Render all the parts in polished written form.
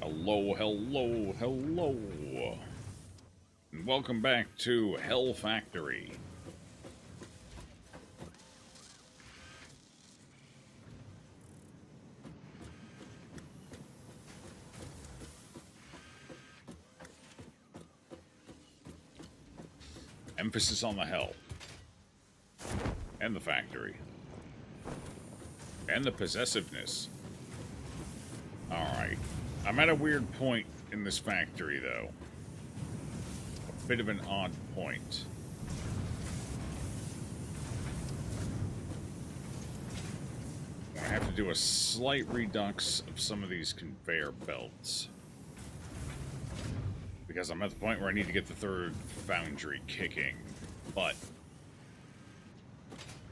Hello, hello, hello. And welcome back to Hell Factory. Emphasis on the hell. And the factory. And the possessiveness. Alright. I'm at a weird point in this factory, though. A bit of an odd point. I have to do a slight redux of some of these conveyor belts. Because I'm at the point where I need to get the third foundry kicking. But...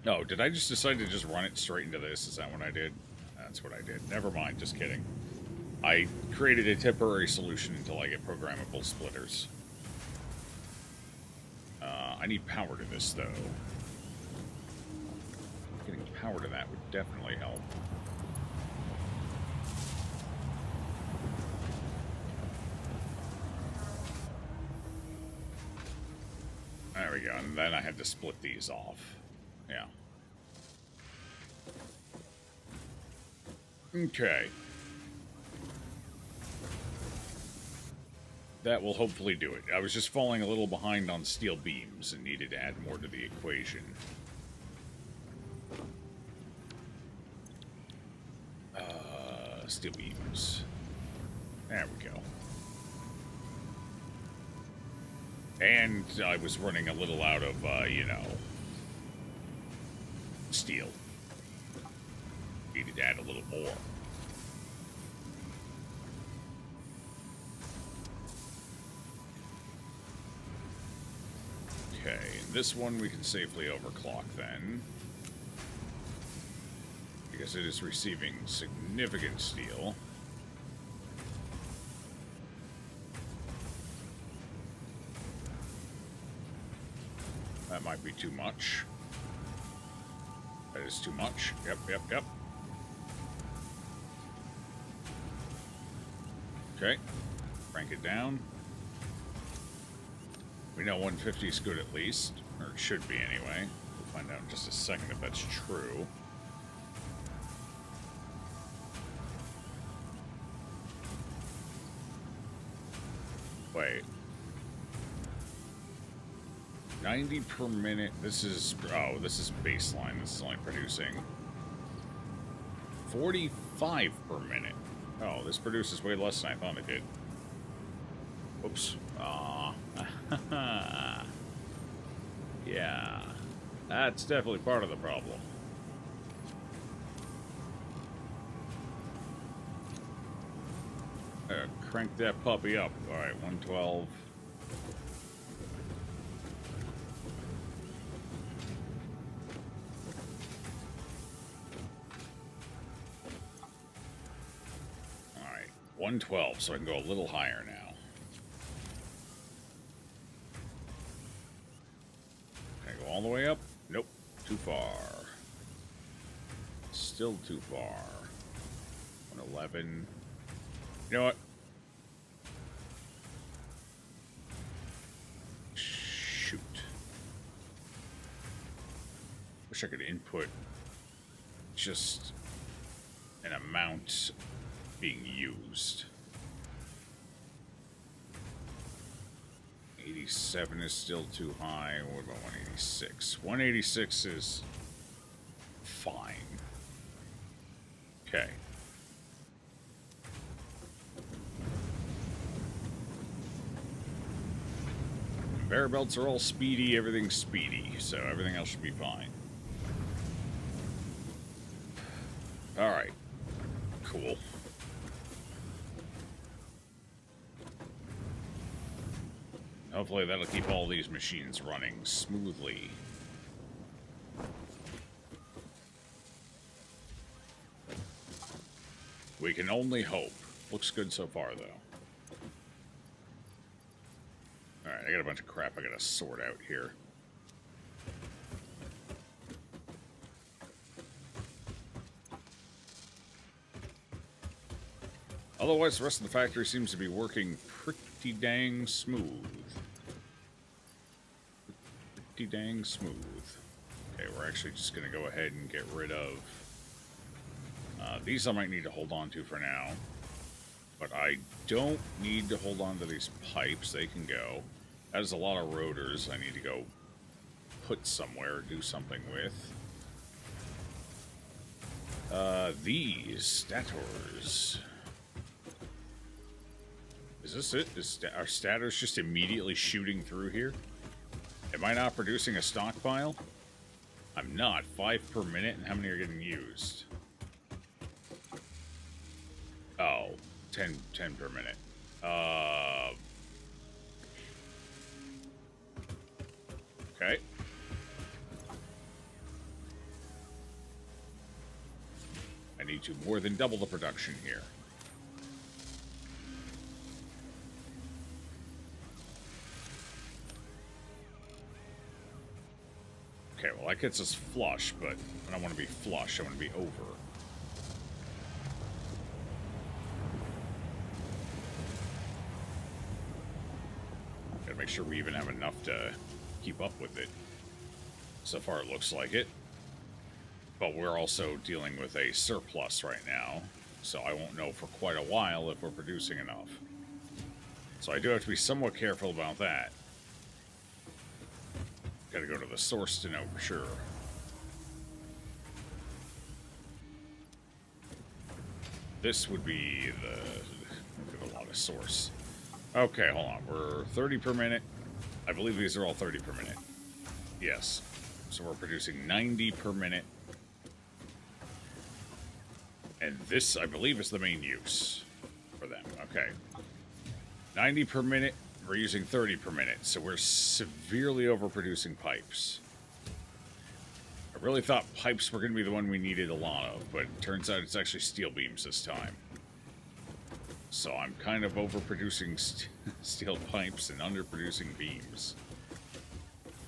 no, did I just decide to just run it straight into this? Is that what I did? That's what I did. Never mind, just kidding. I created a temporary solution until I get programmable splitters. I need power to this, though. Getting power to that would definitely help. There we go, and then I had to split these off. Yeah. Okay. That will hopefully do it. I was just falling a little behind on steel beams and needed to add more to the equation. Steel beams. There we go. And I was running a little out of, you know, steel. Needed to add a little more. Okay, this one we can safely overclock then. Because it is receiving significant steel. That might be too much. That is too much. Yep. Okay. Crank it down. We know 150 is good at least. Or it should be anyway. We'll find out in just a second if that's true. Wait. 90 per minute. This is... oh, this is baseline. This is only producing 45 per minute. Oh, this produces way less than I thought it did. Oops. Aw. Yeah. That's definitely part of the problem. Crank that puppy up. Alright, 112. Alright, 112, so I can go a little higher now. Can I go all the way up? Nope, too far. Still too far. 111. You know what? Shoot. Wish I could input just an amount being used. 87 is still too high. What about 186? 186 is fine. Okay. Conveyor belts are all speedy, everything's speedy, so everything else should be fine. Alright. Cool. Hopefully that'll keep all these machines running smoothly. We can only hope. Looks good so far, though. Alright, I got a bunch of crap I gotta sort out here. Otherwise, the rest of the factory seems to be working pretty dang smooth. Pretty dang smooth. Okay, we're actually just going to go ahead and get rid of... these I might need to hold on to for now. But I don't need to hold on to these pipes. They can go. That is a lot of rotors I need to go put somewhere, do something with. These stators. Is this it? Are stators just immediately shooting through here? Am I not producing a stockpile? I'm not. 5 per minute, and how many are getting used? Oh, 10 per minute. Okay. I need to more than double the production here. Okay, well that gets us flush, but I don't want to be flush, I want to be over. Gotta make sure we even have enough to keep up with it. So far it looks like it. But we're also dealing with a surplus right now, so I won't know for quite a while if we're producing enough. So I do have to be somewhat careful about that. Gotta go to the source to know for sure. This would be a lot of source. Okay, hold on. We're 30 per minute. I believe these are all 30 per minute. Yes. So we're producing 90 per minute. And this, I believe, is the main use for them. Okay. 90 per minute. We're using 30 per minute. So we're severely overproducing pipes. I really thought pipes were going to be the one we needed a lot of, but it turns out it's actually steel beams this time. So I'm kind of overproducing steel pipes and underproducing beams.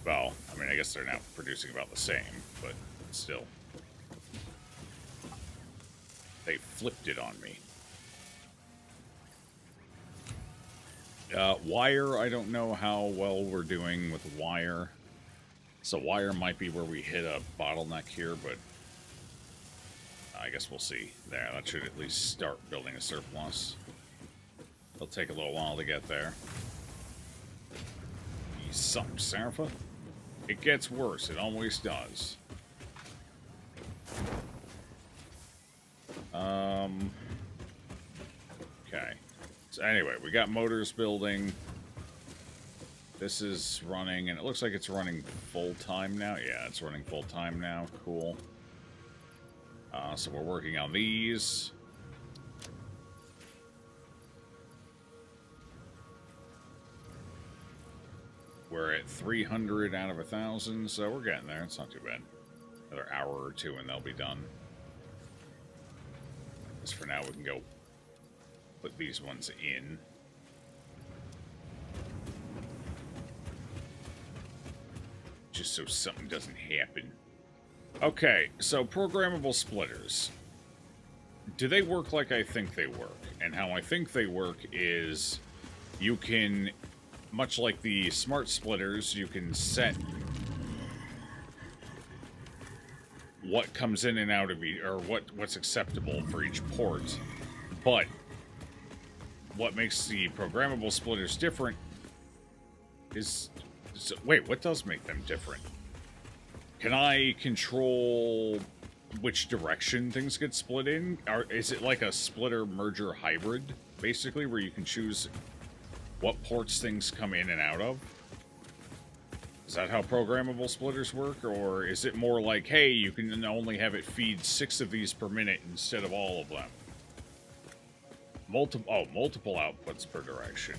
Well, I mean, I guess they're now producing about the same, but still. They flipped it on me. Wire, I don't know how well we're doing with wire. So wire might be where we hit a bottleneck here, but I guess we'll see. There, that should at least start building a surplus. It'll take a little while to get there. You suck, Serapha. It gets worse. It always does. Okay. So anyway, we got motors building. This is running, and it looks like it's running full-time now. Yeah, it's running full-time now. Cool. So we're working on these. We're at 300 out of 1,000, so we're getting there. It's not too bad. Another hour or two, and they'll be done. Just for now, we can go put these ones in. Just so something doesn't happen. Okay, so programmable splitters. Do they work like I think they work? And how I think they work is you can, much like the smart splitters, you can set what comes in and out of each, or what's acceptable for each port. But what makes the programmable splitters different is... Wait, what does make them different? Can I control which direction things get split in? Or is it like a splitter merger hybrid, basically, where you can choose what ports things come in and out of? Is that how programmable splitters work? Or is it more like, hey, you can only have it feed 6 of these per minute instead of all of them? Multiple outputs per direction.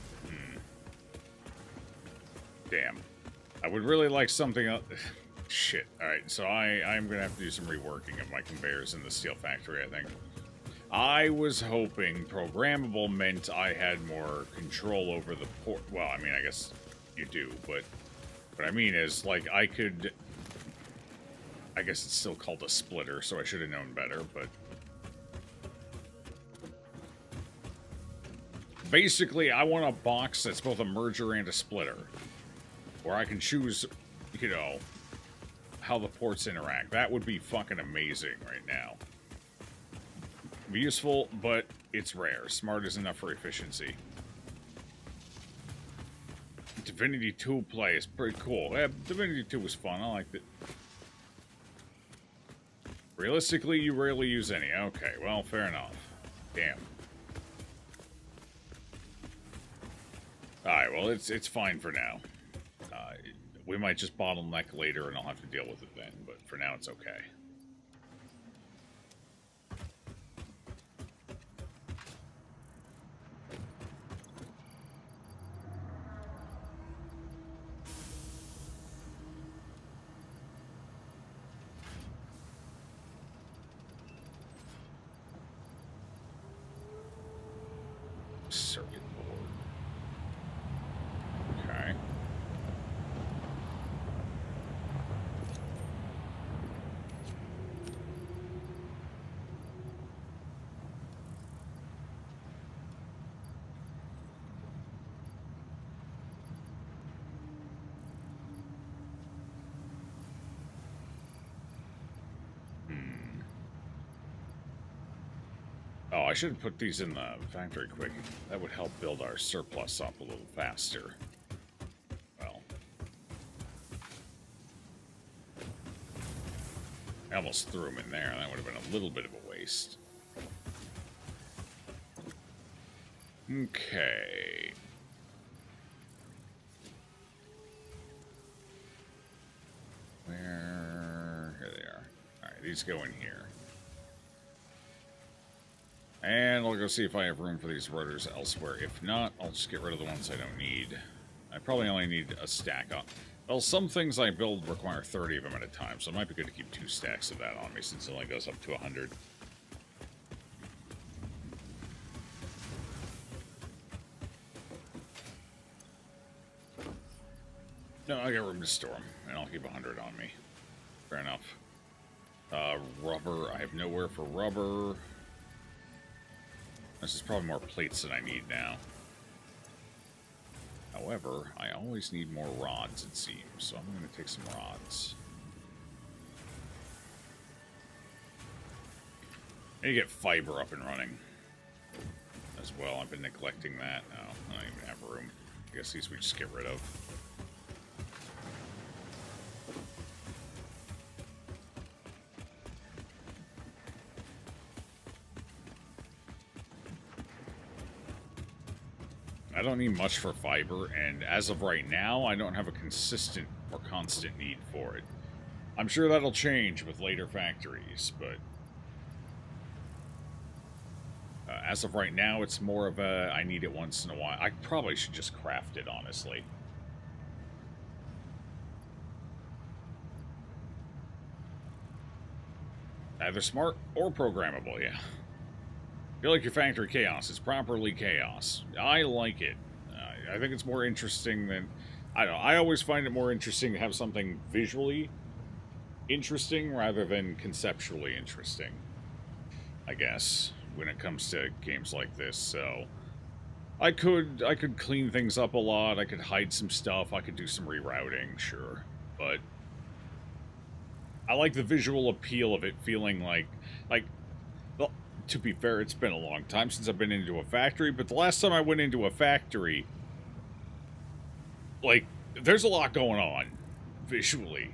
Damn. I would really like something else. Shit. Alright, so I'm going to have to do some reworking of my conveyors in the steel factory, I think. I was hoping programmable meant I had more control over the port. Well, I mean, I guess you do, but what I mean is, like, I could... I guess it's still called a splitter, so I should have known better, but... Basically, I want a box that's both a merger and a splitter. Where I can choose, you know, how the ports interact. That would be fucking amazing right now. It'd be useful, but it's rare. Smart is enough for efficiency. Divinity 2 play is pretty cool. Yeah, Divinity 2 was fun. I liked it. Realistically, you rarely use any. Okay, well, fair enough. Damn. Alright, well, it's fine for now. We might just bottleneck later and I'll have to deal with it then, but for now it's okay. Circuit board. Okay. Oh, I should have put these in the factory quick. That would help build our surplus up a little faster. Well. I almost threw them in there. That would have been a little bit of a waste. Okay. Where? Here they are. Alright, these go in here. And I'll go see if I have room for these rotors elsewhere. If not, I'll just get rid of the ones I don't need. I probably only need a stack on. Well, some things I build require 30 of them at a time, so it might be good to keep 2 stacks of that on me since it only goes up to 100. No, I got room to store them, and I'll keep 100 on me. Fair enough. Rubber. I have nowhere for rubber. This is probably more plates than I need now. However, I always need more rods, it seems, so I'm going to take some rods. I need to get fiber up and running as well. I've been neglecting that. No, I don't even have room. I guess these we just get rid of. I don't need much for fiber, and as of right now, I don't have a consistent or constant need for it. I'm sure that'll change with later factories, but as of right now, it's more of a I need it once in a while. I probably should just craft it, honestly. Either smart or programmable, yeah. Feel like your factory chaos is properly chaos. I like it. I think it's more interesting than... I don't know. I always find it more interesting to have something visually interesting rather than conceptually interesting, I guess, when it comes to games like this. So I could clean things up a lot. I could hide some stuff. I could do some rerouting, sure. But I like the visual appeal of it feeling like well, to be fair, it's been a long time since I've been into a factory, but the last time I went into a factory, like, there's a lot going on visually.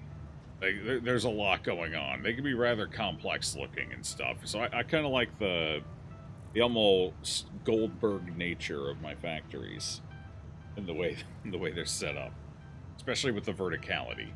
Like, there's a lot going on. They can be rather complex looking and stuff. So I kind of like the almost Goldberg nature of my factories and the way they're set up, especially with the verticality.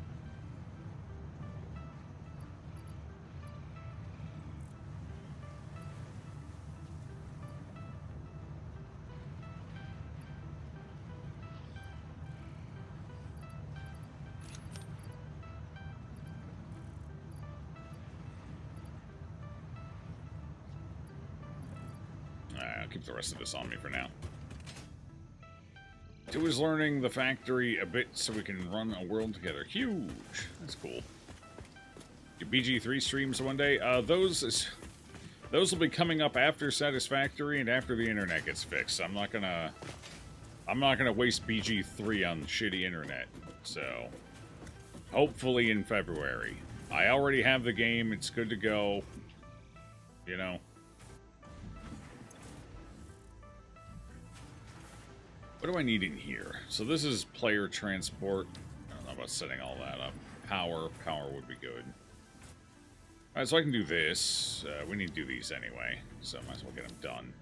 I'll keep the rest of this on me for now. 2 is learning the factory a bit so we can run a world together. Huge! That's cool. Your BG3 streams one day? Those is... Those will be coming up after Satisfactory and after the internet gets fixed. I'm not gonna waste BG3 on shitty internet. So, hopefully in February. I already have the game. It's good to go. You know. What do I need in here? So this is player transport. I don't know about setting all that up. Power would be good. Alright, so I can do this. We need to do these anyway, so I might as well get them done.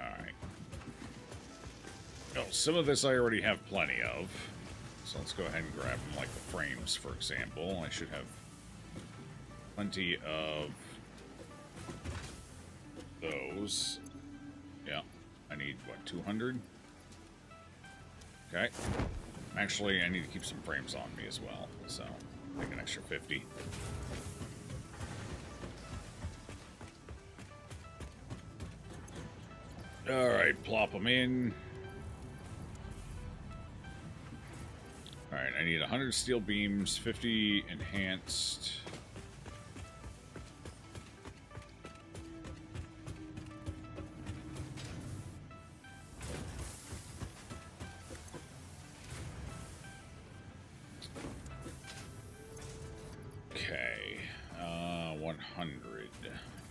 Alright. Oh, some of this I already have plenty of. So let's go ahead and grab them, like the frames, for example. I should have plenty of those. Yeah, I need, what, 200? Okay. Actually, I need to keep some frames on me as well, so take an extra 50. Alright, plop them in. Alright, I need 100 steel beams, 50 enhanced. Okay, 100.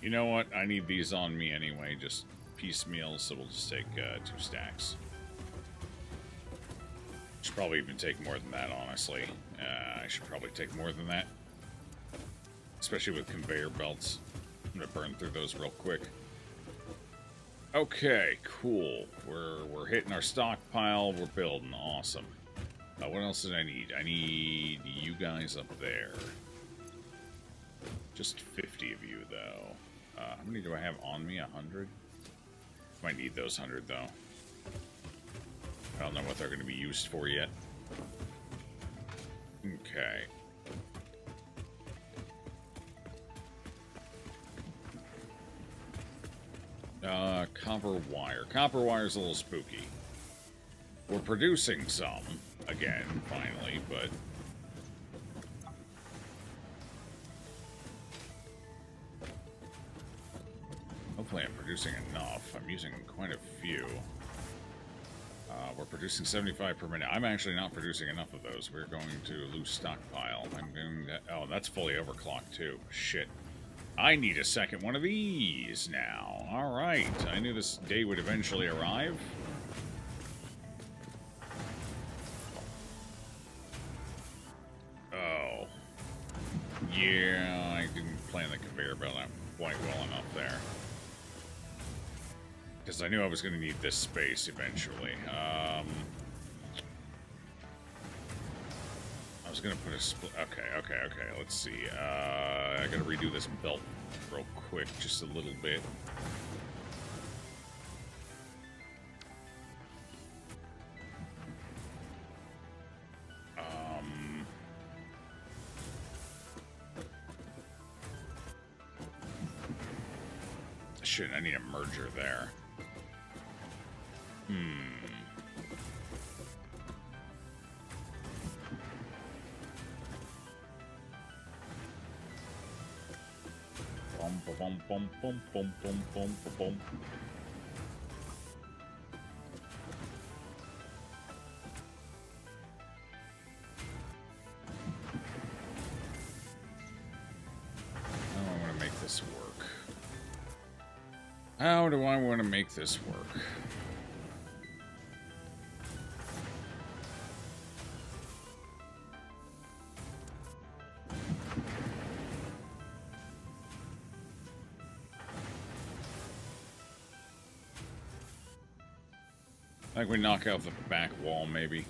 You know what? I need these on me anyway, just piecemeal, so we'll just take 2 stacks. Should probably even take more than that, honestly. I should probably take more than that. Especially with conveyor belts. I'm gonna burn through those real quick. Okay, cool. We're hitting our stockpile, we're building. Awesome. What else did I need? I need you guys up there. Just 50 of you, though. How many do I have on me? 100? Might need those 100, though. I don't know what they're going to be used for yet. Okay. Copper wire. Copper wire's a little spooky. We're producing some, again, finally, but... hopefully I'm producing enough. I'm using quite a few. We're producing 75 per minute. I'm actually not producing enough of those. We're going to lose stockpile. I'm doing that. Oh, that's fully overclocked too. Shit. I need a second one of these now. Alright. I knew this day would eventually arrive. Oh. Yeah, I didn't plan the conveyor belt out quite well enough there. Because I knew I was going to need this space eventually. I was going to put a split... Okay. Let's see. I got to redo this belt real quick, just a little bit. Shit, I need a merger there. Bum. How do I want to make this work? I think we knock out the back wall, maybe.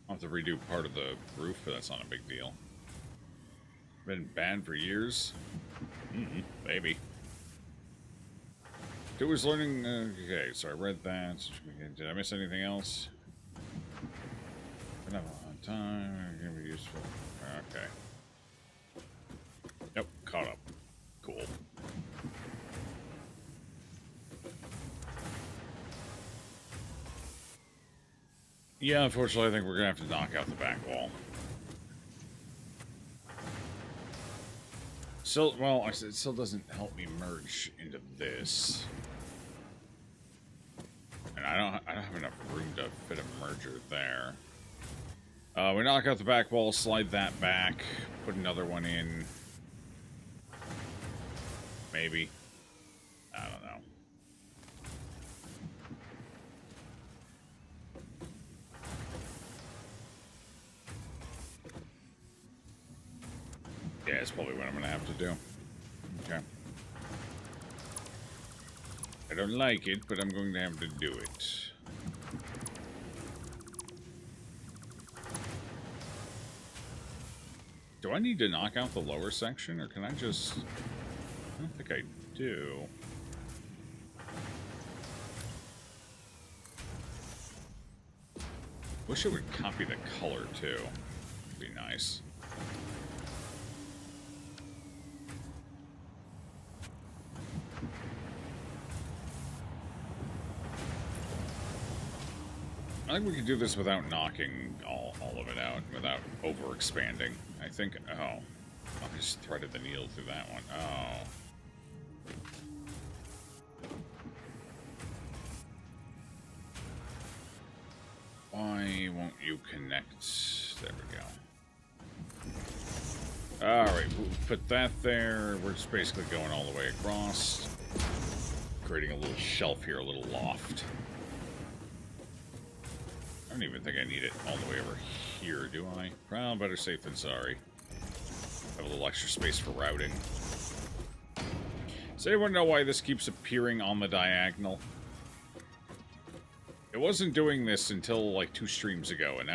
I'll have to redo part of the roof, but that's not a big deal. Been banned for years? Maybe. It was learning... okay, so I read that. Did I miss anything else? Enough time. Gonna be useful. Okay. Yep, caught up. Cool. Yeah, unfortunately, I think we're gonna have to knock out the back wall. Still, well, it still doesn't help me merge into this. And I don't have enough room to fit a merger there. We knock out the back wall, slide that back, put another one in. Maybe. I don't know. Yeah, it's probably what I'm going to have to do. Okay. I don't like it, but I'm going to have to do it. Do I need to knock out the lower section, or can I just... I don't think I do. Wish it would copy the color, too. Would be nice. I think we can do this without knocking all of it out, without over-expanding. I think... Oh. I just threaded the needle through that one. Oh. Why won't you connect? There we go. Alright, we'll put that there. We're just basically going all the way across. Creating a little shelf here, a little loft. I don't even think I need it all the way over here, do I? Well, better safe than sorry. Have a little extra space for routing. Does anyone know why this keeps appearing on the diagonal? It wasn't doing this until like 2 streams ago, and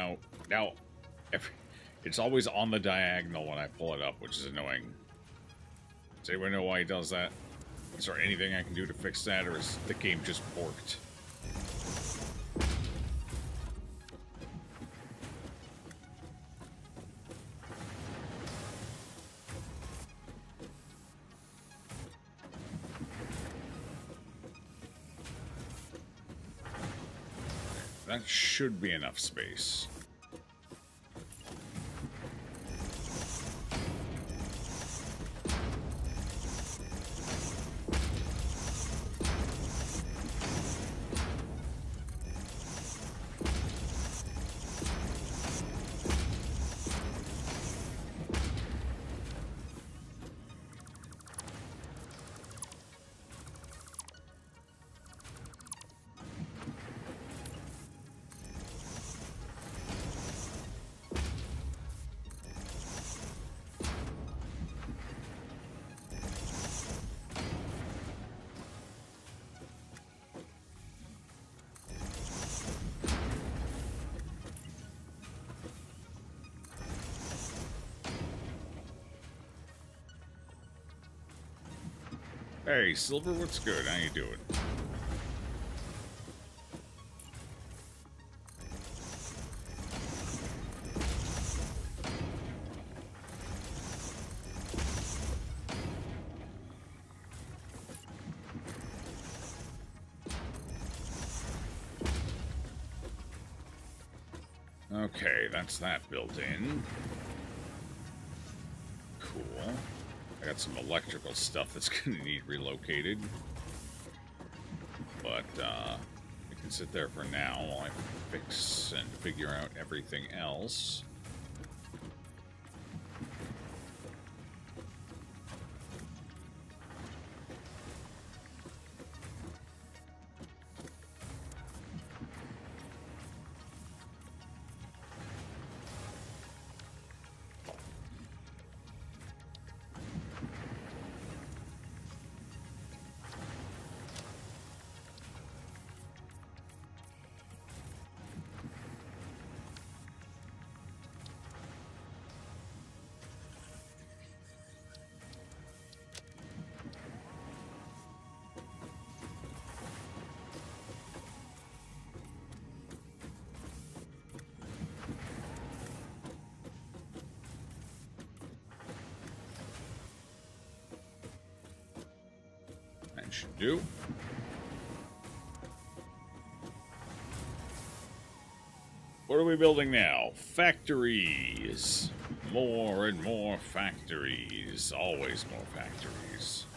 now it's always on the diagonal when I pull it up, which is annoying. Does anyone know why he does that? Is there anything I can do to fix that, or is the game just borked? That should be enough space. Hey, Silver, what's good? How you doing? Okay, that's that built in. Cool. I got some electrical stuff that's going to need relocated. But, it can sit there for now while I fix and figure out everything else. Should do. What are we building now? Factories. More and more factories. Always more factories.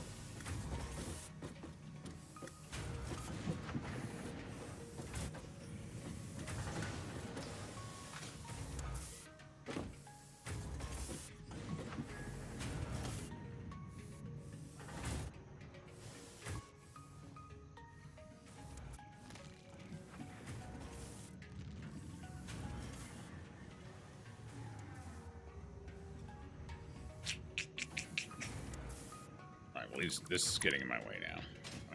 This is getting in my way now.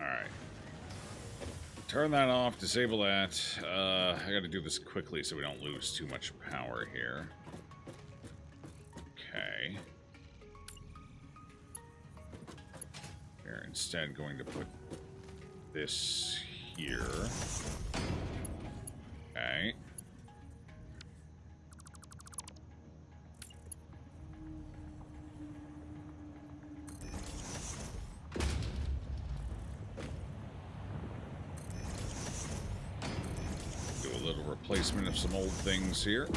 Alright. Turn that off, disable that. I gotta do this quickly so we don't lose too much power here. Okay. We're instead going to put this here. Okay. Replacement of some old things here.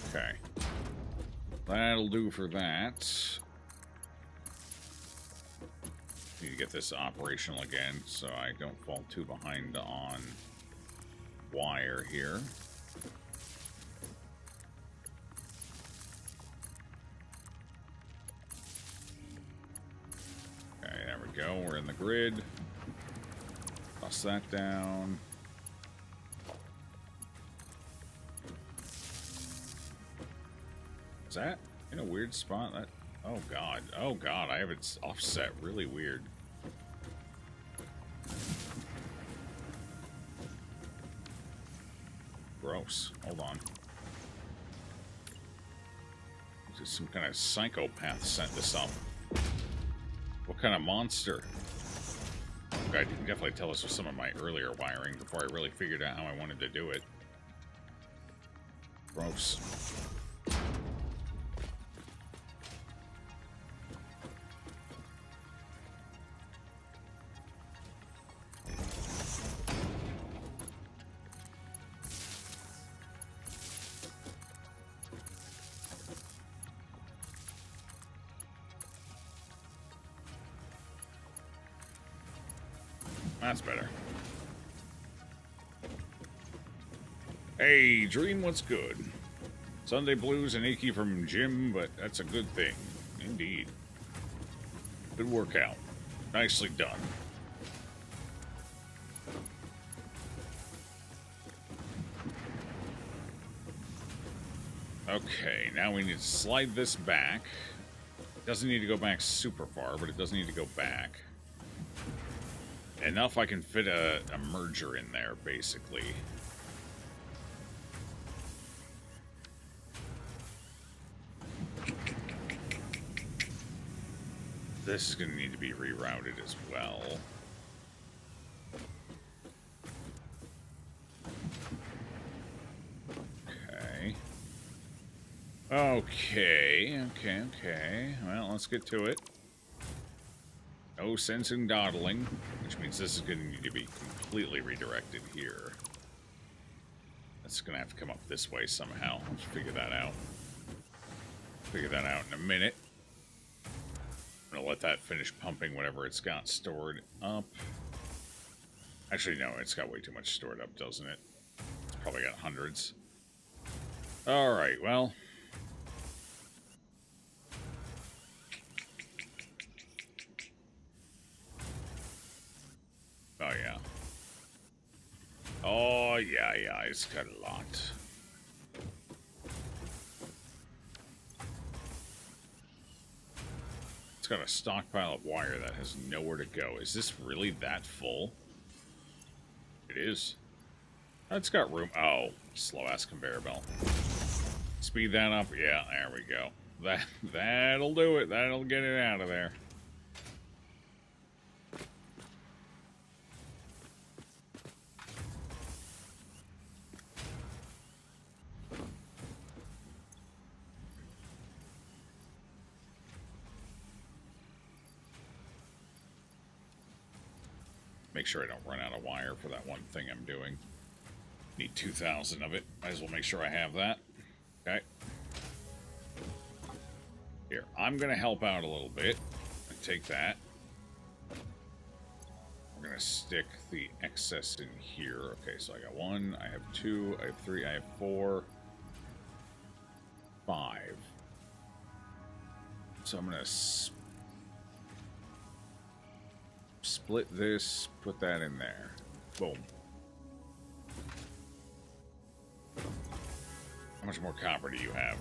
Okay. That'll do for that. Need to get this operational again so I don't fall too behind on wire here. Go, we're in the grid. Toss that down. Is that in a weird spot? That, oh god, I have it offset really weird. Gross. Hold on. Is some kind of psychopath set this up? What kind of monster? Okay, I can definitely tell this with some of my earlier wiring before I really figured out how I wanted to do it. Gross. That's better. Hey, Dream, what's good? Sunday blues and achy from gym, but that's a good thing. Indeed. Good workout. Nicely done. Okay, now we need to slide this back. It doesn't need to go back super far, but it does need to go back. Enough I can fit a merger in there, basically. This is going to need to be rerouted as well. Okay. Okay. Well, let's get to it. No sense in dawdling, which means this is going to need to be completely redirected here. That's going to have to come up this way somehow. Let's figure that out. Figure that out in a minute. I'm going to let that finish pumping whatever it's got stored up. Actually, no, it's got way too much stored up, doesn't it? It's probably got hundreds. Alright, well... Oh, yeah. Oh, yeah, it's got a lot. It's got a stockpile of wire that has nowhere to go. Is this really that full? It is. It's got room. Oh, slow-ass conveyor belt. Speed that up. Yeah, there we go. That'll do it. That'll get it out of there. Make sure I don't run out of wire for that one thing I'm doing. Need 2,000 of it. Might as well make sure I have that. Okay. Here, I'm going to help out a little bit. And take that. We're going to stick the excess in here. Okay, so I got 1, I have 2, I have 3, I have 4, 5. So I'm going to split this, put that in there. Boom. How much more copper do you have?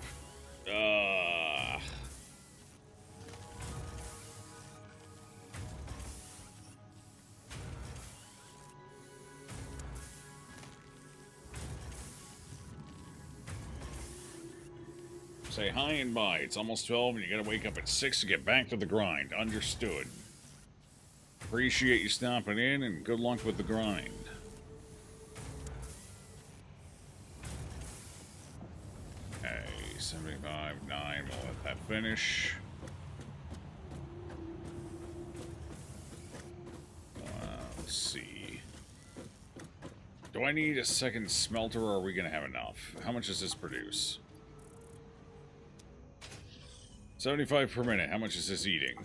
Say hi and bye. It's almost 12 and you gotta wake up at 6 to get back to the grind. Understood. Appreciate you stopping in and good luck with the grind. Okay, 75, 9, we'll let that finish. Let's see. Do I need a second smelter or are we gonna have enough? How much does this produce? 75 per minute. How much is this eating?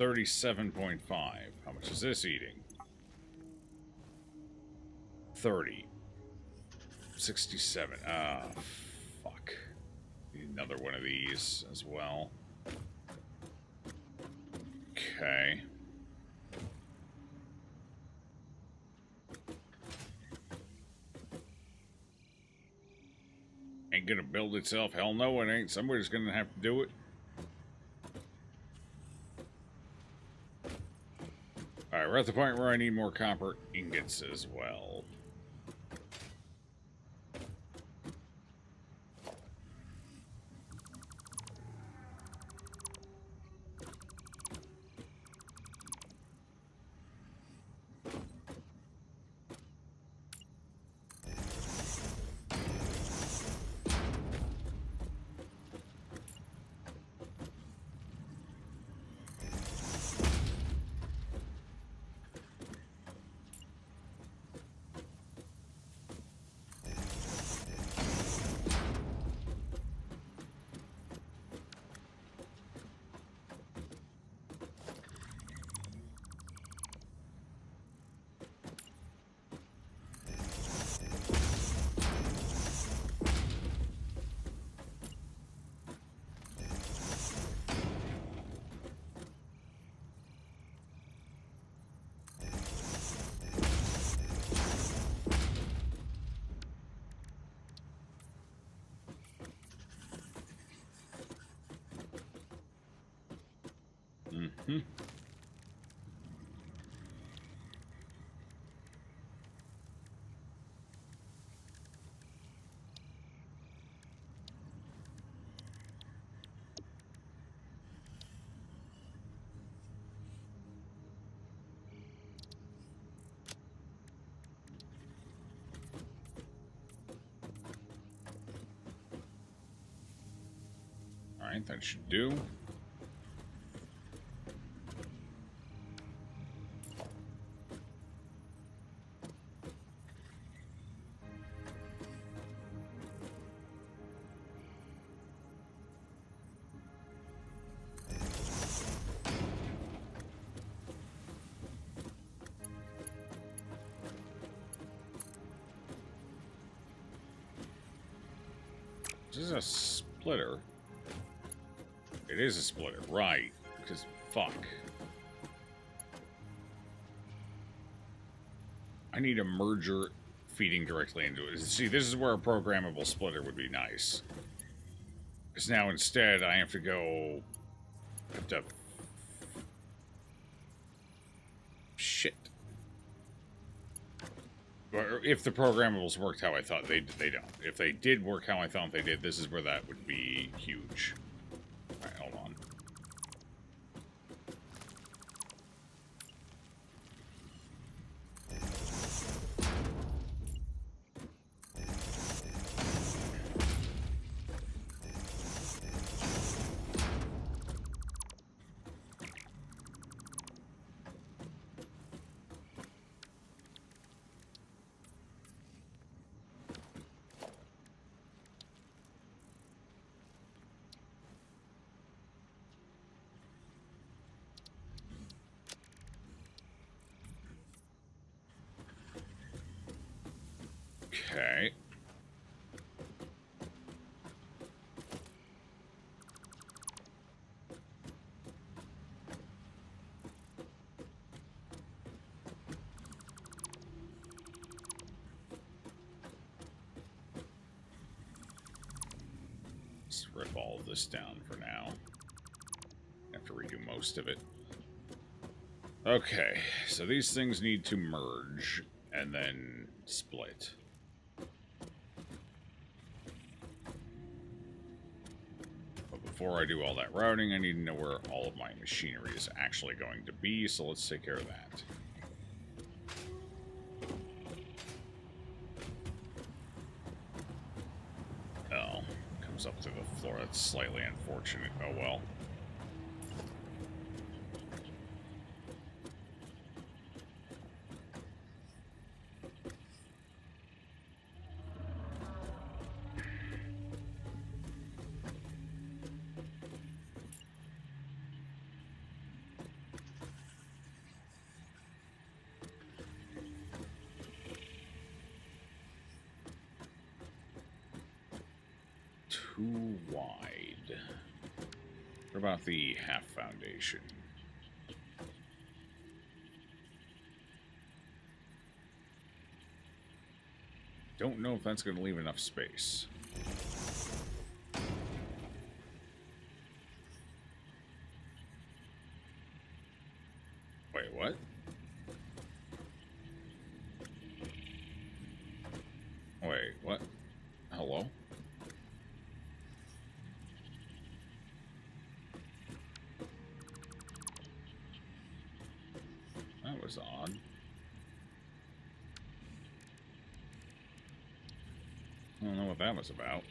37.5. How much is this eating? 30. 67. Ah, fuck. Need another one of these as well. Okay. Ain't gonna build itself. Hell no, it ain't. Somebody's gonna have to do it. Alright, we're at the point where I need more copper ingots as well. Mm-hmm. Alright, that should do. This is a splitter. It is a splitter, right? Because fuck. I need a merger feeding directly into it. See, this is where a programmable splitter would be nice. Because now instead I have to shit. Or if the programmables worked how I thought they don't. If they did work how I thought they did, this is where that would be huge. Alright, hold on. Okay. Let's rip all of this down for now. Have to redo most of it. Okay, so these things need to merge and then split. But before I do all that routing, I need to know where all of my machinery is actually going to be, so let's take care of that. Oh, comes up through the floor. That's slightly unfortunate. Oh well. Too wide. What about the half foundation? Don't know if that's going to leave enough space. Wait, what? Wait, what? Hello? That was odd. I don't know what that was about.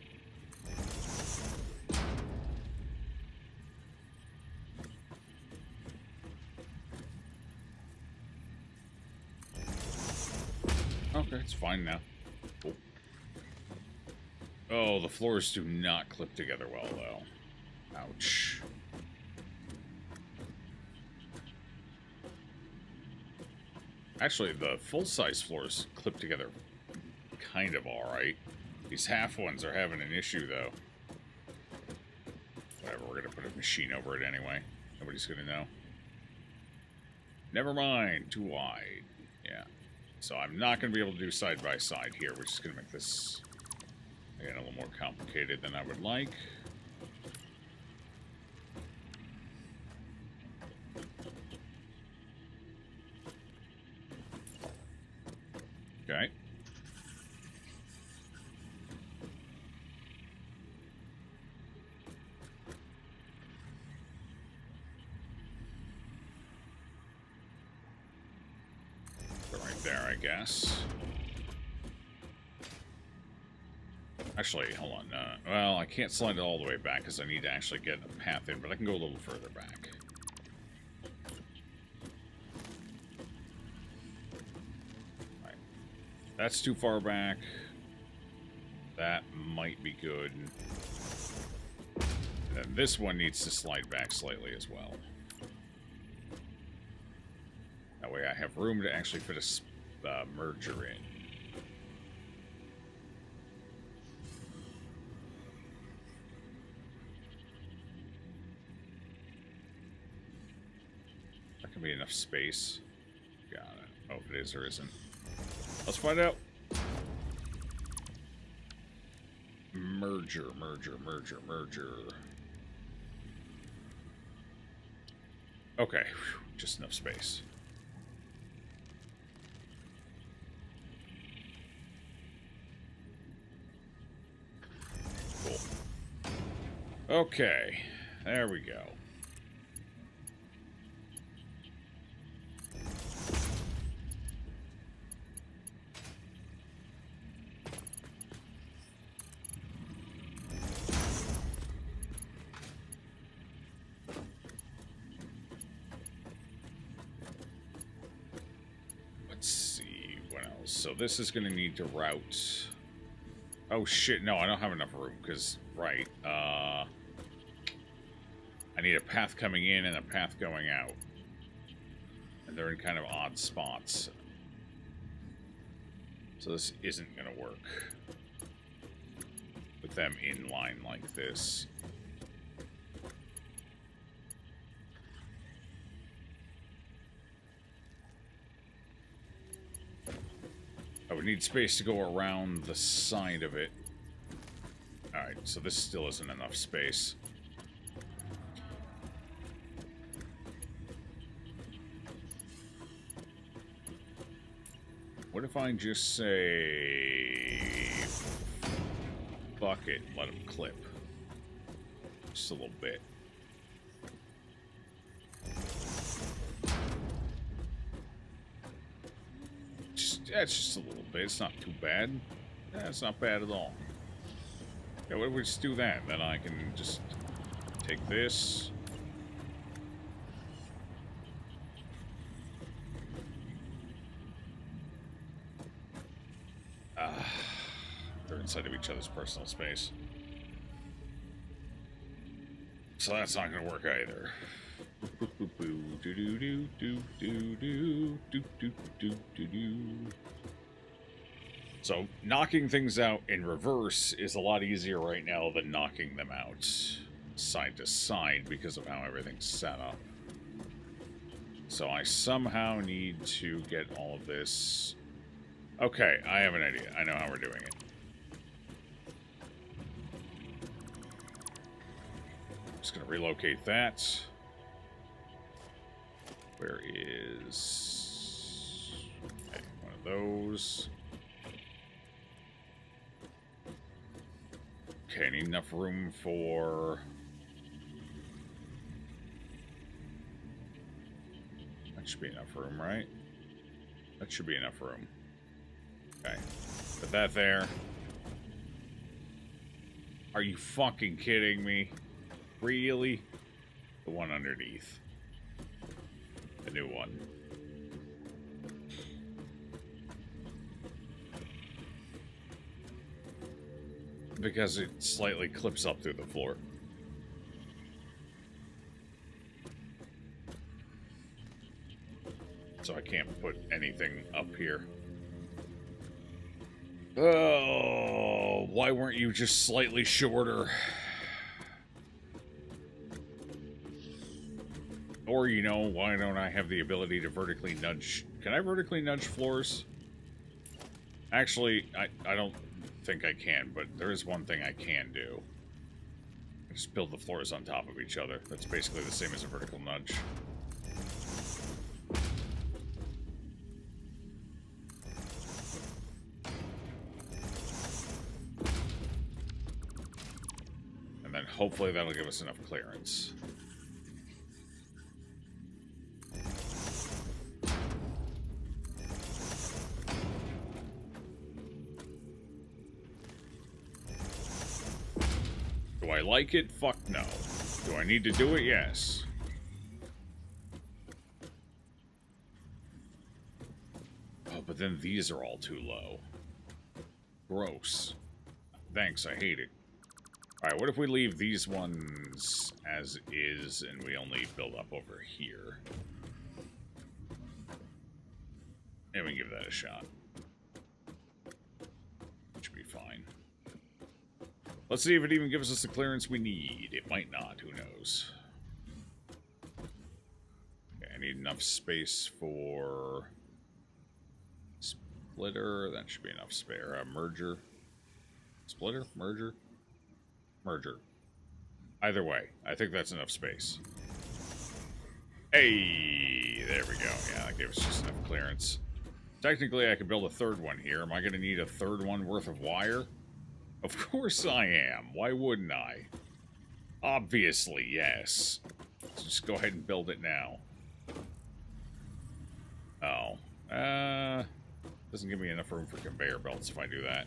Okay, it's fine now. Cool. Oh, the floors do not clip together well, though. Ouch. Actually, the full-size floors clip together kind of alright. These half ones are having an issue, though. Whatever, we're gonna put a machine over it anyway. Nobody's gonna know. Never mind, too wide. Yeah. So I'm not gonna be able to do side-by-side here, which is gonna make this, again, a little more complicated than I would like. Okay. Right there, I guess. Actually, hold on. Well, I can't slide it all the way back because I need to actually get a path in, but I can go a little further back. That's too far back. That might be good. And then this one needs to slide back slightly as well. That way I have room to actually fit a merger in. That can be enough space. Got it. Oh, if it is or isn't. Let's find out. Merger. Okay, just enough space. Cool. Okay, there we go. So this is going to need to route... Oh shit, no, I don't have enough room, because, right, I need a path coming in and a path going out. And they're in kind of odd spots. So this isn't going to work with them in line like this. I would need space to go around the side of it. Alright, so this still isn't enough space. What if I just say... fuck it, let him clip. Just a little bit. That's just a little bit. It's not too bad. That's not bad at all. Yeah, what if we just do that? Then I can just take this. They're inside of each other's personal space. So that's not going to work either. So knocking things out in reverse is a lot easier right now than knocking them out side to side because of how everything's set up. So I somehow need to get all of this. Okay, I have an idea. I know how we're doing it. Just gonna relocate that. Where is... okay, one of those. Okay, I need enough room for... that should be enough room, right? That should be enough room. Okay, put that there. Are you fucking kidding me? Really? The one underneath. The new one. Because it slightly clips up through the floor. So I can't put anything up here. Oh, why weren't you just slightly shorter? Or, you know, why don't I have the ability to vertically nudge? Can I vertically nudge floors? Actually, I don't think I can, but there is one thing I can do. I just build the floors on top of each other. That's basically the same as a vertical nudge. And then hopefully that'll give us enough clearance. Do I like it? Fuck no. Do I need to do it? Yes. Oh, but then these are all too low. Gross. Thanks, I hate it. Alright, what if we leave these ones as is and we only build up over here? And we give that a shot. Should be fine. Let's see if it even gives us the clearance we need. It might not, who knows. Okay, I need enough space for... splitter, that should be enough spare. Merger. Splitter? Merger? Merger. Either way, I think that's enough space. Hey, there we go. Yeah, that gave us just enough clearance. Technically, I could build a third one here. Am I going to need a third one worth of wire? Of course I am. Why wouldn't I? Obviously, yes. So just go ahead and build it now. Oh. Doesn't give me enough room for conveyor belts if I do that.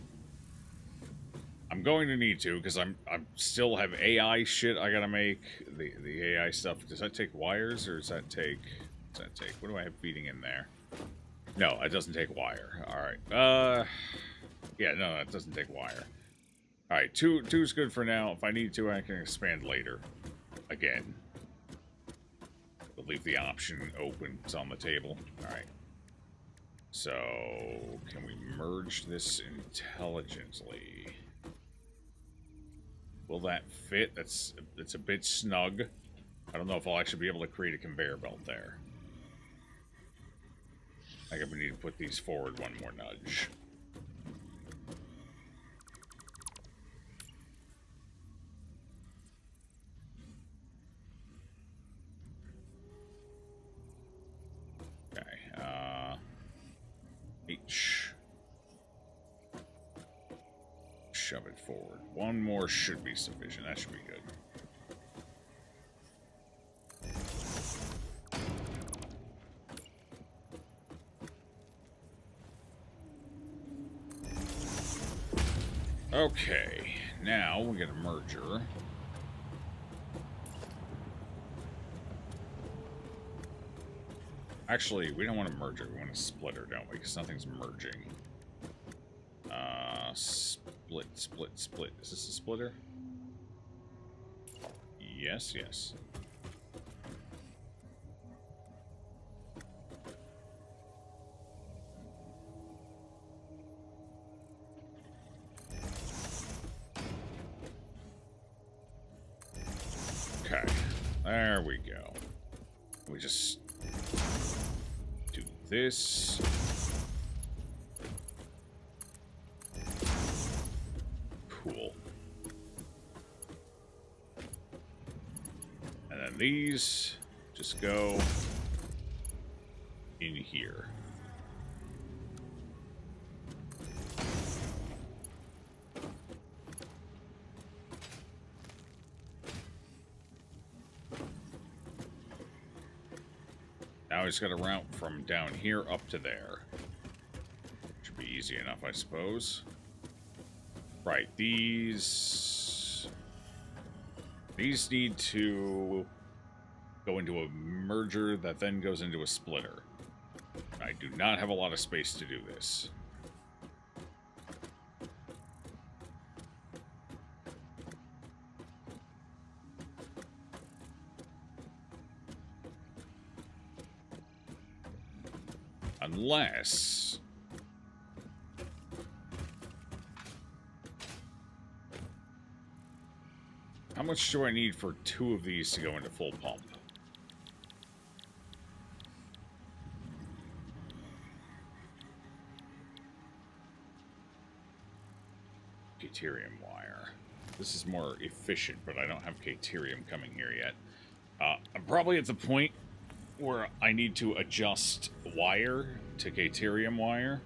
I'm going to need to, because I'm still have AI shit I gotta make. The AI stuff. Does that take wires, or does that take... what do I have feeding in there? No, it doesn't take wire. Alright. Yeah, no, it doesn't take wire. Alright, two is good for now. If I need to, I can expand later. Again. We'll leave the option open. It's on the table. Alright. So, can we merge this intelligently? Will that fit? It's a bit snug. I don't know if I'll actually be able to create a conveyor belt there. I think we need to put these forward one more nudge. Okay, H. Shove it forward. One more should be sufficient. That should be good. Okay, now we get a merger. Actually, we don't want a merger. We want a splitter, don't we? Because nothing's merging. Split, split, split. Is this a splitter? Yes, yes. Okay, there we go. We just do this. Cool. And then these just go in here. Now he's got a route from down here up to there. Should be easy enough, I suppose. Right, these need to go into a merger that then goes into a splitter. I do not have a lot of space to do this. Unless... How much do I need for 2 of these to go into full pump? Caterium wire. This is more efficient, but I don't have caterium coming here yet. I'm probably at the point where I need to adjust wire to caterium wire.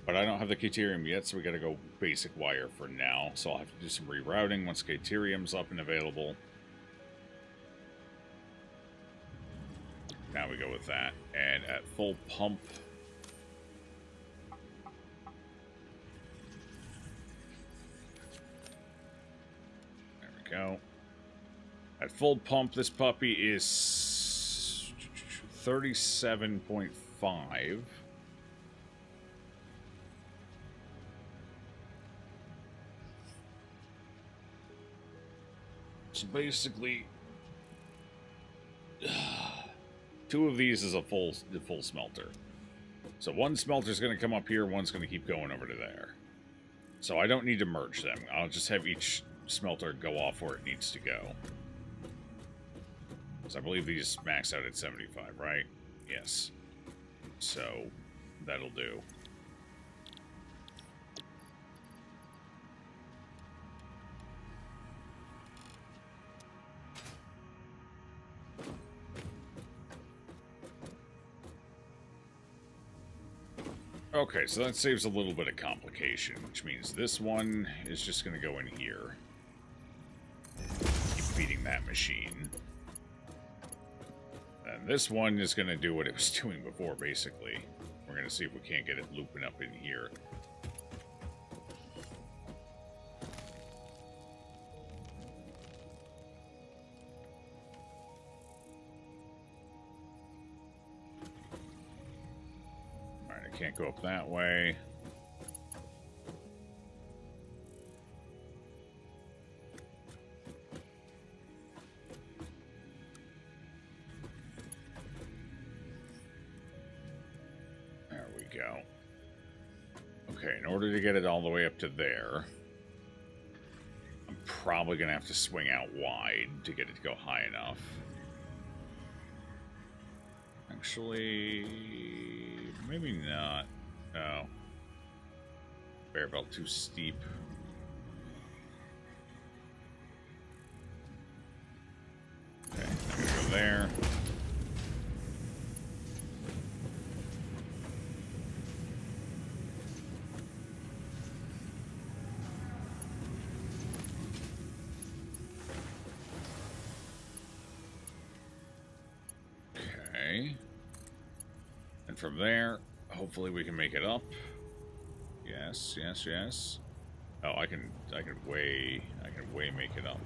But I don't have the caterium yet, so we gotta go basic wire for now. So I'll have to do some rerouting once caterium's up and available. Now we go with that. And at full pump... There we go. At full pump, this puppy is 37.5. So basically, 2 of these is a full smelter. So one smelter's going to come up here, one's going to keep going over to there. So I don't need to merge them. I'll just have each smelter go off where it needs to go. So I believe these max out at 75, right? Yes. So that'll do. Okay, so that saves a little bit of complication, which means this one is just going to go in here. Keep feeding that machine. And this one is going to do what it was doing before, basically. We're going to see if we can't get it looping up in here. Can't go up that way. There go. Okay, in order to get it all the way up to there, I'm probably going to have to swing out wide to get it to go high enough. Actually, maybe not. No. Bear belt too steep. Okay, I'm going to go there. And from there, hopefully we can make it up. Yes, yes, yes. Oh, I can way make it up.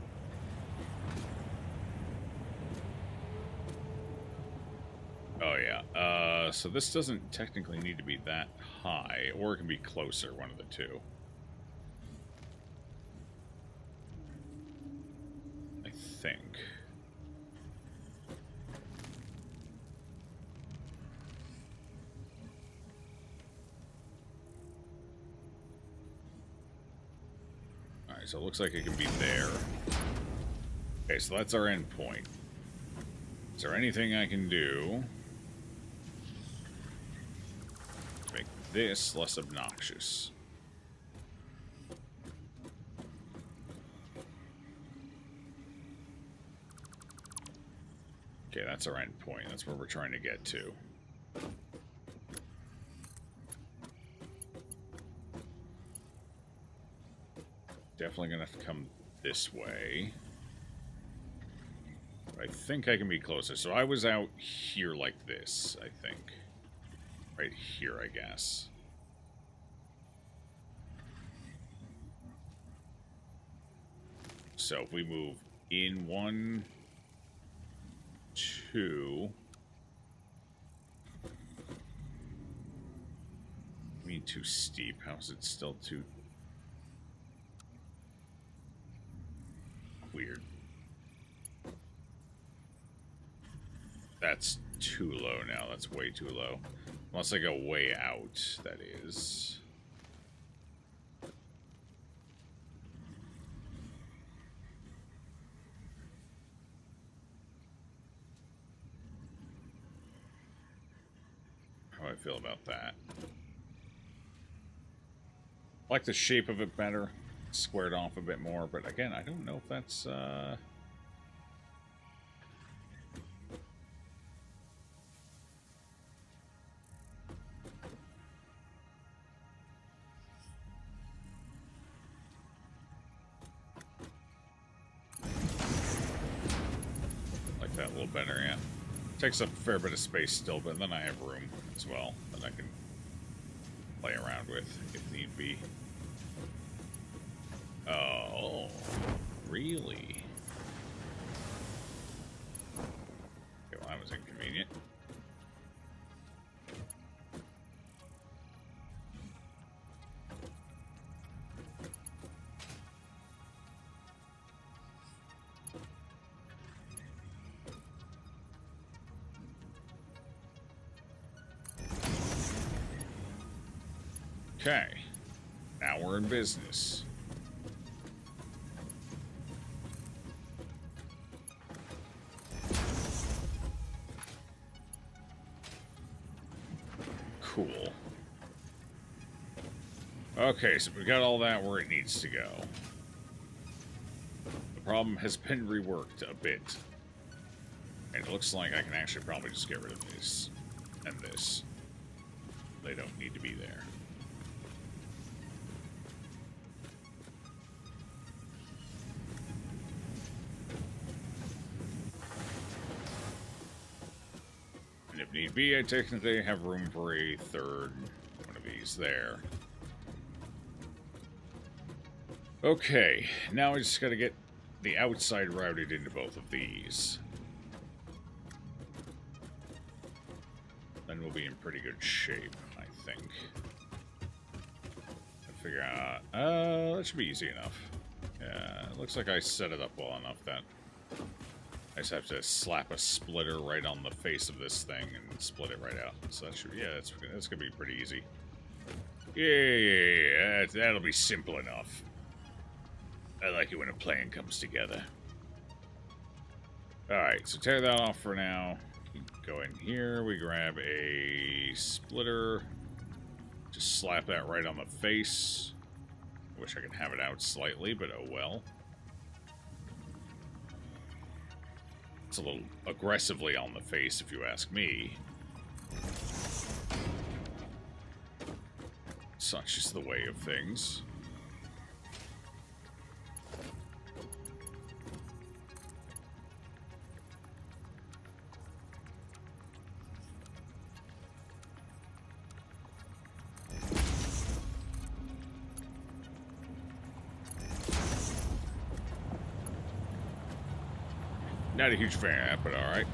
Oh yeah. So this doesn't technically need to be that high, or it can be closer, one of the two. I think. Alright, so it looks like it can be there. Okay, so that's our end point. Is there anything I can do to make this less obnoxious? Okay, that's our end point. That's where we're trying to get to. Definitely gonna have to come this way. I think I can be closer. So I was out here like this, I think. Right here, I guess. So if we move in 1, 2... I mean, too steep. How is it still too... weird? That's too low now. That's way too low. Unless I go way out, that is. How do I feel about that? I like the shape of it better. Squared off a bit more, but again, I don't know if that's like that a little better, yeah. Takes up a fair bit of space still, but then I have room as well that I can play around with if need be. Oh, really? Okay, well, that was inconvenient. Okay, now we're in business. Cool. Okay, so we got all that where it needs to go. The problem has been reworked a bit. And it looks like I can actually probably just get rid of this and this. They don't need to be there. And if need be, I technically have room for a third one of these there. Okay, now I just gotta get the outside routed into both of these. Then we'll be in pretty good shape, I think. I'll figure out... that should be easy enough. Yeah, it looks like I set it up well enough that I just have to slap a splitter right on the face of this thing and split it right out. So that should, yeah, that's gonna be pretty easy. Yeah, that'll be simple enough. I like it when a plan comes together. Alright, so tear that off for now. Go in here, we grab a splitter. Just slap that right on the face. I wish I could have it out slightly, but oh well. It's a little aggressively on the face, if you ask me. Such is the way of things. Not a huge fan of that, but alright.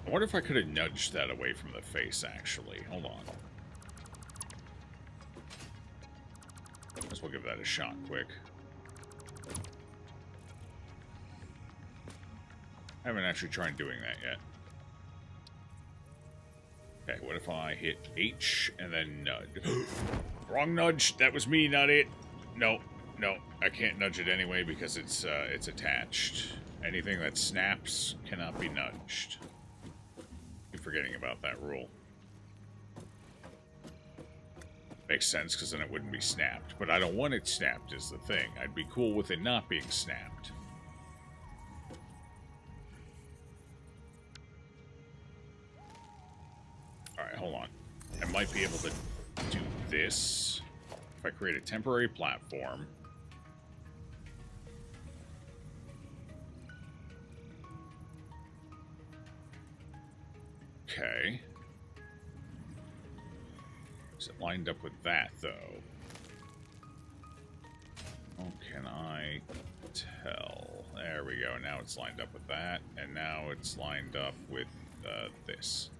I wonder if I could have nudged that away from the face, actually. Hold on. Guess we'll give that a shot quick. I haven't actually tried doing that yet. Okay, what if I hit H and then nudge? Wrong nudge! That was me, not it! No, no, I can't nudge it anyway because it's attached. Anything that snaps cannot be nudged. Keep forgetting about that rule. Makes sense, because then it wouldn't be snapped. But I don't want it snapped is the thing. I'd be cool with it not being snapped. Alright, hold on. I might be able to do this. If I create a temporary platform. Okay. Is it lined up with that, though? Oh, can I tell? There we go. Now it's lined up with that. And now it's lined up with this.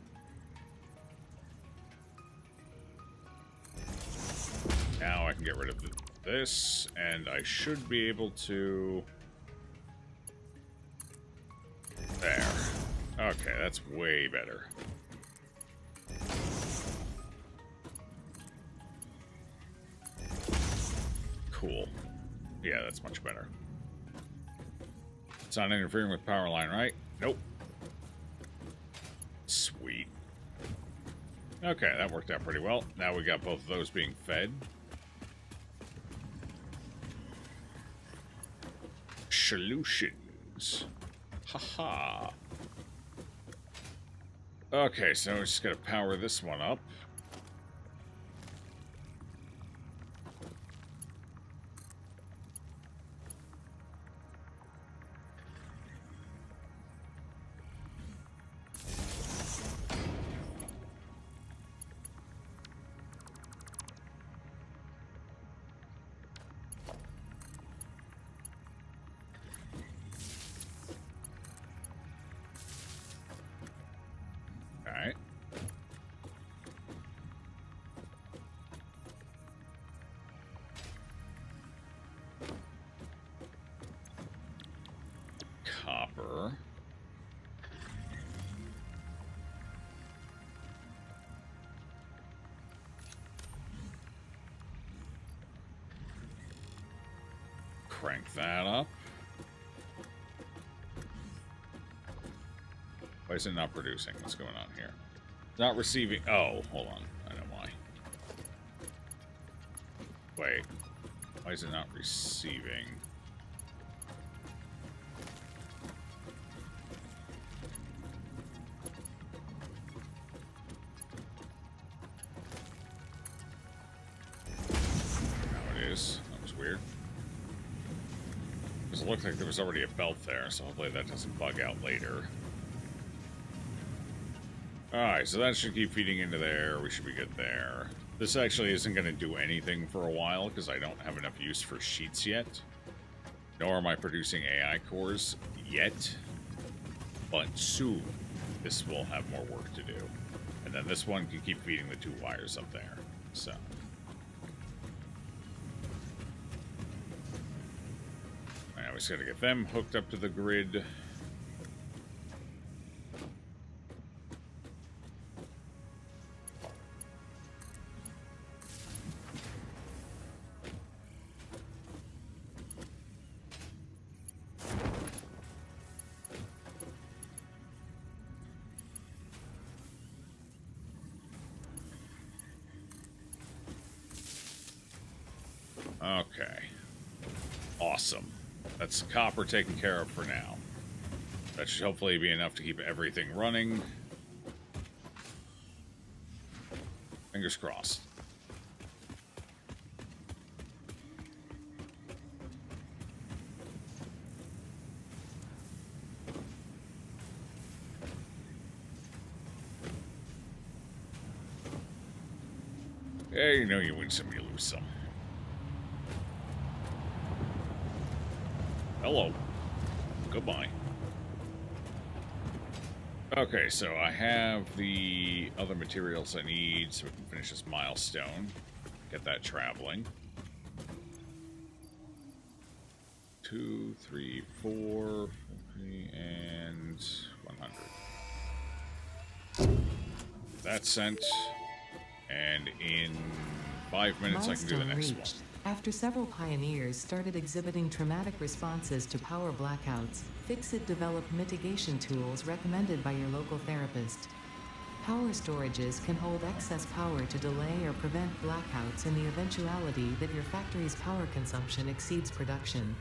Now I can get rid of this, and I should be able to... There. Okay, that's way better. Cool. Yeah, that's much better. It's not interfering with power line, right? Nope. Sweet. Okay, that worked out pretty well. Now we got both of those being fed. Solutions. Haha. Okay, so we're just gonna power this one up. Alright. Copper. Crank that up. Why is it not producing? What's going on here? Not receiving. Oh, hold on. I know why. Wait. Why is it not receiving? Now it is. That was weird. Because it looked like there was already a belt there, so hopefully that doesn't bug out later. Alright, so that should keep feeding into there. We should be good there. This actually isn't going to do anything for a while because I don't have enough use for sheets yet. Nor am I producing AI cores yet. But soon, this will have more work to do. And then this one can keep feeding the 2 wires up there. So. Alright, we just gotta get them hooked up to the grid. Okay. Awesome. That's copper taken care of for now. That should hopefully be enough to keep everything running. Fingers crossed. Yeah, you know you win some, you lose some. Hello. Goodbye. Okay, so I have the other materials I need so we can finish this milestone. Get that traveling. 2, 3, 4, 50, and 100. That's sent. And in 5 minutes I can do the next one. After several pioneers started exhibiting traumatic responses to power blackouts, Fixit developed mitigation tools recommended by your local therapist. Power storages can hold excess power to delay or prevent blackouts in the eventuality that your factory's power consumption exceeds production.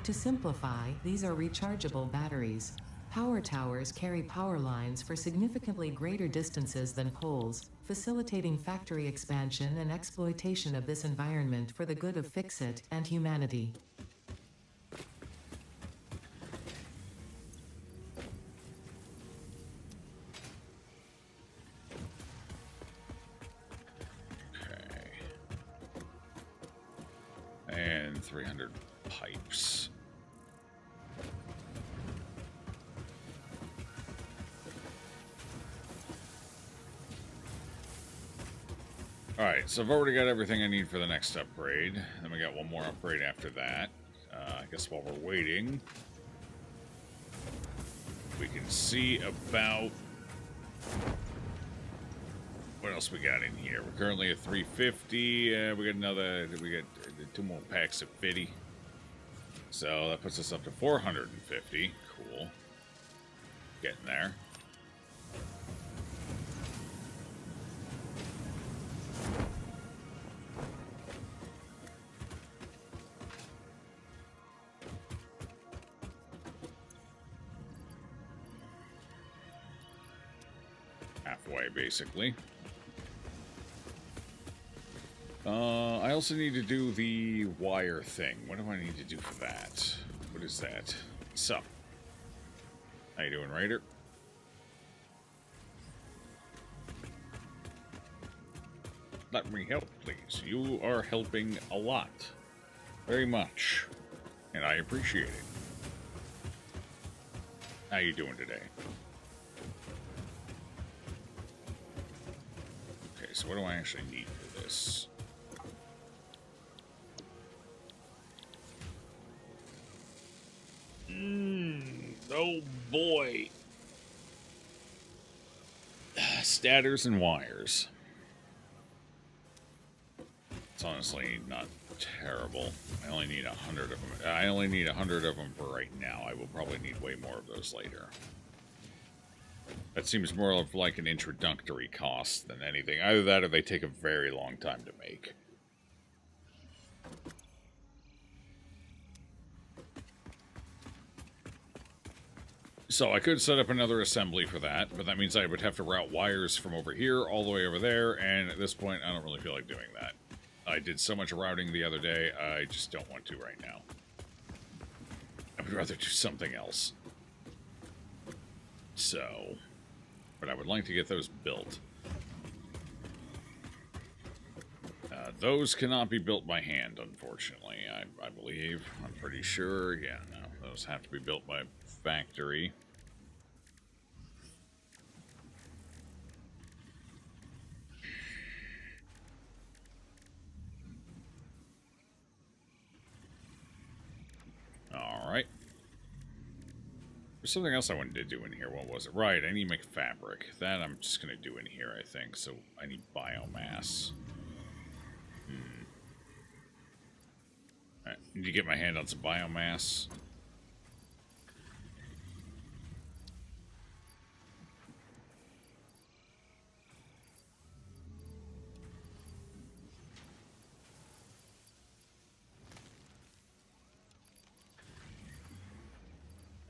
To simplify, these are rechargeable batteries. Power towers carry power lines for significantly greater distances than poles, facilitating factory expansion and exploitation of this environment for the good of Fixit and humanity. Okay. And 300 pipes. Alright, so I've already got everything I need for the next upgrade. Then we got one more upgrade after that. I guess while we're waiting, we can see about what else we got in here. We're currently at 350. We got 2 more packs of 50. So that puts us up to 450. Cool. Getting there. Halfway, basically. I also need to do the wire thing. What do I need to do for that? What is that? What's up? How you doing, Raider? Let me help, please. You are helping a lot. Very much. And I appreciate it. How you doing today? Okay, so what do I actually need for this? Oh boy. Statters and wires. It's honestly not terrible. I only need 100 of them. I only need 100 of them for right now. I will probably need way more of those later. That seems more of like an introductory cost than anything. Either that or they take a very long time to make. So I could set up another assembly for that, but that means I would have to route wires from over here all the way over there, and at this point I don't really feel like doing that. I did so much routing the other day, I just don't want to right now. I would rather do something else. So, but I would like to get those built. Those cannot be built by hand, unfortunately, I believe. I'm pretty sure. Yeah, no, those have to be built by factory. Alright. There's something else I wanted to do in here. What was it? Right, I need to make fabric. That I'm just going to do in here, I think. So I need biomass. Right, need to get my hand on some biomass.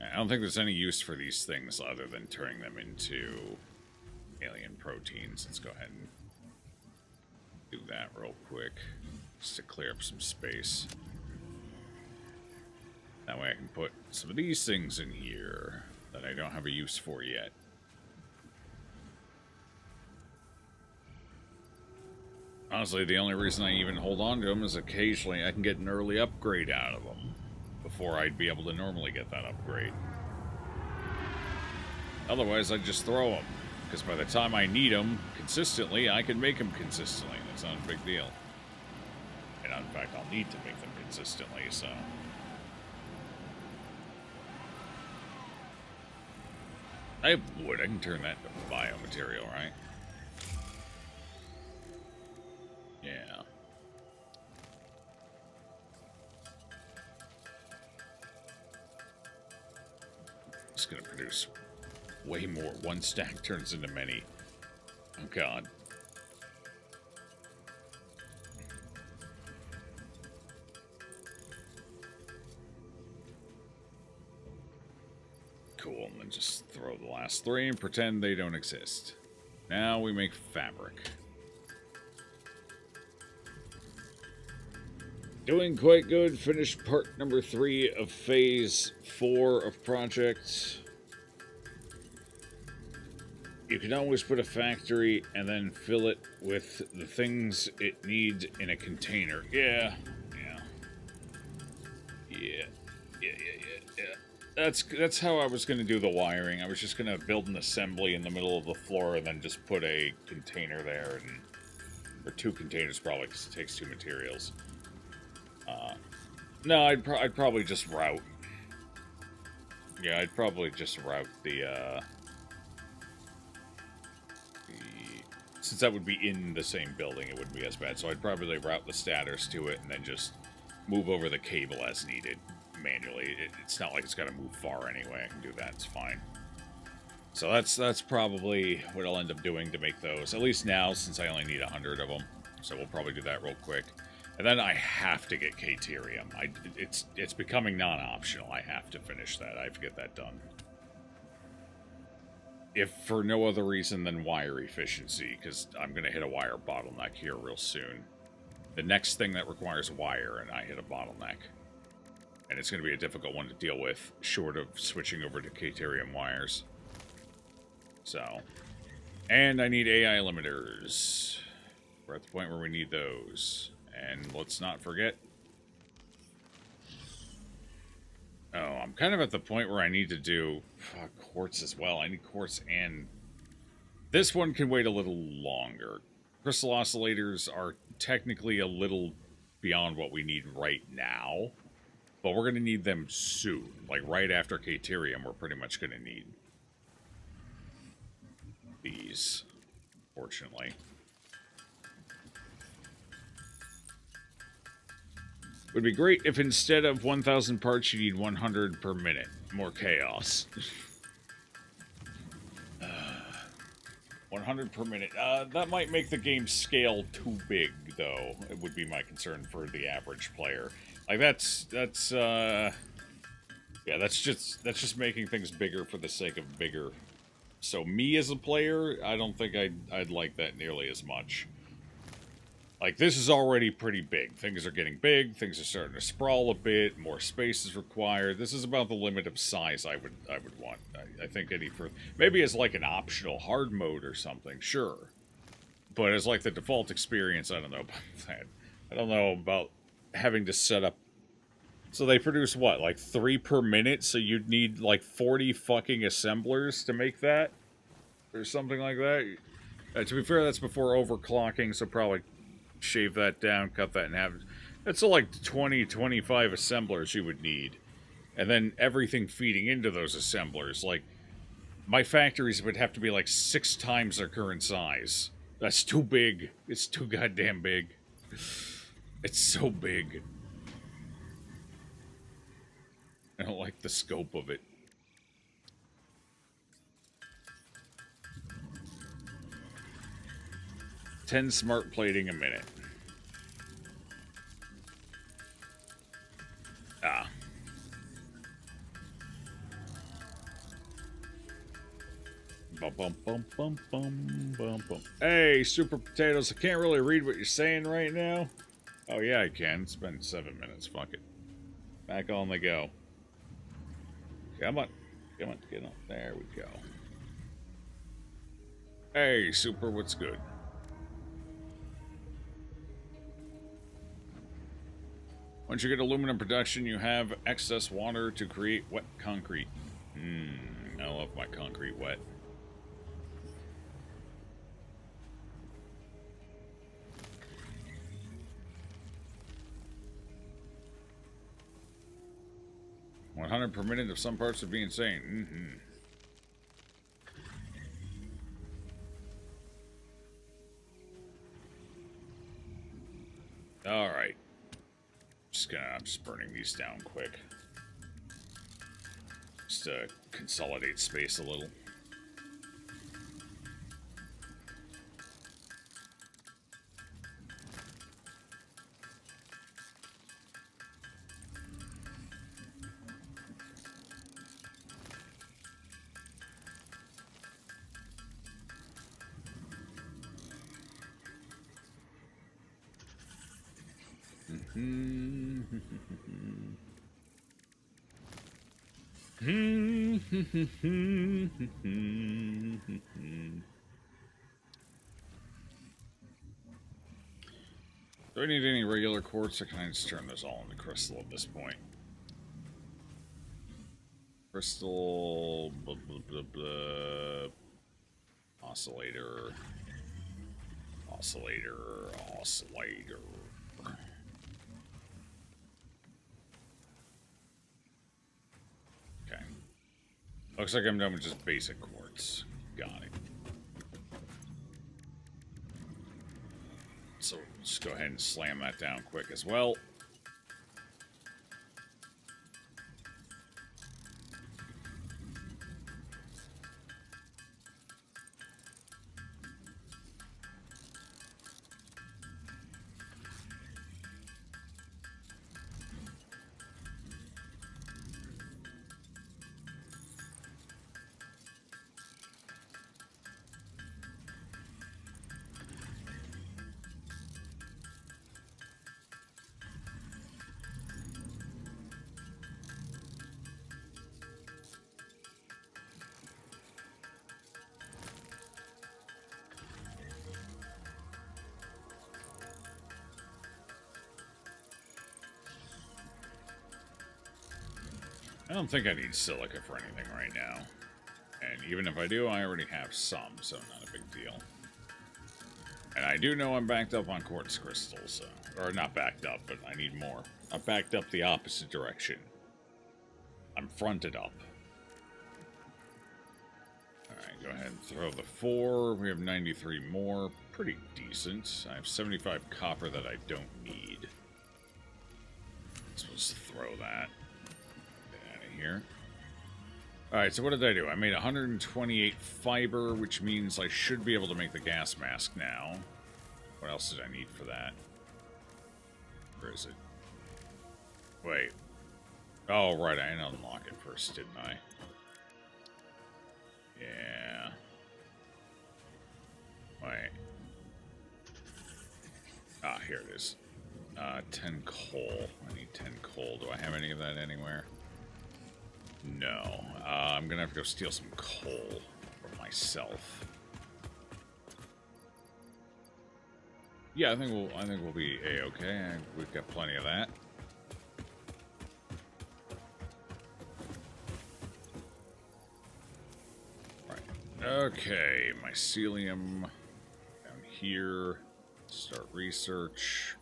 I don't think there's any use for these things other than turning them into alien proteins. Let's go ahead and do that real quick, just to clear up some space. That way I can put some of these things in here that I don't have a use for yet. Honestly, the only reason I even hold on to them is occasionally I can get an early upgrade out of them before I'd be able to normally get that upgrade. Otherwise, I'd just throw them, because by the time I need them consistently, I can make them consistently. That's not a big deal. And in fact, I'll need to make them consistently, so... I have wood. I can turn that into biomaterial, right? Yeah. It's gonna produce way more. One stack turns into many. Oh god. Cool, and then just throw the last three and pretend they don't exist. Now we make fabric. Doing quite good. Finished part number 3 of phase 4 of project. You can always put a factory and then fill it with the things it needs in a container. Yeah. That's how I was going to do the wiring. I was just going to build an assembly in the middle of the floor and then just put a container there, and or 2 containers probably, because it takes 2 materials. No, I'd probably just route. Yeah, I'd probably just route the since that would be in the same building, it wouldn't be as bad. So I'd probably route the stators to it and then just move over the cable as needed manually. It's not like it's got to move far anyway. I can do that. It's fine. So that's probably what I'll end up doing to make those. At least now, since I only need 100 of them. So we'll probably do that real quick. And then I have to get caterium. It's becoming non-optional. I have to finish that. I have to get that done. If for no other reason than wire efficiency, because I'm going to hit a wire bottleneck here real soon. The next thing that requires wire, and I hit a bottleneck. And it's going to be a difficult one to deal with, short of switching over to caterium wires. So, and I need AI limiters. We're at the point where we need those. And let's not forget... Oh, I'm kind of at the point where I need to do quartz as well. I need quartz, and this one can wait a little longer. Crystal oscillators are technically a little beyond what we need right now, but we're going to need them soon. Like right after caterium, we're pretty much going to need these, fortunately. Would be great if instead of 1,000 parts, you need 100 per minute. More chaos. 100 per minute. That might make the game scale too big, though. It would be my concern for the average player. Like that's just making things bigger for the sake of bigger. So me as a player, I don't think I'd like that nearly as much. Like, this is already pretty big. Things are getting big, things are starting to sprawl a bit, more space is required. This is about the limit of size I would want. I think any further... Maybe as, like, an optional hard mode or something, sure. But as, like, the default experience, I don't know about that. I don't know about having to set up... So they produce, what, like 3 per minute? So you'd need, like, 40 fucking assemblers to make that? Or something like that? To be fair, that's before overclocking, so probably... shave that down, cut that in half. That's like 20, 25 assemblers you would need. And then everything feeding into those assemblers. Like, my factories would have to be like 6 times their current size. That's too big. It's too goddamn big. It's so big. I don't like the scope of it. $10 smart plating a minute. Ah. Bum, bum, bum, bum, bum, bum, bum. Hey, Super Potatoes, I can't really read what you're saying right now. Oh, yeah, I can. It's been 7 minutes. Fuck it. Back on the go. Come on. Come on. Get up. There we go. Hey, Super, what's good? Once you get aluminum production, you have excess water to create wet concrete. I love my concrete wet. $100 per minute of some parts would be insane. Alright. I'm just burning these down quick. Just to consolidate space a little. Do I need any regular quartz, or can I just turn this all into crystal at this point? Crystal... Blah, blah, blah, blah. Oscillator... Oscillator... Oscillator... Okay. Looks like I'm done with just basic quartz. Got it. So just go ahead and slam that down quick as well. I don't think I need silica for anything right now. And even if I do, I already have some, so not a big deal. And I do know I'm backed up on quartz crystals, so, or not backed up, but I need more. I'm backed up the opposite direction. I'm fronted up. Alright, go ahead and throw the 4. We have 93 more. Pretty decent. I have 75 copper that I don't need. So let's throw that. Here. Alright, so what did I do? I made 128 fiber, which means I should be able to make the gas mask now. What else did I need for that? Where is it? Wait. Oh, right, I didn't unlock it first, didn't I? Yeah. Wait. Ah, here it is. 10 coal. I need 10 coal. Do I have any of that anywhere? No. I'm gonna have to go steal some coal for myself. Yeah, I think we'll be a-okay. We've got plenty of that. Right. Okay, mycelium down here. Start research.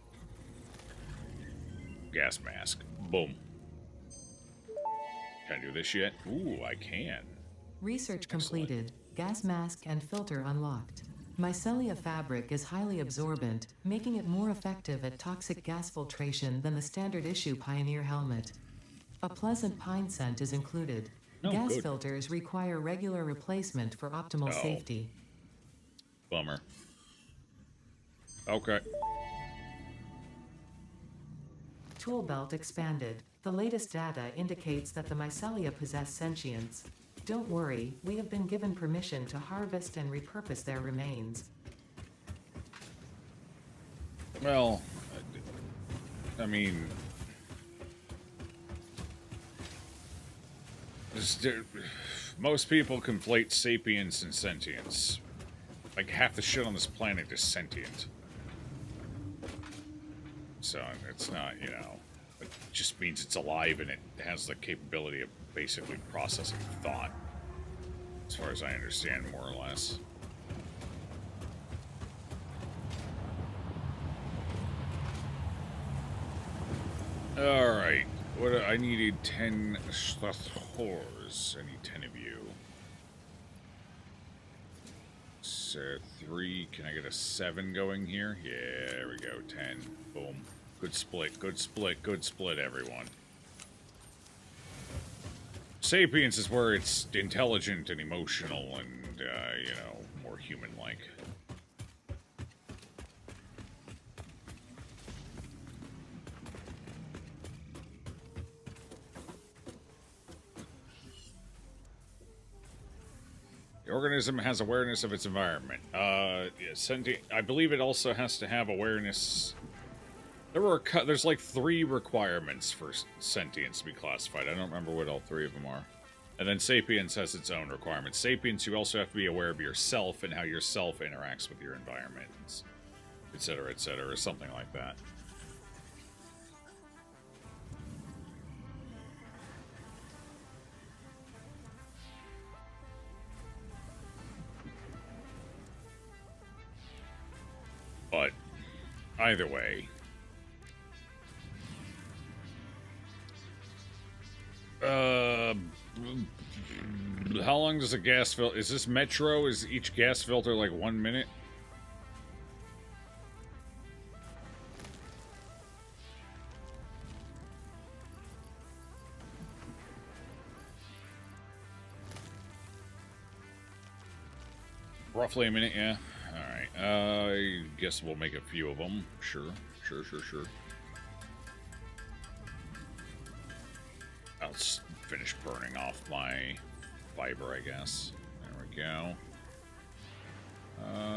Gas mask. Boom. Can I do this yet? Ooh, I can. Research Excellent. completed. Gas mask and filter unlocked. Mycelia fabric is highly absorbent, making it more effective at toxic gas filtration than the standard issue Pioneer helmet. A pleasant pine scent is included. Oh, Gas good. filters require regular replacement for optimal Oh. safety. Bummer. Okay. Tool belt expanded. The latest data indicates that the mycelia possess sentience. Don't worry, we have been given permission to harvest and repurpose their remains. Well, I mean, most people conflate sapience and sentience. Like, half the shit on this planet is sentient. So, it's not, you know, it just means it's alive and it has the capability of basically processing thought. As far as I understand, more or less. Alright. I needed 10 Schlathors. I need 10 of you. So 3. Can I get a 7 going here? Yeah, there we go. 10. Boom. Good split. Good split. Good split, everyone. Sapience is where it's intelligent and emotional and, you know, more human-like. The organism has awareness of its environment. Yeah, sentient. I believe it also has to have awareness. There's like 3 requirements for sentience to be classified. I don't remember what all 3 of them are. And then sapience has its own requirements. Sapience, you also have to be aware of yourself and how yourself interacts with your environment, etc., or something like that. But either way, how long does a gas filter? Is this Metro? Is each gas filter like 1 minute? Roughly a minute, yeah. Alright, I guess we'll make a few of them. Sure. I'll finish burning off my fiber, I guess. There we go.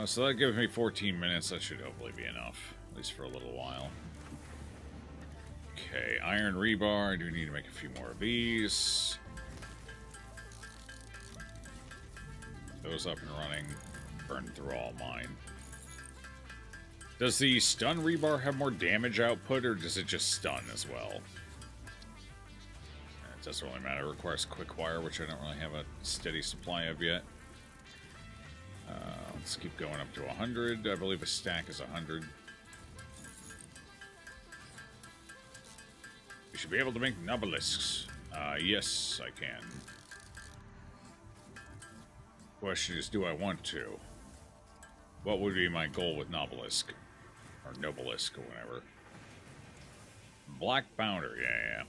So that gives me 14 minutes. That should hopefully be enough, at least for a little while. Okay, iron rebar. I do need to make a few more of these. Those up and running. Burn through all mine. Does the stun rebar have more damage output, or does it just stun as well? It doesn't really matter. It requires quick wire, which I don't really have a steady supply of yet. Let's keep going up to 100. I believe a stack is 100. We should be able to make obelisks. Yes, I can. Question is, do I want to? What would be my goal with Nobelisk? Or Nobelisk, or whatever. Black Bounder, yeah.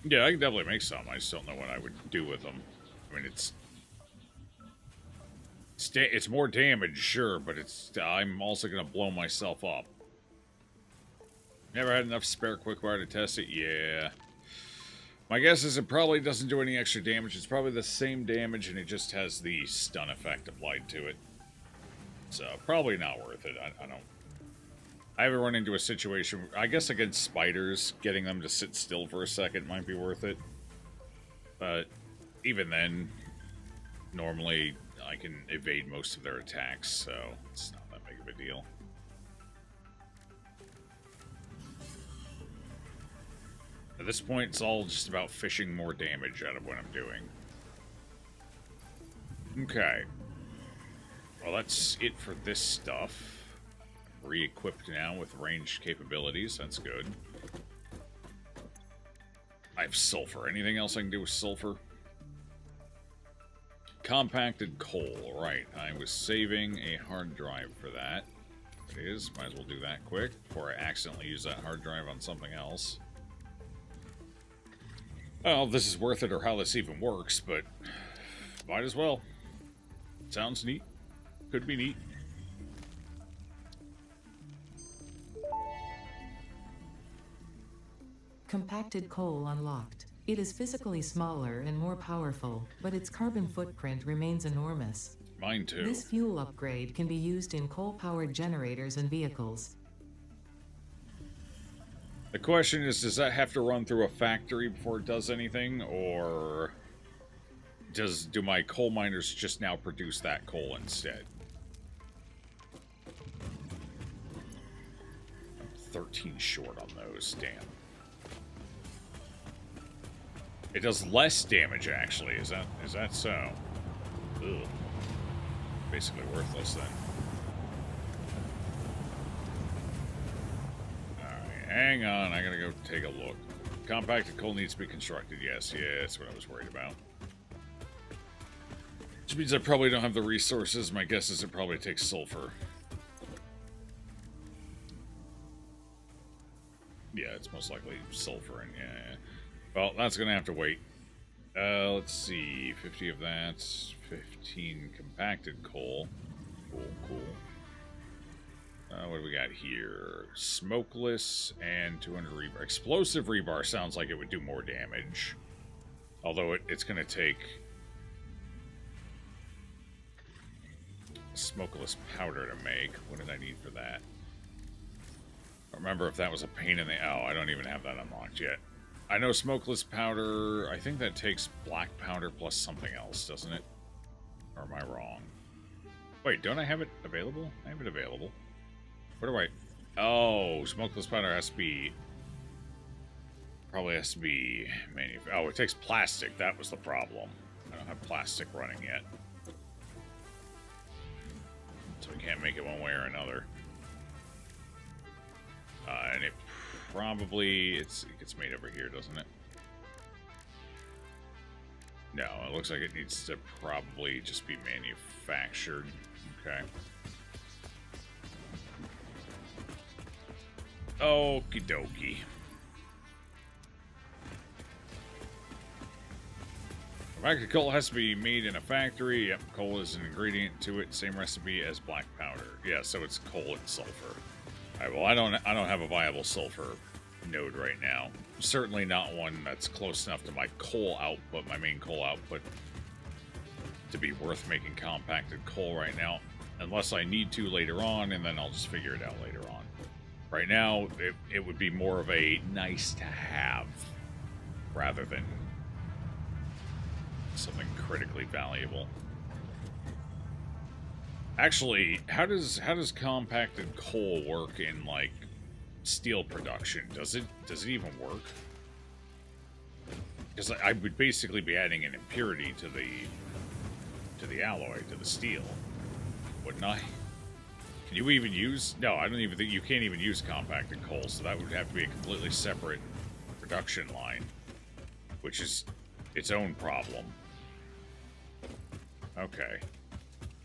Yeah, I can definitely make some. I just don't know what I would do with them. I mean, it's more damage, sure, but I'm also going to blow myself up. Never had enough spare quickfire to test it? Yeah. My guess is it probably doesn't do any extra damage. It's probably the same damage, and it just has the stun effect applied to it. So, probably not worth it. I haven't run into a situation... I guess against spiders, getting them to sit still for a second might be worth it. But, even then, normally I can evade most of their attacks, so it's not that big of a deal. At this point, it's all just about fishing more damage out of what I'm doing. Okay. Well, that's it for this stuff. Re-equipped now with ranged capabilities. That's good. I have sulfur. Anything else I can do with sulfur? Compacted coal, right. I was saving a hard drive for that. It is. Might as well do that quick before I accidentally use that hard drive on something else. Well, if this is worth it or how this even works, but might as well. Sounds neat. Could be neat. Compacted coal unlocked. It is physically smaller and more powerful, but its carbon footprint remains enormous. Mine too. This fuel upgrade can be used in coal-powered generators and vehicles. The question is, does that have to run through a factory before it does anything, or do my coal miners just now produce that coal instead? I'm 13 short on those, damn. It does less damage, actually. Is that so? Ugh. Basically worthless, then. Alright, hang on. I gotta go take a look. Compacted coal needs to be constructed. Yes, yeah, that's what I was worried about. Which means I probably don't have the resources. My guess is it probably takes sulfur. Yeah, it's most likely sulfur, and yeah. Well, that's gonna have to wait. Let's see. 50 of that. 15 compacted coal. Cool. What do we got here? Smokeless and 200 rebar. Explosive rebar sounds like it would do more damage. Although it's gonna take smokeless powder to make. What did I need for that? I don't remember if that was a pain in the... Oh, I don't even have that unlocked yet. I know smokeless powder, I think that takes black powder plus something else, doesn't it? Or am I wrong? Wait, don't I have it available? I have it available. Where do I... Oh, smokeless powder has to be... Probably has to be... Oh, it takes plastic. That was the problem. I don't have plastic running yet. So we can't make it one way or another. And it probably... It gets made over here, doesn't it? No, it looks like it needs to probably just be manufactured. Okay. Okie dokie. Compacted coal has to be made in a factory. Yep, coal is an ingredient to it. Same recipe as black powder. Yeah, so it's coal and sulfur. Alright, well, I don't have a viable sulfur node right now. Certainly not one that's close enough to my coal output, my main coal output, to be worth making compacted coal right now. Unless I need to later on, and then I'll just figure it out later on. Right now, it would be more of a nice to have, rather than something critically valuable. Actually, how does compacted coal work in, like, steel production? Does it even work? Because I would basically be adding an impurity to the alloy, to the steel, wouldn't I? Can you even use... No, I don't even think you can't even use compacted coal, so that would have to be a completely separate production line, which is its own problem. Okay,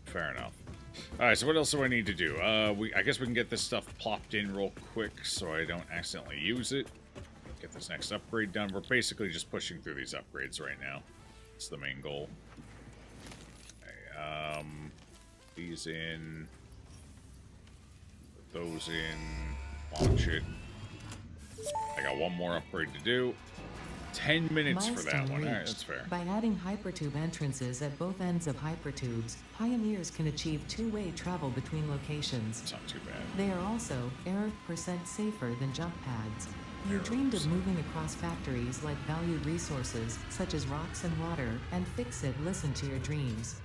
fair enough. Alright, so what else do I need to do? I guess we can get this stuff plopped in real quick so I don't accidentally use it. Get this next upgrade done. We're basically just pushing through these upgrades right now. It's the main goal. Okay, these in. Put those in. Launch it. I got one more upgrade to do. 10 minutes for that one. Alright, that's fair. By adding hypertube entrances at both ends of hypertubes, pioneers can achieve two-way travel between locations. It's not too bad. They are also error% safer than jump pads. You dreamed of moving across factories like valued resources, such as rocks and water, and Fix-It listened to your dreams.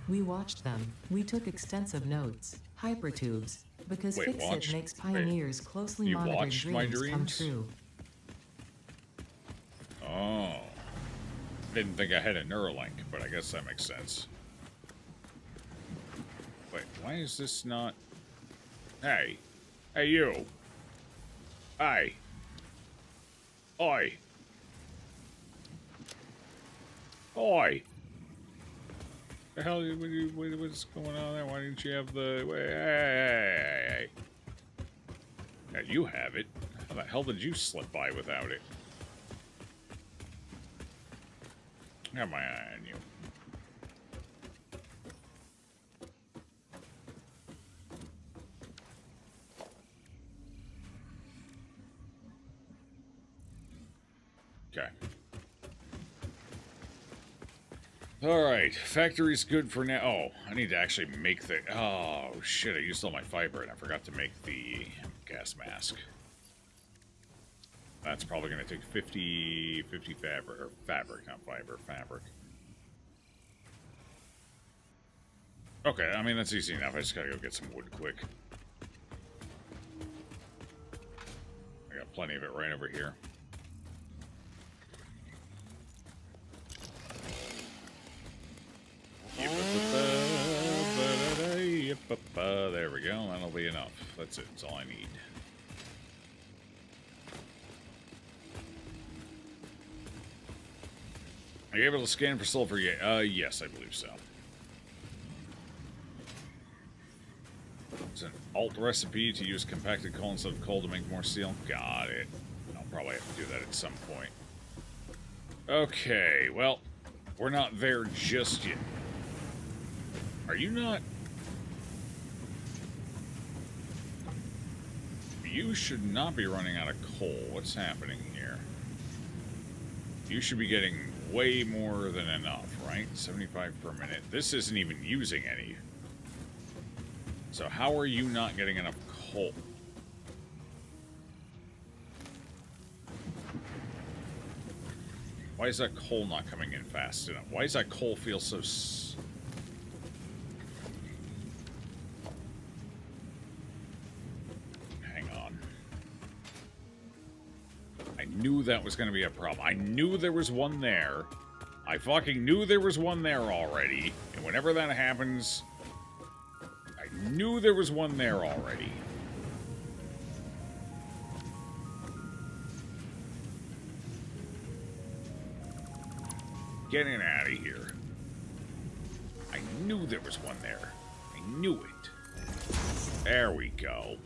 We watched them. We took extensive notes. Hypertubes. Because Fix-It makes pioneers closely monitor dreams come true. Oh. Didn't think I had a Neuralink, but I guess that makes sense. Wait, why is this not... Hey. Hey, you. Hey. Oi. Oi. The hell? What's going on there? Why didn't you have the? Hey. Yeah, you have it. How the hell did you slip by without it? I got my eye on you. Okay. Alright, factory's good for now. Oh, I need to actually make the... Oh, shit, I used all my fiber and I forgot to make the gas mask. That's probably going to take 50 fabric, or fabric, not fiber, fabric. Okay, I mean, that's easy enough. I just gotta go get some wood quick. I got plenty of it right over here. There we go. That'll be enough. That's it. That's all I need. Are you able to scan for sulfur yet? Yes, I believe so. It's an alt recipe to use compacted coal instead of coal to make more steel. Got it. I'll probably have to do that at some point. Okay, well, we're not there just yet. Are you not? You should not be running out of coal. What's happening here? You should be getting way more than enough, right? 75 per minute. This isn't even using any. So how are you not getting enough coal? Why is that coal not coming in fast enough? Why does that coal feel so... Hang on. I knew that was going to be a problem. I knew there was one there. I fucking knew there was one there already. And whenever that happens... I knew there was one there already. Getting out of here. I knew there was one there. I knew it. There we go.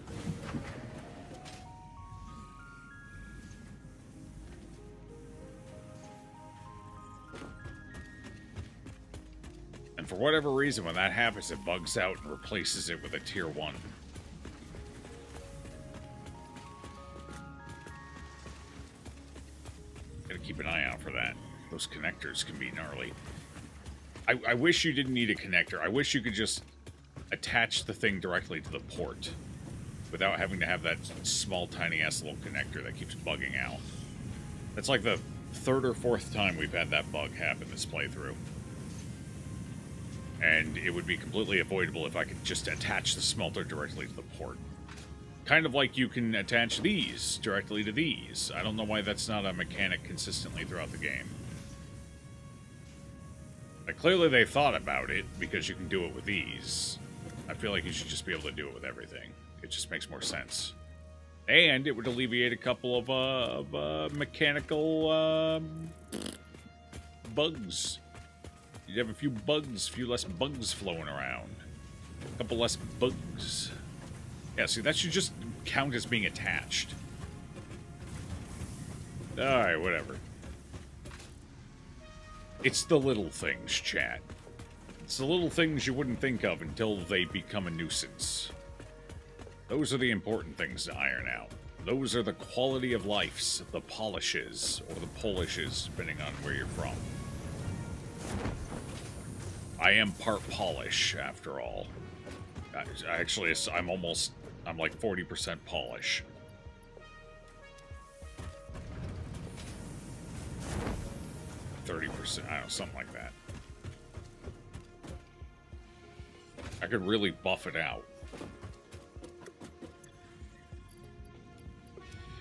And for whatever reason, when that happens, it bugs out and replaces it with a tier 1. Gotta keep an eye out for that. Those connectors can be gnarly. I wish you didn't need a connector. I wish you could just attach the thing directly to the port without having to have that small, tiny-ass little connector that keeps bugging out. That's like the 3rd or 4th time we've had that bug happen this playthrough. And it would be completely avoidable if I could just attach the smelter directly to the port. Kind of like you can attach these directly to these. I don't know why that's not a mechanic consistently throughout the game. But clearly they thought about it, because you can do it with these. I feel like you should just be able to do it with everything. It just makes more sense. And it would alleviate a couple of mechanical bugs. You'd have a few less bugs flowing around. A couple less bugs. Yeah, see, that should just count as being attached. Alright, whatever. It's the little things, chat. It's the little things you wouldn't think of until they become a nuisance. Those are the important things to iron out. Those are the quality of lifes, the polishes, or the polishes, depending on where you're from. I am part polish, after all. Actually, I'm like 40% polish. 30%, I don't know, something like that. I could really buff it out.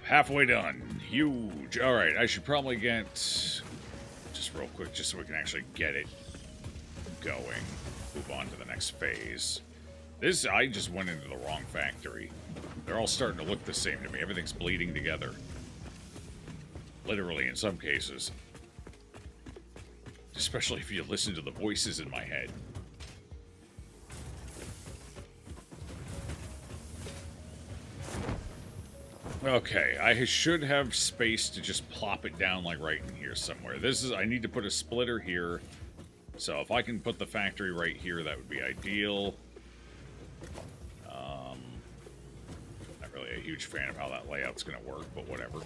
Halfway done. Huge. Alright, I should probably get... Just real quick, just so we can actually get it going. Move on to the next phase. This, I just went into the wrong factory. They're all starting to look the same to me. Everything's bleeding together. Literally, in some cases. Especially if you listen to the voices in my head. Okay, I should have space to just plop it down like right in here somewhere. I need to put a splitter here. So if I can put the factory right here, that would be ideal. Not really a huge fan of how that layout's going to work, but whatever.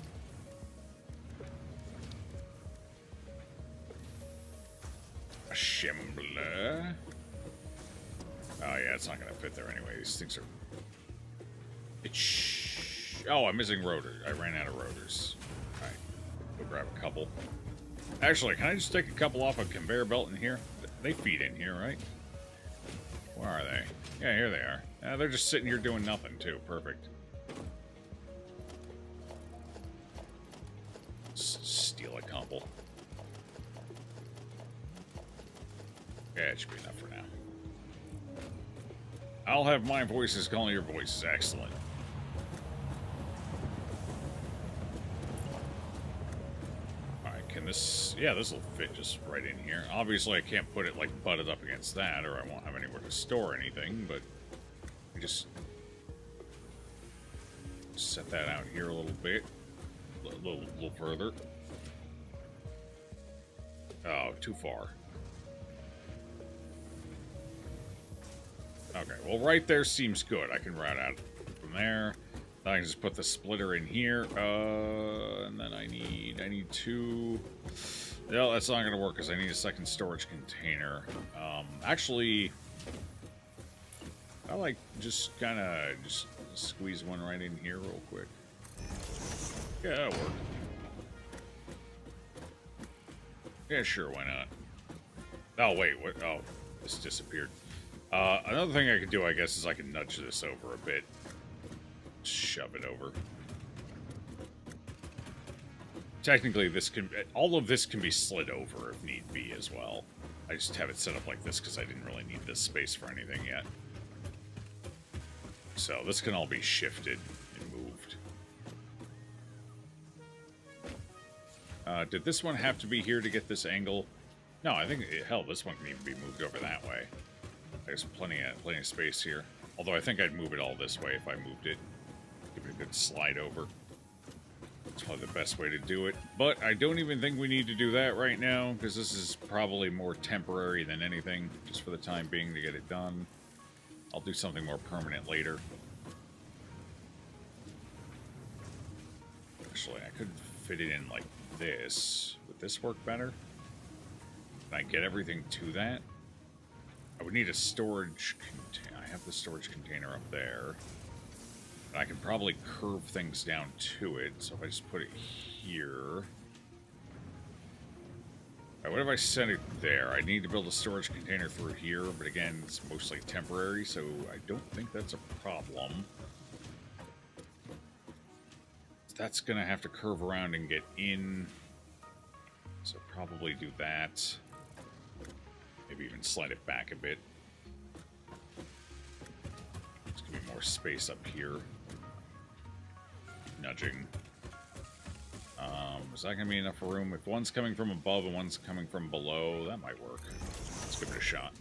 Assembler. Oh yeah, it's not going to fit there anyway. These things are... Oh, I'm missing rotors. I ran out of rotors. Alright, go grab a couple. Actually, can I just take a couple off a conveyor belt in here? They feed in here, right? Where are they? Yeah, here they are. They're just sitting here doing nothing, too. Perfect. Steal a couple. Yeah, it should be enough for now. I'll have my voices calling your voices. Excellent. Alright, can this... Yeah, this will fit just right in here. Obviously, I can't put it, like, butted up against that, or I won't have anywhere to store anything, but... I just... set that out here a little bit. A little further. Oh, too far. Okay, well, right there seems good. I can route out from there. Then I can just put the splitter in here. And then I need two... No, that's not going to work because I need a second storage container. Actually, I like just kind of just squeeze one right in here real quick. Yeah, that'll work. Yeah, sure, why not? Oh, wait, what? Oh, this disappeared. Another thing I could do, I guess, is I can nudge this over a bit. Shove it over. Technically, all of this can be slid over if need be as well. I just have it set up like this because I didn't really need this space for anything yet. So this can all be shifted and moved. Did this one have to be here to get this angle? No, I think, hell, this one can even be moved over that way. There's plenty of space here. Although I think I'd move it all this way if I moved it. Give it a good slide over. That's probably the best way to do it. But I don't even think we need to do that right now, because this is probably more temporary than anything, just for the time being to get it done. I'll do something more permanent later. Actually, I could fit it in like this. Would this work better? Can I get everything to that? I would need a storage container. I have the storage container up there. And I can probably curve things down to it. So if I just put it here... Alright, what if I set it there? I need to build a storage container through here, but again, it's mostly temporary, so I don't think that's a problem. That's going to have to curve around and get in. So probably do that. Maybe even slide it back a bit. There's going to be more space up here. Nudging. Is that going to be enough room? If one's coming from above and one's coming from below, that might work. Let's give it a shot.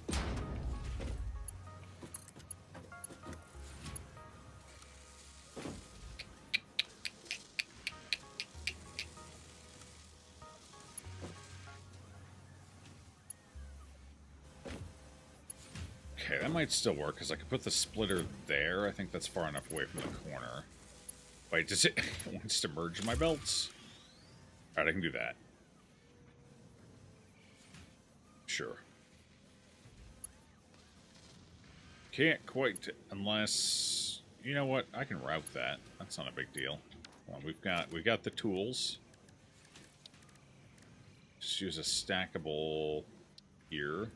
Okay, that might still work, because I could put the splitter there. I think that's far enough away from the corner. Wait, does it wants to merge my belts? Alright, I can do that. Sure. Can't quite, unless... You know what? I can route that. That's not a big deal. Well, we've got the tools. Just use a stackable here.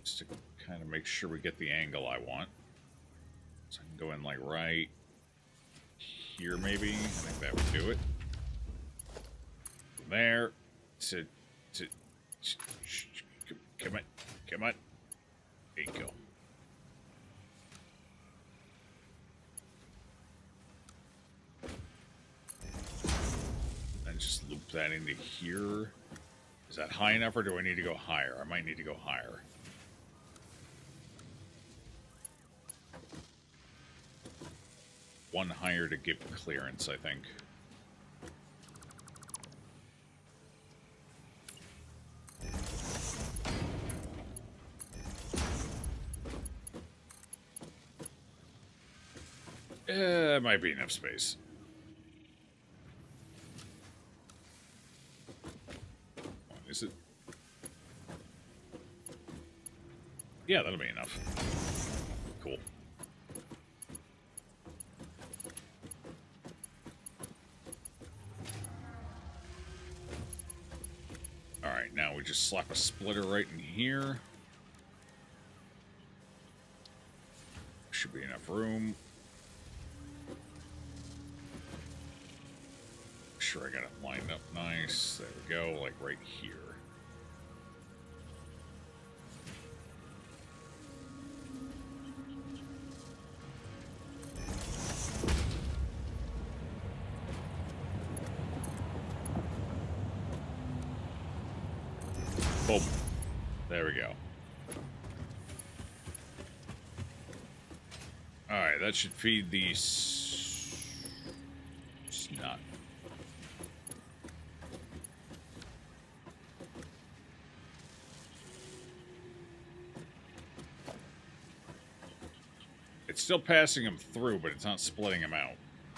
Just to kind of make sure we get the angle I want. So I can go in like right here maybe. I think that would do it. From there to come on. There you go. And just loop that into here. Is that high enough, or do I need to go higher? I might need to go higher. one higher to give clearance, I think. Might be enough space. Is it? Yeah, that'll be enough. Cool. Alright, now we just slap a splitter right in here. Should be enough room. Sure, I got it lined up nice. There we go, like right here. Boom. There we go. Alright, that should feed these... snot. It's still passing them through, but it's not splitting them out.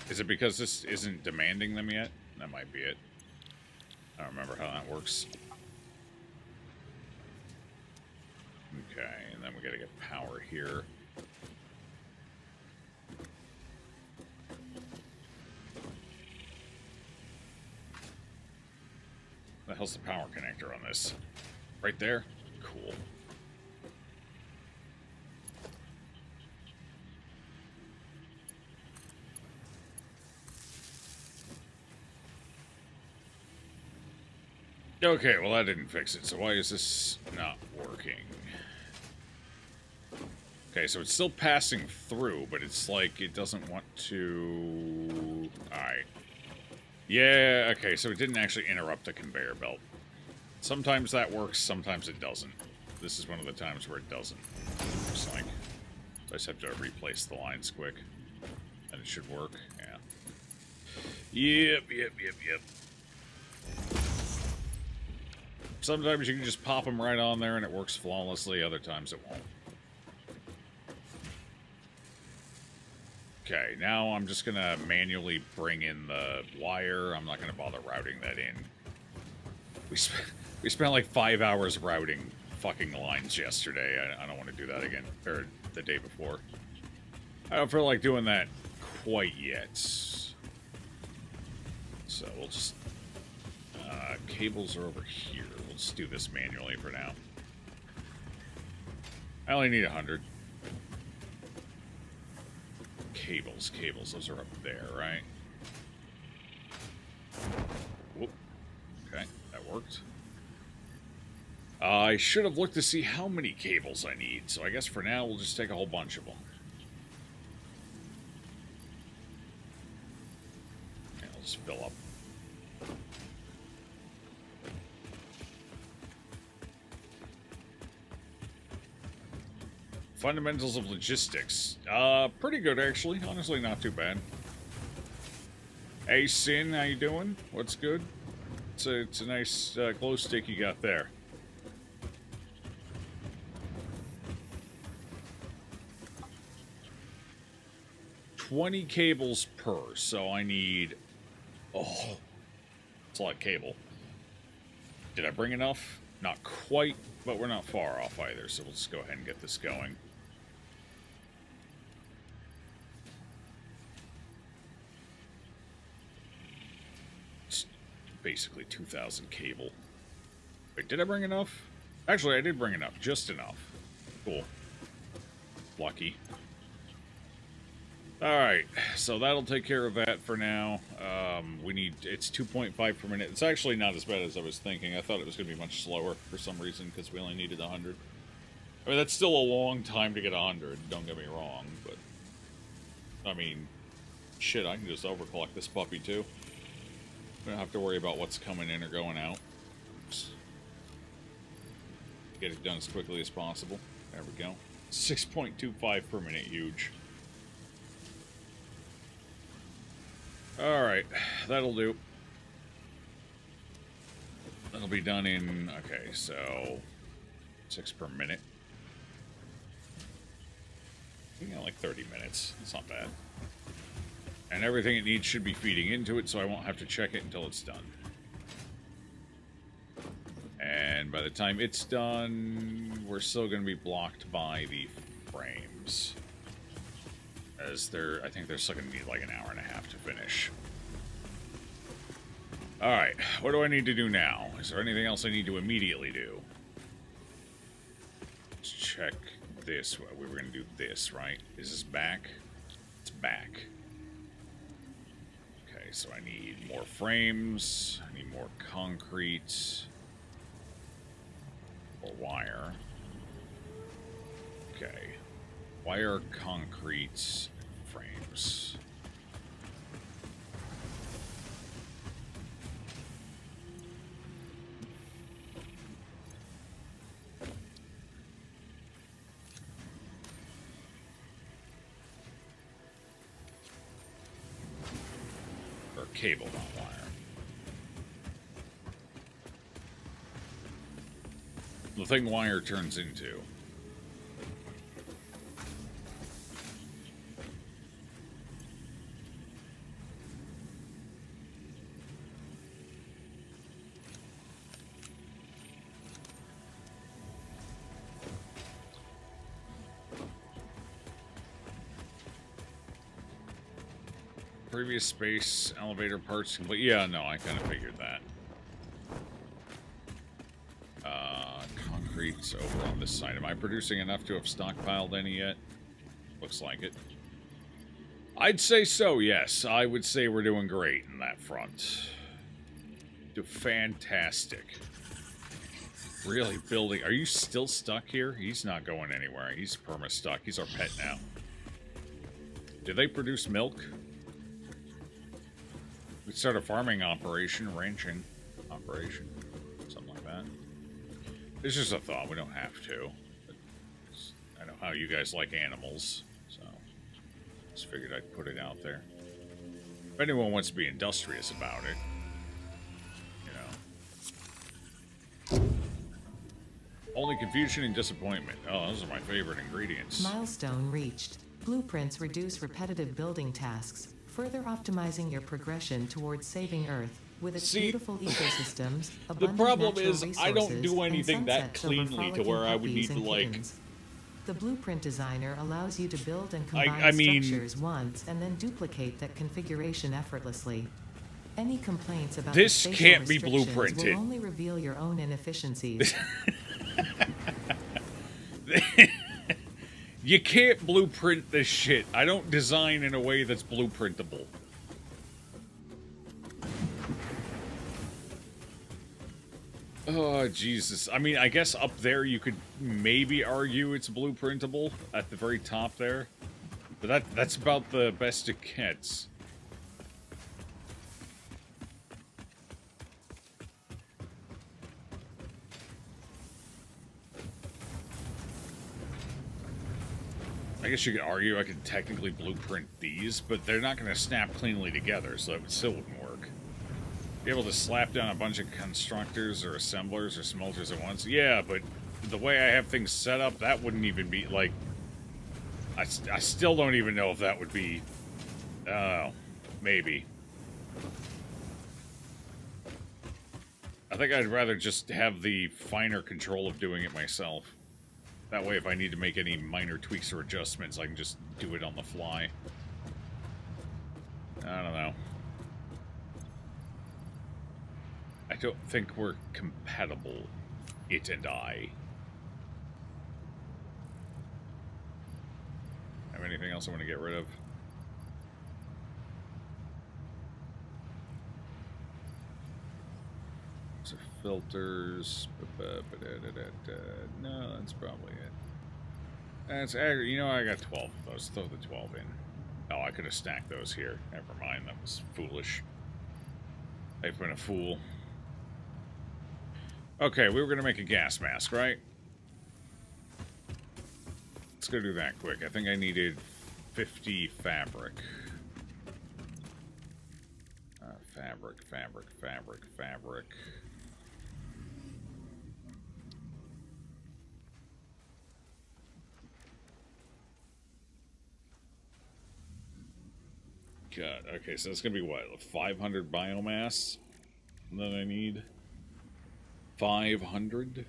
Is it because this isn't demanding them yet? That might be it. I don't remember how that works. Okay, and then we gotta get power here. What the hell's the power connector on this? Right there? Cool. Okay, well that didn't fix it, so why is this not working? Okay, so it's still passing through, but it's like it doesn't want to... Alright. Yeah, okay, so it didn't actually interrupt the conveyor belt. Sometimes that works, sometimes it doesn't. This is one of the times where it doesn't. Looks like. So I just have to replace the lines quick. And it should work, yeah. Yep. Sometimes you can just pop them right on there and it works flawlessly, other times it won't. Okay, now I'm just gonna manually bring in the wire. I'm not gonna bother routing that in. We spent like 5 hours routing fucking lines yesterday. I don't want to do that again. Or the day before. I don't feel like doing that quite yet. So we'll just... cables are over here. We'll just do this manually for now. I only need 100. Cables, those are up there, right? Whoop. Okay, that worked. I should have looked to see how many cables I need, so I guess for now we'll just take a whole bunch of them. Yeah, I'll just fill up. Fundamentals of logistics. Pretty good, actually. Honestly, not too bad. Hey, Sin, how you doing? What's good? It's a nice glow stick you got there. $20 cables per, so I need... Oh, it's a lot of cable. Did I bring enough? Not quite, but we're not far off either, so we'll just go ahead and get this going. It's basically 2,000 cable. Wait, did I bring enough? Actually, I did bring enough. Just enough. Cool. Lucky. Alright, so that'll take care of that for now. We need... It's 2.5 per minute. It's actually not as bad as I was thinking. I thought it was going to be much slower for some reason, because we only needed 100. I mean, that's still a long time to get 100, don't get me wrong, but... I mean... Shit, I can just overclock this puppy, too. We don't have to worry about what's coming in or going out. Just get it done as quickly as possible. There we go. 6.25 per minute, huge. Alright, that'll do. That'll be done in, okay, so 6 per minute. You know, like 30 minutes. It's not bad. And everything it needs should be feeding into it, so I won't have to check it until it's done. And by the time it's done, we're still going to be blocked by the frames. As I think they're still going to need like an hour and a half to finish. Alright, what do I need to do now? Is there anything else I need to immediately do? Let's check this. We were going to do this, right? Is this back? It's back. Okay, so I need more frames. I need more concrete. Or wire. Okay. Wire, concrete, frames. Or cable, not wire. The thing wire turns into. Previous space elevator parts complete. Yeah, no, I kind of figured that. Concrete's over on this side. Am I producing enough to have stockpiled any yet? Looks like it. I'd say so, yes. I would say we're doing great in that front. Do fantastic. Really building. Are you still stuck here? He's not going anywhere. He's perma-stuck. He's our pet now. Do they produce milk? We start a farming operation, ranching operation, something like that. It's just a thought. We don't have to. But I know how you guys like animals, so just figured I'd put it out there. If anyone wants to be industrious about it, you know. Only confusion and disappointment. Oh, those are my favorite ingredients. Milestone reached. Blueprints reduce repetitive building tasks, further optimizing your progression towards saving Earth with its beautiful ecosystems, the problem is I don't do anything that cleanly to where I would need to, like... The blueprint designer allows you to build and combine structures once and then duplicate that configuration effortlessly. Any complaints about this can't be blueprinted. Will only reveal your own inefficiencies. You can't blueprint this shit. I don't design in a way that's blueprintable. Oh, Jesus. I mean, I guess up there you could maybe argue it's blueprintable at the very top there. But that's about the best it gets. I guess you could argue I could technically blueprint these, but they're not going to snap cleanly together, so it still wouldn't work. Be able to slap down a bunch of constructors or assemblers or smelters at once? Yeah, but the way I have things set up, that wouldn't even be, like... I still don't even know if that would be... maybe. I think I'd rather just have the finer control of doing it myself. That way, if I need to make any minor tweaks or adjustments, I can just do it on the fly. I don't know. I don't think we're compatible, it and I. Have anything else I want to get rid of? So filters. No, that's probably it. That's you know, I got 12 of those. Throw the 12 in. Oh, I could have stacked those here. Never mind. That was foolish. I've been a fool. Okay, we were going to make a gas mask, right? Let's go do that quick. I think I needed 50 fabric. Fabric, fabric, fabric, fabric. God, okay, so it's gonna be what? 500 biomass that I need? 500?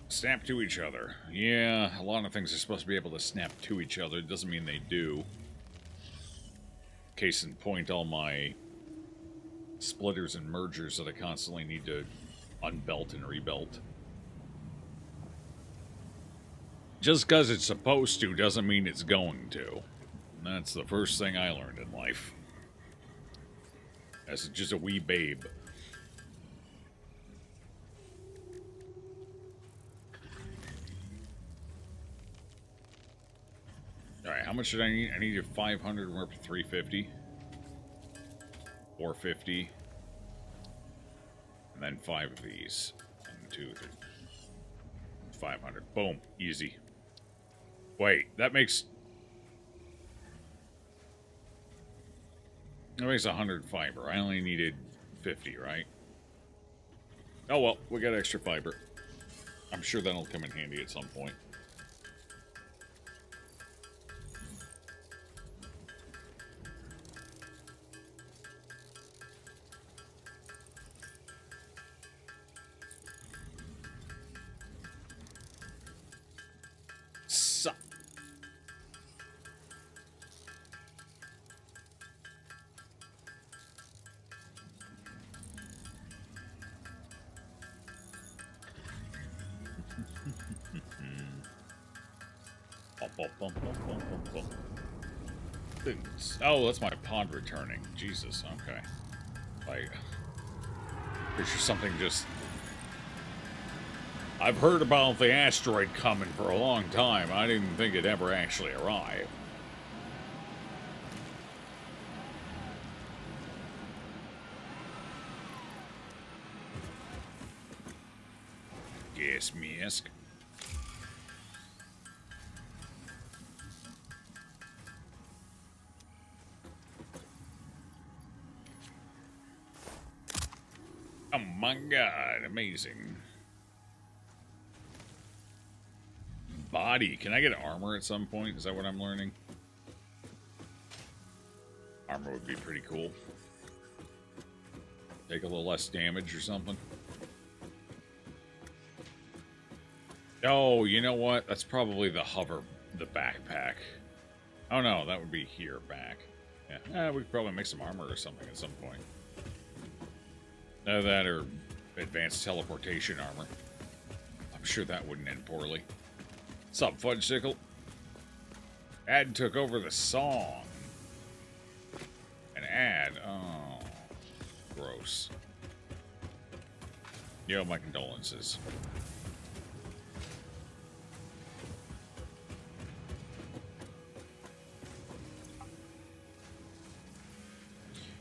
Snap to each other. Yeah, a lot of things are supposed to be able to snap to each other. It doesn't mean they do. Case in point, all my splitters and mergers that I constantly need to unbelt and rebelt. Just because it's supposed to doesn't mean it's going to. And that's the first thing I learned in life. As just a wee babe. Alright, how much did I need? I needed 500, we're up to 350. 450. And then 5 of these. 1, 2, 3. 500. Boom. Easy. Wait, that makes 100 fiber. I only needed 50, right? Oh well, we got extra fiber. I'm sure that'll come in handy at some point. Oh, that's my pod returning. Jesus, okay. Like, there's just something just... I've heard about the asteroid coming for a long time. I didn't think it ever actually arrived. Gas mask. Oh my god, amazing. Body. Can I get armor at some point? Is that what I'm learning? Armor would be pretty cool. Take a little less damage or something. Oh, you know what? That's probably the hover, the backpack. Oh no, that would be here, back. Yeah, we could probably make some armor or something at some point. That or advanced teleportation armor. I'm sure that wouldn't end poorly. What's up, Fudgesicle? Ad took over the song. An ad? Oh, gross. Yo, my condolences.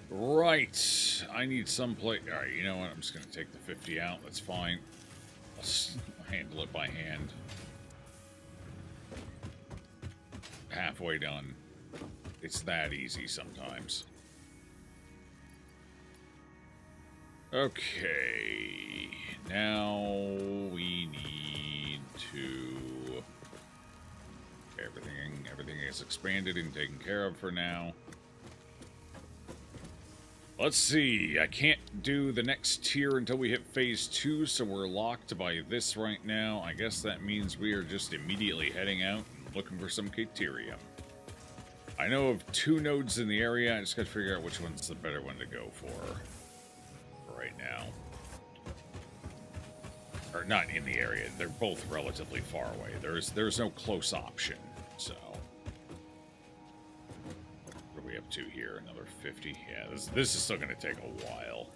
Right. I need some place. Alright, you know what? I'm just going to take the 50 out. That's fine. I'll just handle it by hand. Halfway done. It's that easy sometimes. Okay. Now we need to... Everything is expanded and taken care of for now. Let's see, I can't do the next tier until we hit phase 2, so we're locked by this right now. I guess that means we are just immediately heading out and looking for some caterium. I know of 2 nodes in the area, I just gotta figure out which one's the better one to go for right now. Or not in the area, they're both relatively far away. There's no close option, so... Up to here, another 50. Yeah, this is still going to take a while.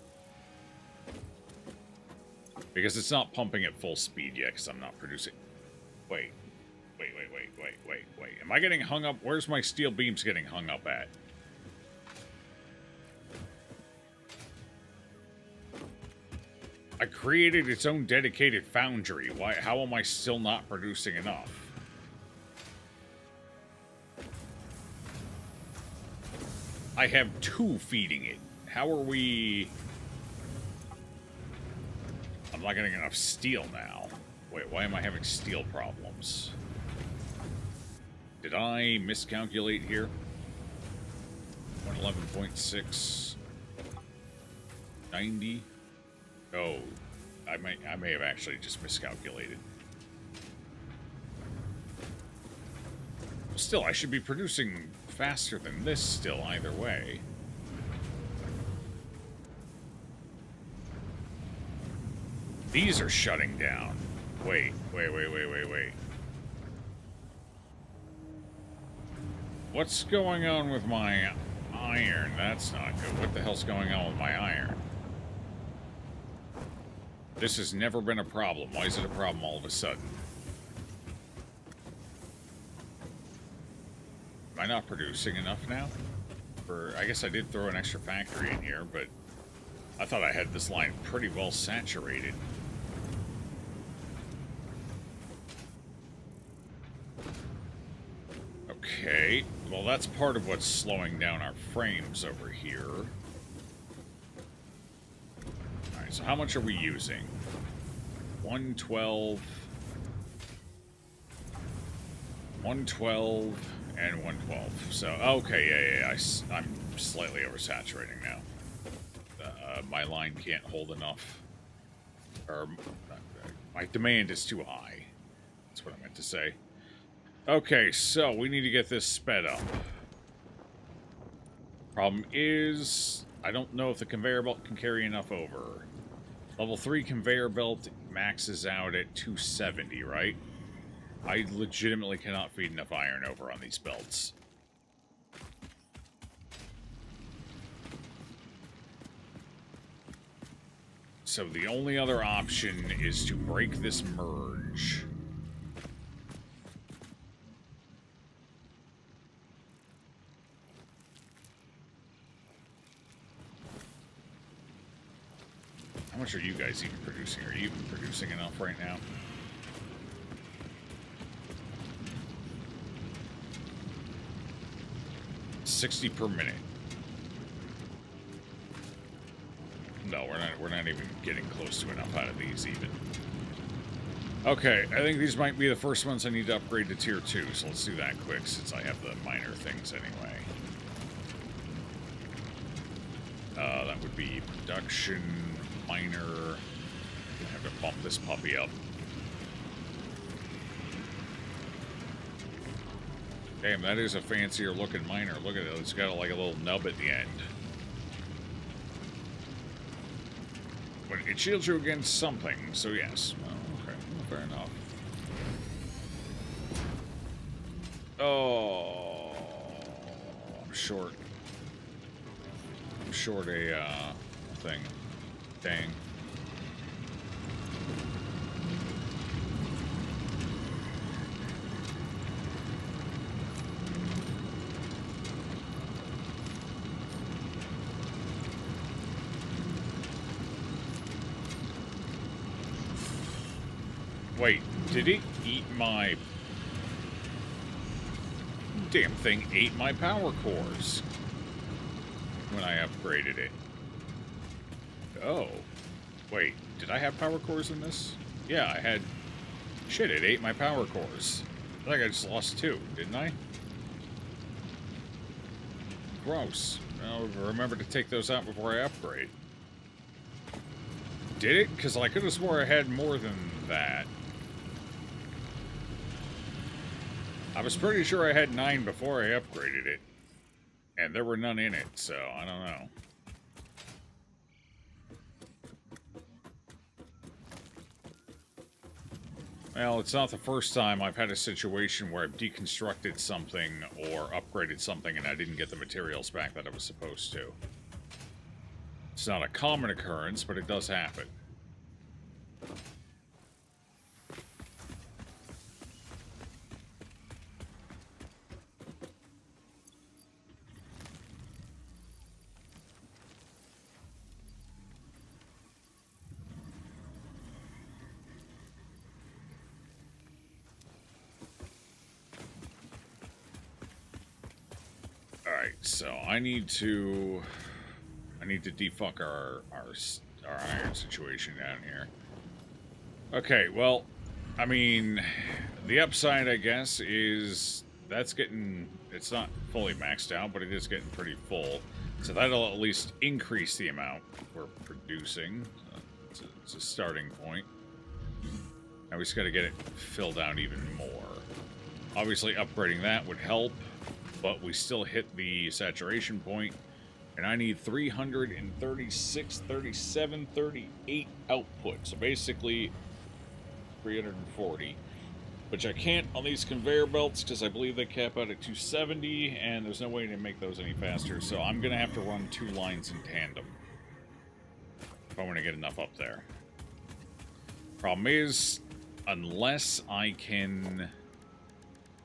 Because it's not pumping at full speed yet, because I'm not producing... Wait. Am I getting hung up? Where's my steel beams getting hung up at? I created its own dedicated foundry. Why? How am I still not producing enough? I have 2 feeding it. How are we... I'm not getting enough steel now. Wait, why am I having steel problems? Did I miscalculate here? 111.6... 90? Oh, I may have actually just miscalculated. Still, I should be producing faster than this still, either way. These are shutting down. Wait. What's going on with my iron? That's not good. What the hell's going on with my iron? This has never been a problem. Why is it a problem all of a sudden? Am I not producing enough now? I guess I did throw an extra factory in here, but I thought I had this line pretty well saturated. Okay, well that's part of what's slowing down our frames over here. Alright, so how much are we using? 112... 112... and 112. So, okay, yeah. I'm slightly oversaturating now. My line can't hold enough. Or, my demand is too high. That's what I meant to say. Okay, so we need to get this sped up. Problem is, I don't know if the conveyor belt can carry enough over. Level 3 conveyor belt maxes out at 270, right? I legitimately cannot feed enough iron over on these belts. So the only other option is to break this merge. How much are you guys even producing? Are you even producing enough right now? $60 per minute. No, we're not even getting close to enough out of these even. Okay, I think these might be the first ones I need to upgrade to tier 2, so let's do that quick since I have the minor things anyway. That would be production, minor. I have to bump this puppy up. Damn, that is a fancier looking miner. Look at it. It's got like a little nub at the end. But it shields you against something, so yes. Well, okay. Well, fair enough. Oh, I'm short. I'm short a thing. Dang. Wait, did it eat my... Damn thing ate my power cores when I upgraded it. Oh. Wait, did I have power cores in this? Yeah, I had... Shit, it ate my power cores. I think I just lost 2, didn't I? Gross. I'll remember to take those out before I upgrade. Did it? Because I could have swore I had more than that. I was pretty sure I had 9 before I upgraded it. And there were none in it, so I don't know. Well, it's not the first time I've had a situation where I've deconstructed something or upgraded something and I didn't get the materials back that I was supposed to. It's not a common occurrence, but it does happen. so I need to defuck our iron situation down here. Okay, well, I mean, the upside, I guess, is that's getting, it's not fully maxed out, but it is getting pretty full. So that'll at least increase the amount we're producing. It's a starting point. Now we just got to get it filled out even more. Obviously, upgrading that would help, but we still hit the saturation point, and I need 336, 37, 38 output. So basically, 340, which I can't on these conveyor belts because I believe they cap out at 270, and there's no way to make those any faster. So I'm going to have to run 2 lines in tandem if I want to get enough up there. Problem is, unless I can...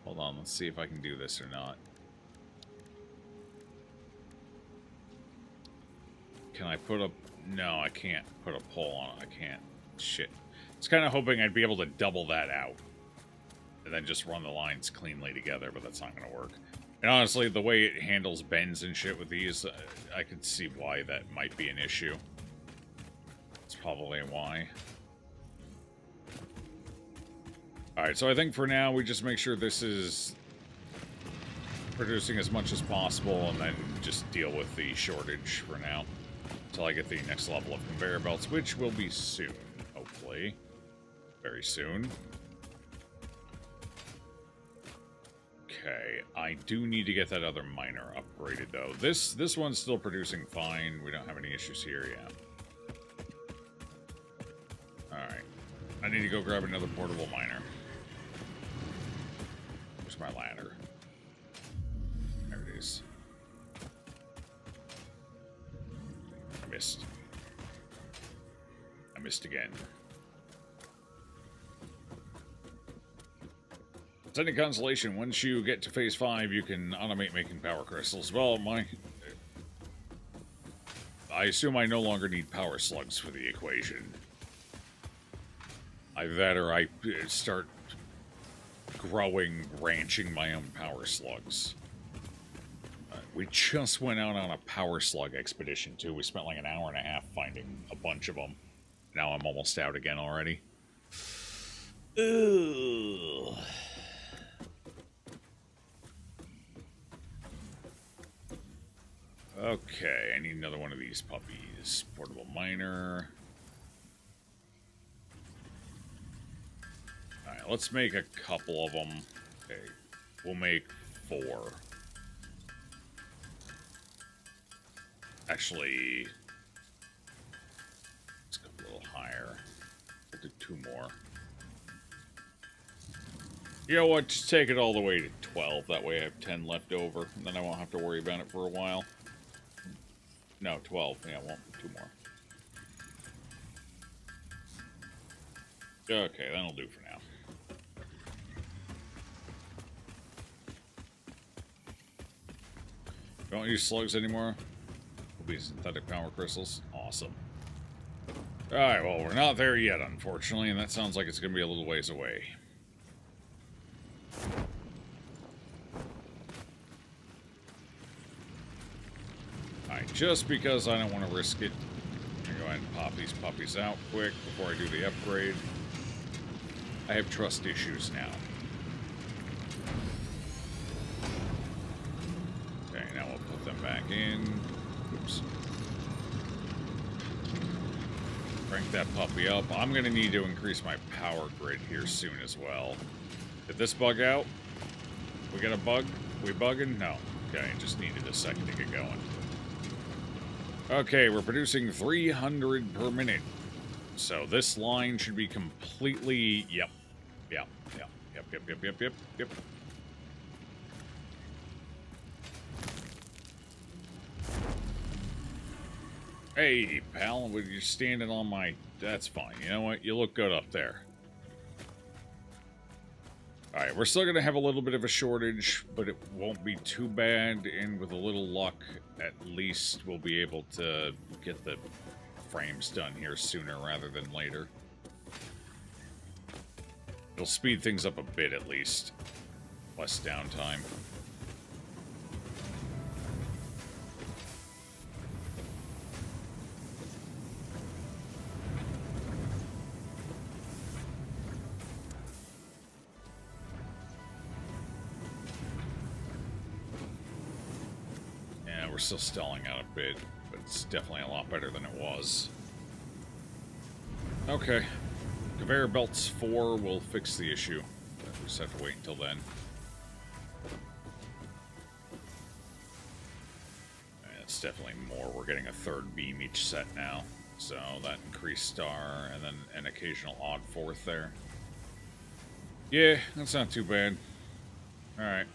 Hold on, let's see if I can do this or not. Can I put a... No, I can't put a pole on it. I can't. Shit. I was kind of hoping I'd be able to double that out. And then just run the lines cleanly together, but that's not going to work. And honestly, the way it handles bends and shit with these, I could see why that might be an issue. That's probably why. Alright, so I think for now, we just make sure this is producing as much as possible, and then just deal with the shortage for now. Until I get the next level of conveyor belts, which will be soon, hopefully. Very soon. Okay, I do need to get that other miner upgraded, though. This one's still producing fine. We don't have any issues here yet. Alright. I need to go grab another portable miner. Where's my ladder? There it is. I missed. I missed again. It's any consolation, once you get to phase 5, you can automate making power crystals. Well, I assume I no longer need power slugs for the equation. Either that or I start ranching my own power slugs. We just went out on a power slug expedition, too. We spent like an hour and a half finding a bunch of them. Now I'm almost out again already. Ugh. Okay, I need another one of these puppies. Portable miner. Alright, let's make a couple of them. Okay, we'll make 4. Actually, let's go a little higher. We'll do 2 more. You know what, just take it all the way to 12. That way I have 10 left over, and then I won't have to worry about it for a while. No, 12. Yeah, I won't. 2 more. Okay, that'll do for now. Don't use slugs anymore. Will be synthetic power crystals. Awesome. Alright, well, we're not there yet, unfortunately, and that sounds like it's going to be a little ways away. Alright, just because I don't want to risk it, I'm going to go ahead and pop these puppies out quick before I do the upgrade. I have trust issues now. Okay, now we'll put them back in. Oops. Crank that puppy up. I'm going to need to increase my power grid here soon as well. Did this bug out? We got a bug? We bugging? No. Okay, just needed a second to get going. Okay, we're producing 300 per minute. So this line should be completely... Yep. Hey, pal, you're standing on my... That's fine. You know what? You look good up there. Alright, we're still going to have a little bit of a shortage, but it won't be too bad, and with a little luck, at least we'll be able to get the frames done here sooner rather than later. It'll speed things up a bit, at least. Less downtime. we're still stalling out a bit, but it's definitely a lot better than it was. Okay. Conveyor belts 4 will fix the issue. We just have to wait until then. It's definitely more. We're getting a third beam each set now. So that increased star, and then an occasional odd fourth there. Yeah, that's not too bad. Alright.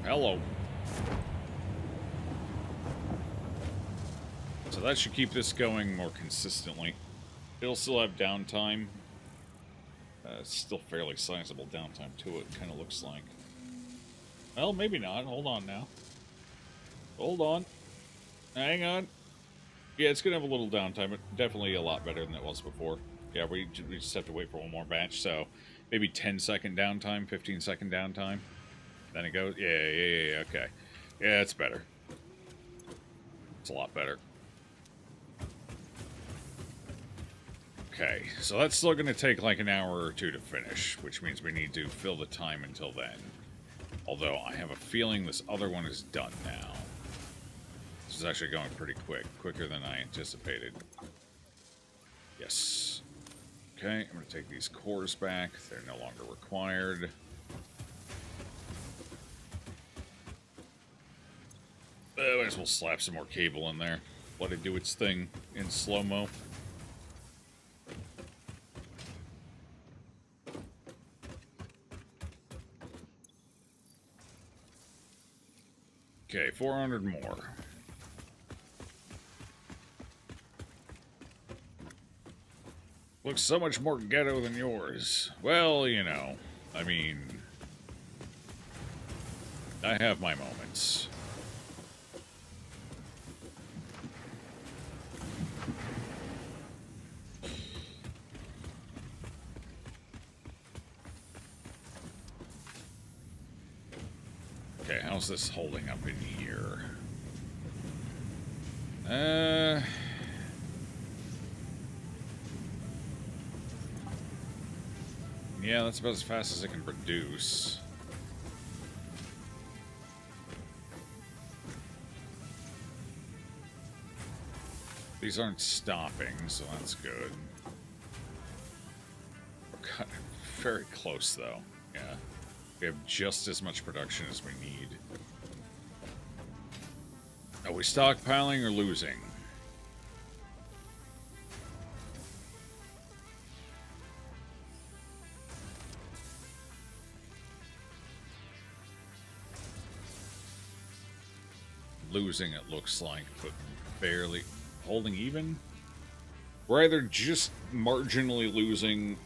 Hello. So that should keep this going more consistently. It'll still have downtime. It's still fairly sizable downtime to it, kind of looks like. Well, maybe not. Hold on now. Hold on. Hang on. Yeah, it's going to have a little downtime, but definitely a lot better than it was before. Yeah, we just have to wait for one more batch, so maybe 10-second downtime, 15-second downtime. Then it goes. Yeah, okay. Yeah, it's better. It's a lot better. Okay, so that's still going to take like an hour or two to finish, which means we need to fill the time until then. Although I have a feeling this other one is done now. This is actually going pretty quick, quicker than I anticipated. Yes. Okay, I'm going to take these cores back. They're no longer required. Might as well slap some more cable in there. Let it do its thing in slow-mo. Okay, 400 more. Looks so much more ghetto than yours. Well, you know, I mean, I have my moments. Okay, how's this holding up in here? Yeah, that's about as fast as it can produce. These aren't stopping, so that's good. We're kind of very close, though. Yeah. We have just as much production as we need. Are we stockpiling or losing? Losing, it looks like, but barely holding even. We're either just marginally losing,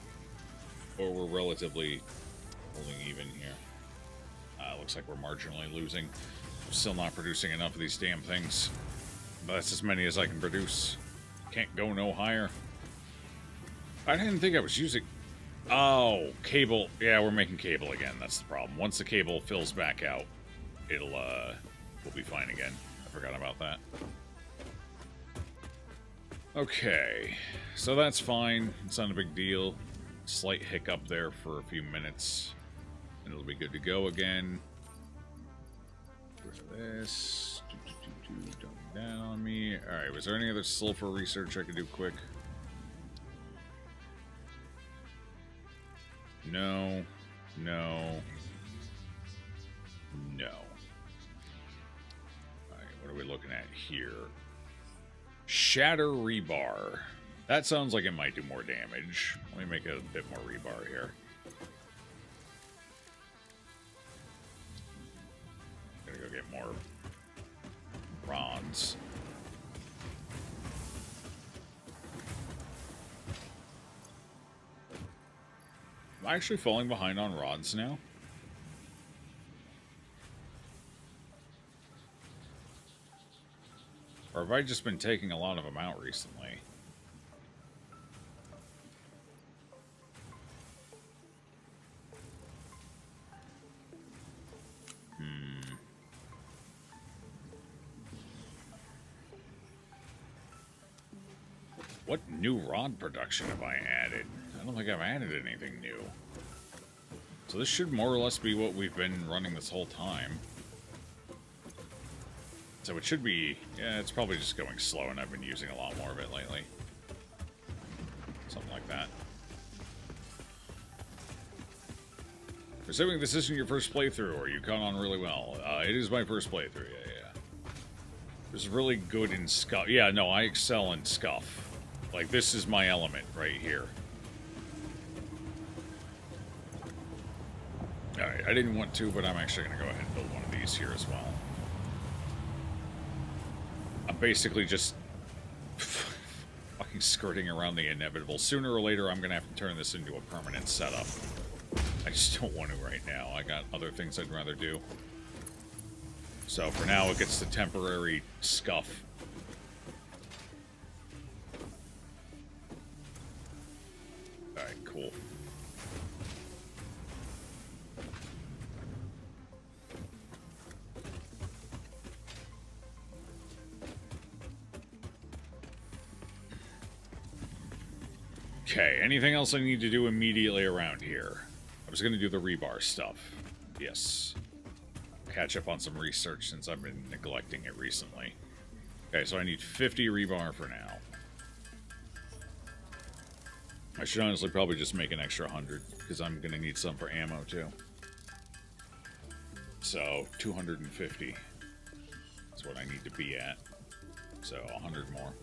or we're relatively holding even here. Looks like we're marginally losing. I'm still not producing enough of these damn things. But that's as many as I can produce. Can't go no higher. I didn't think I was using... Oh, cable. Yeah, we're making cable again. That's the problem. Once the cable fills back out, it'll, we'll be fine again. I forgot about that. Okay. So that's fine. It's not a big deal. Slight hiccup there for a few minutes. And it'll be good to go again. Rid of this. Dump down on me. Alright, was there any other sulfur research I could do quick? No. No. No. Alright, what are we looking at here? Shatter rebar. That sounds like it might do more damage. Let me make a bit more rebar here. Gotta go get more rods. Am I actually falling behind on rods now? Or have I just been taking a lot of them out recently? What new rod production have I added? I don't think I've added anything new. So this should more or less be what we've been running this whole time. So it should be... Yeah, it's probably just going slow, and I've been using a lot more of it lately. Something like that. Assuming this isn't your first playthrough, or you caught on really well. It is my first playthrough, yeah. This is really good in Scuff. Yeah, no, I excel in Scuff. Like, this is my element right here. Alright, I didn't want to, but I'm actually going to go ahead and build one of these here as well. I'm basically just fucking skirting around the inevitable. Sooner or later, I'm going to have to turn this into a permanent setup. I just don't want to right now. I got other things I'd rather do. So for now, it gets the temporary Scuff. Alright, cool. Okay, anything else I need to do immediately around here? I was going to do the rebar stuff. Yes. Catch up on some research since I've been neglecting it recently. Okay, so I need 50 rebar for now. I should honestly probably just make an extra 100, because I'm going to need some for ammo, too. So, 250 is what I need to be at. So, 100 more.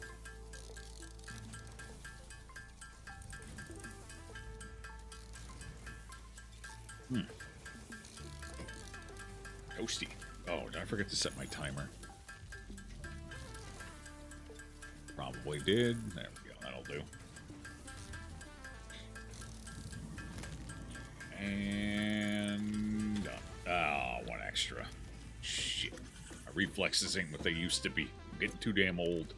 Toasty. Oh, did I forget to set my timer? Probably did. There we go. That'll do. And... one extra. Shit. My reflexes ain't what they used to be. I'm getting too damn old.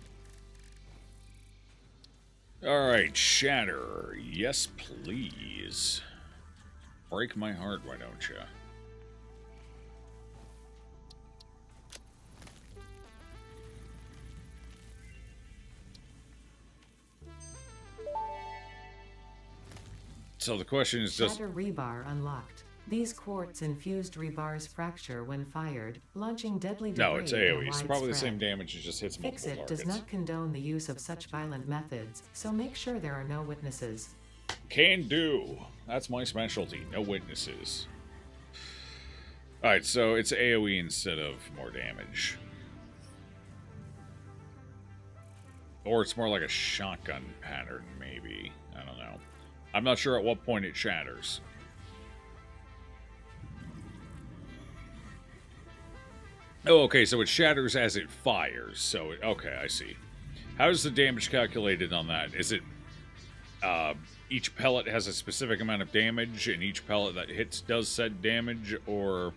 Alright, shatter. Yes, please. Break my heart, why don't you? So the question is just... Shatter rebar unlocked. These quartz-infused rebars fracture when fired, launching deadly debris. No, it's AoE. It's probably the same damage, it just hits multiple Fix-It targets. does not condone the use of such violent methods, so make sure there are no witnesses. Can do. That's my specialty. No witnesses. Alright, so it's AoE instead of more damage. Or it's more like a shotgun pattern, maybe. I don't know. I'm not sure at what point it shatters. Oh, okay, so it shatters as it fires. So, okay, I see. How is the damage calculated on that? Is it... each pellet has a specific amount of damage, and each pellet that hits does said damage, or...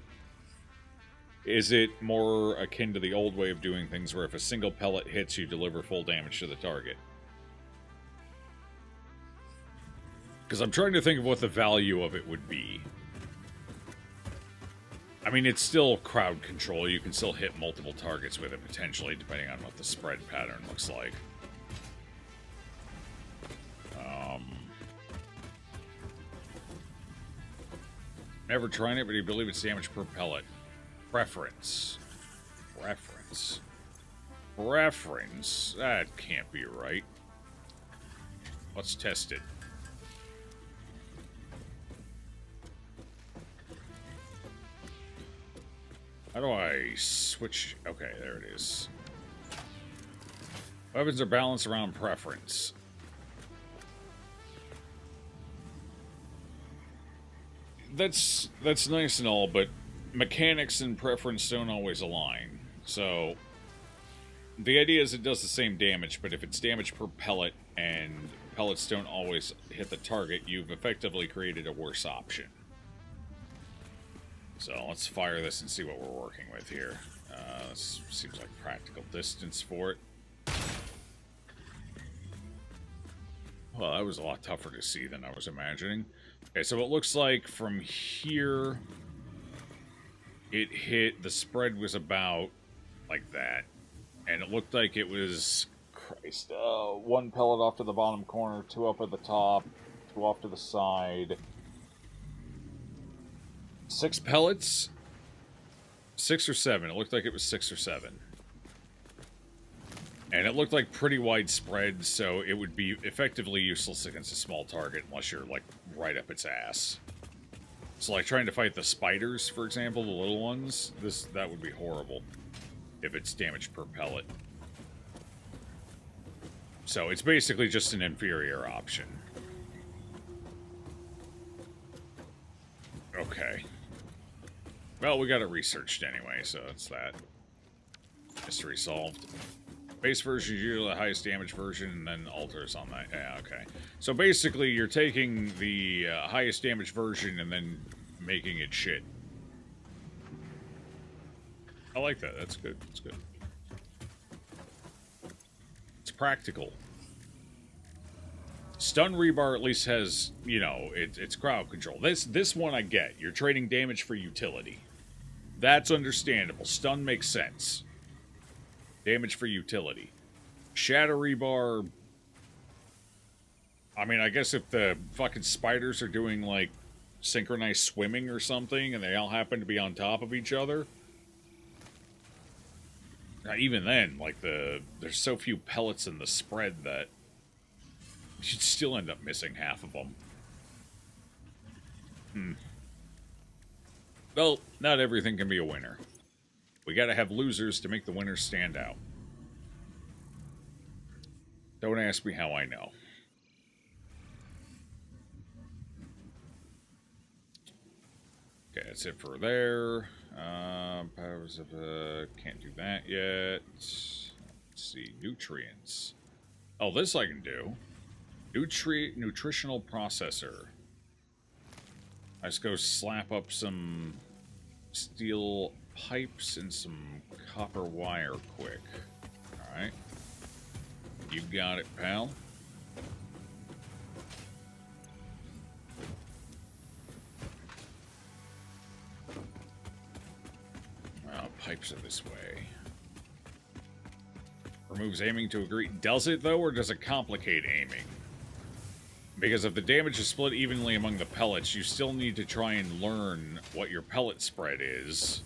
is it more akin to the old way of doing things, where if a single pellet hits, you deliver full damage to the target? Because I'm trying to think of what the value of it would be. I mean, it's still crowd control. You can still hit multiple targets with it, potentially, depending on what the spread pattern looks like. Never tried it, but you believe it's damage per pellet. Preference. Preference. Preference? That can't be right. Let's test it. How do I switch? Okay, there it is. Weapons are balanced around preference. That's nice and all, but mechanics and preference don't always align. So, the idea is it does the same damage, but if it's damage per pellet and pellets don't always hit the target, you've effectively created a worse option. So let's fire this and see what we're working with here. This seems like practical distance for it. Well, that was a lot tougher to see than I was imagining. Okay, so it looks like from here, it hit, the spread was about like that. And it looked like it was, Christ, one pellet off to the bottom corner, two up at the top, two off to the side. 6 pellets? 6 or 7. It looked like it was 6 or 7. And it looked like pretty widespread, so it would be effectively useless against a small target unless you're, like, right up its ass. So, like, trying to fight the spiders, for example, the little ones, that would be horrible if it's damage per pellet. So, it's basically just an inferior option. Okay. Well, we got it researched anyway, so that's that. Mystery solved. Base version is usually the highest damage version, and then alters on that. Yeah, okay. So basically, you're taking the highest damage version and then making it shit. I like that. That's good. That's good. It's practical. Stun rebar at least has, you know, it's crowd control. This one I get. You're trading damage for utility. That's understandable. Stun makes sense. Damage for utility. Shatter rebar... I mean, I guess if the fucking spiders are doing, like, synchronized swimming or something, and they all happen to be on top of each other... Even then, like, there's so few pellets in the spread that... you'd still end up missing half of them. Well, not everything can be a winner. We gotta have losers to make the winners stand out. Don't ask me how I know. Okay, that's it for there. Powers of can't do that yet. Let's see, nutrients. Oh, this I can do. Nutritional processor. I just go slap up some steel pipes and some copper wire quick. Alright. You got it, pal. Well, pipes are this way. Removes aiming to agree. Does it, though, or does it complicate aiming? Because if the damage is split evenly among the pellets, you still need to try and learn what your pellet spread is.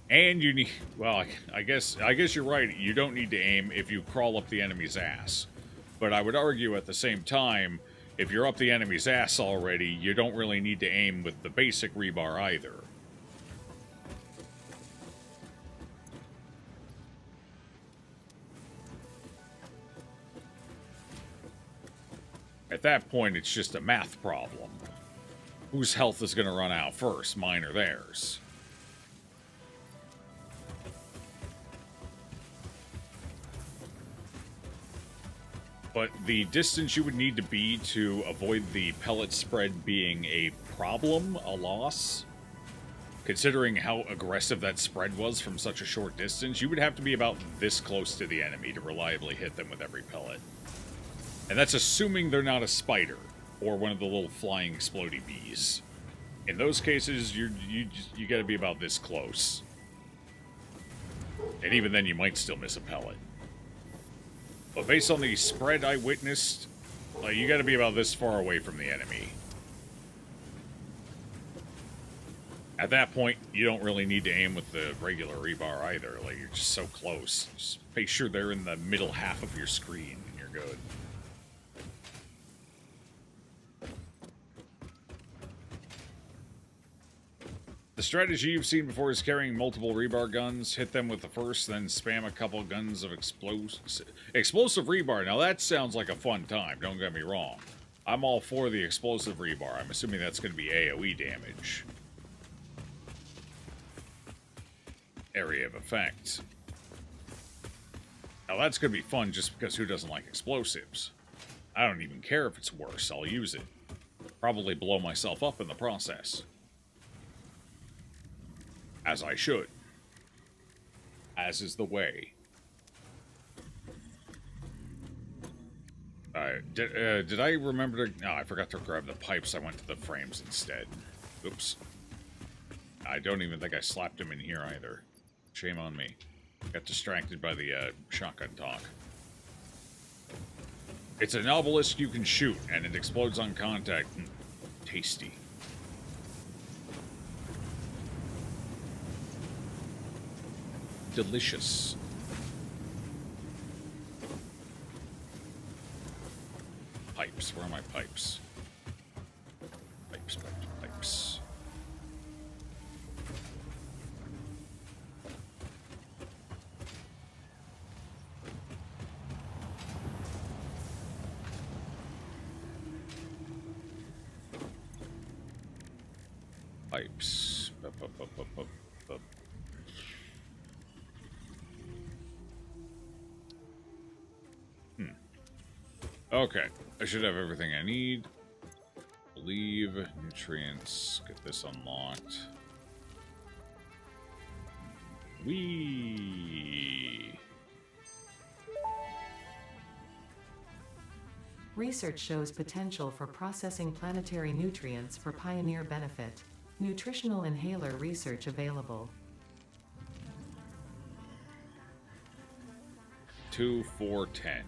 And you need... well, I guess you're right. You don't need to aim if you crawl up the enemy's ass. But I would argue at the same time, if you're up the enemy's ass already, you don't really need to aim with the basic rebar either. At that point, it's just a math problem. Whose health is going to run out first, mine or theirs? But the distance you would need to be to avoid the pellet spread being a problem, a loss, considering how aggressive that spread was from such a short distance, you would have to be about this close to the enemy to reliably hit them with every pellet. And that's assuming they're not a spider, or one of the little flying explodey bees. In those cases, you gotta be about this close. And even then, you might still miss a pellet. But based on the spread I witnessed, you gotta be about this far away from the enemy. At that point, you don't really need to aim with the regular rebar either. Like, you're just so close. Just make sure they're in the middle half of your screen, and you're good. The strategy you've seen before is carrying multiple rebar guns, hit them with the first, then spam a couple guns of explosive rebar. Now that sounds like a fun time, don't get me wrong. I'm all for the explosive rebar. I'm assuming that's going to be AoE damage. Area of effect. Now that's going to be fun just because who doesn't like explosives? I don't even care if it's worse, I'll use it. Probably blow myself up in the process. As I should. As is the way. Did I remember to... no, I forgot to grab the pipes. I went to the frames instead. Oops. I don't even think I slapped him in here either. Shame on me. Got distracted by the shotgun talk. It's an obelisk you can shoot, and it explodes on contact. Tasty. delicious. Pipes. Where are my pipes? Pipes, pipes, pipes. Pipes. Bup, bup, bup, bup, bup, bup. Okay, I should have everything I need. Believe nutrients. Get this unlocked. Whee! Research shows potential for processing planetary nutrients for pioneer benefit. Nutritional inhaler research available. 2, 4, 10.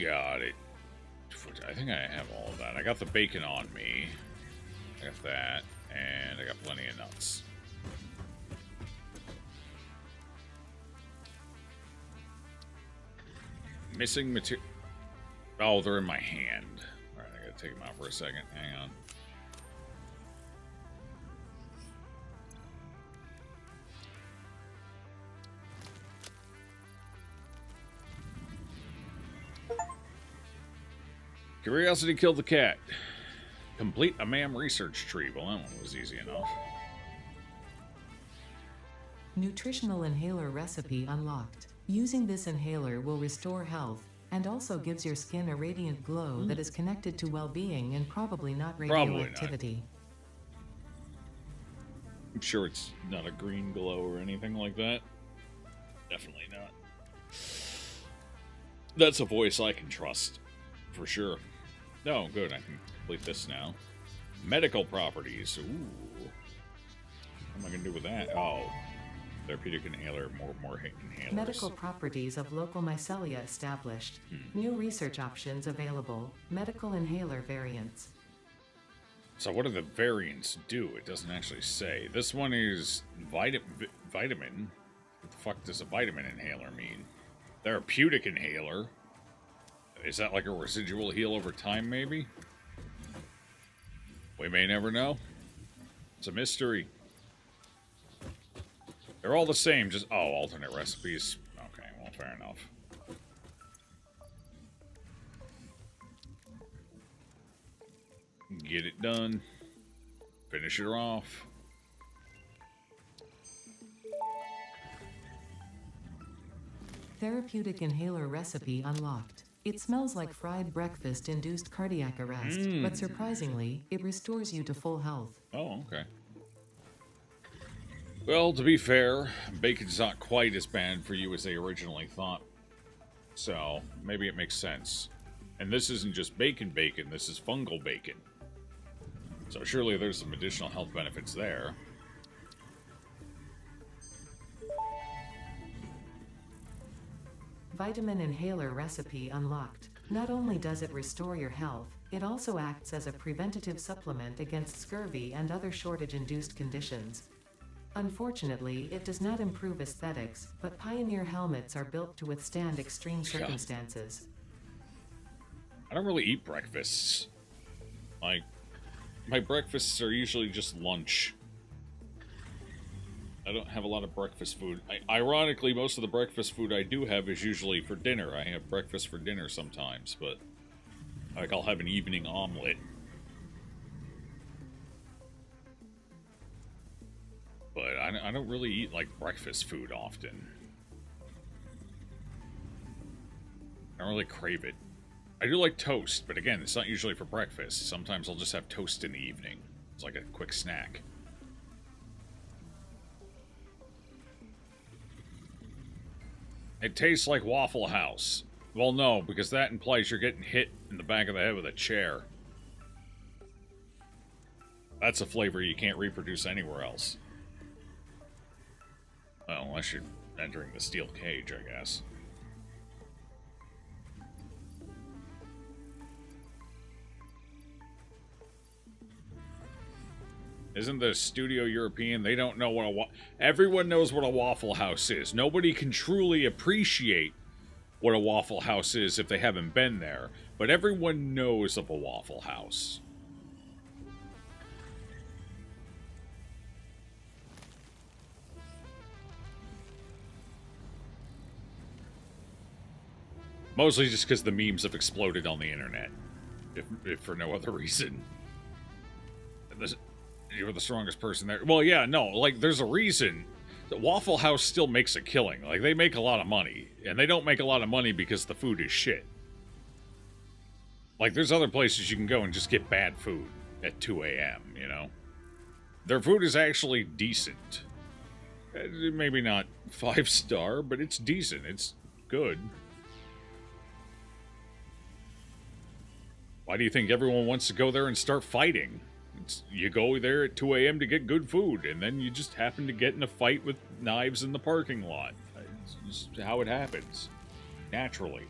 Got it. I think I have all of that. I got the bacon on me. I got that. And I got plenty of nuts. Missing material. Oh, they're in my hand. Alright, I gotta take them out for a second. Hang on. Curiosity killed the cat. Complete a MAM research tree. Well, that one was easy enough. Nutritional inhaler recipe unlocked. Using this inhaler will restore health, and also gives your skin a radiant glow that is connected to well-being and probably not radioactivity. I'm sure it's not a green glow or anything like that. Definitely not. That's a voice I can trust. For sure. Oh, good. I can complete this now. Medical properties. Ooh. What am I going to do with that? Oh. Therapeutic inhaler. More inhalers. Medical properties of local mycelia established. New research options available. Medical inhaler variants. So what do the variants do? It doesn't actually say. This one is vitamin. What the fuck does a vitamin inhaler mean? Therapeutic inhaler. Is that like a residual heal over time, maybe? We may never know. It's a mystery. They're all the same, just... Oh, alternate recipes. Okay, well, fair enough. Get it done. Finish her off. Therapeutic inhaler recipe unlocked. It smells like fried breakfast-induced cardiac arrest, but surprisingly, it restores you to full health. Oh, okay. Well, to be fair, bacon's not quite as bad for you as they originally thought. So, maybe it makes sense. And this isn't just bacon, this is fungal bacon. So surely there's some additional health benefits there. Vitamin inhaler recipe unlocked. Not only does it restore your health, it also acts as a preventative supplement against scurvy and other shortage-induced conditions. Unfortunately, it does not improve aesthetics, but Pioneer helmets are built to withstand extreme circumstances. I don't really eat breakfasts. Like, my breakfasts are usually just lunch. I don't have a lot of breakfast food. Ironically, most of the breakfast food I do have is usually for dinner. I have breakfast for dinner sometimes, but... Like, I'll have an evening omelet. But I don't really eat, like, breakfast food often. I don't really crave it. I do like toast, but again, it's not usually for breakfast. Sometimes I'll just have toast in the evening. It's like a quick snack. It tastes like Waffle House. Well, no, because that implies you're getting hit in the back of the head with a chair. That's a flavor you can't reproduce anywhere else. Well, unless you're entering the steel cage, I guess. Isn't the studio European? They don't know what everyone knows what a Waffle House is. Nobody can truly appreciate what a Waffle House is if they haven't been there, but everyone knows of a Waffle House. Mostly just because the memes have exploded on the internet, if for no other reason. You're the strongest person there. Well, yeah, no, like, there's a reason. The Waffle House still makes a killing. Like, they make a lot of money. And they don't make a lot of money because the food is shit. Like, there's other places you can go and just get bad food at 2 a.m., you know? Their food is actually decent. Maybe not 5-star, but it's decent. It's good. Why do you think everyone wants to go there and start fighting? You go there at 2 a.m. to get good food, and then you just happen to get in a fight with knives in the parking lot. It's just how it happens. Naturally.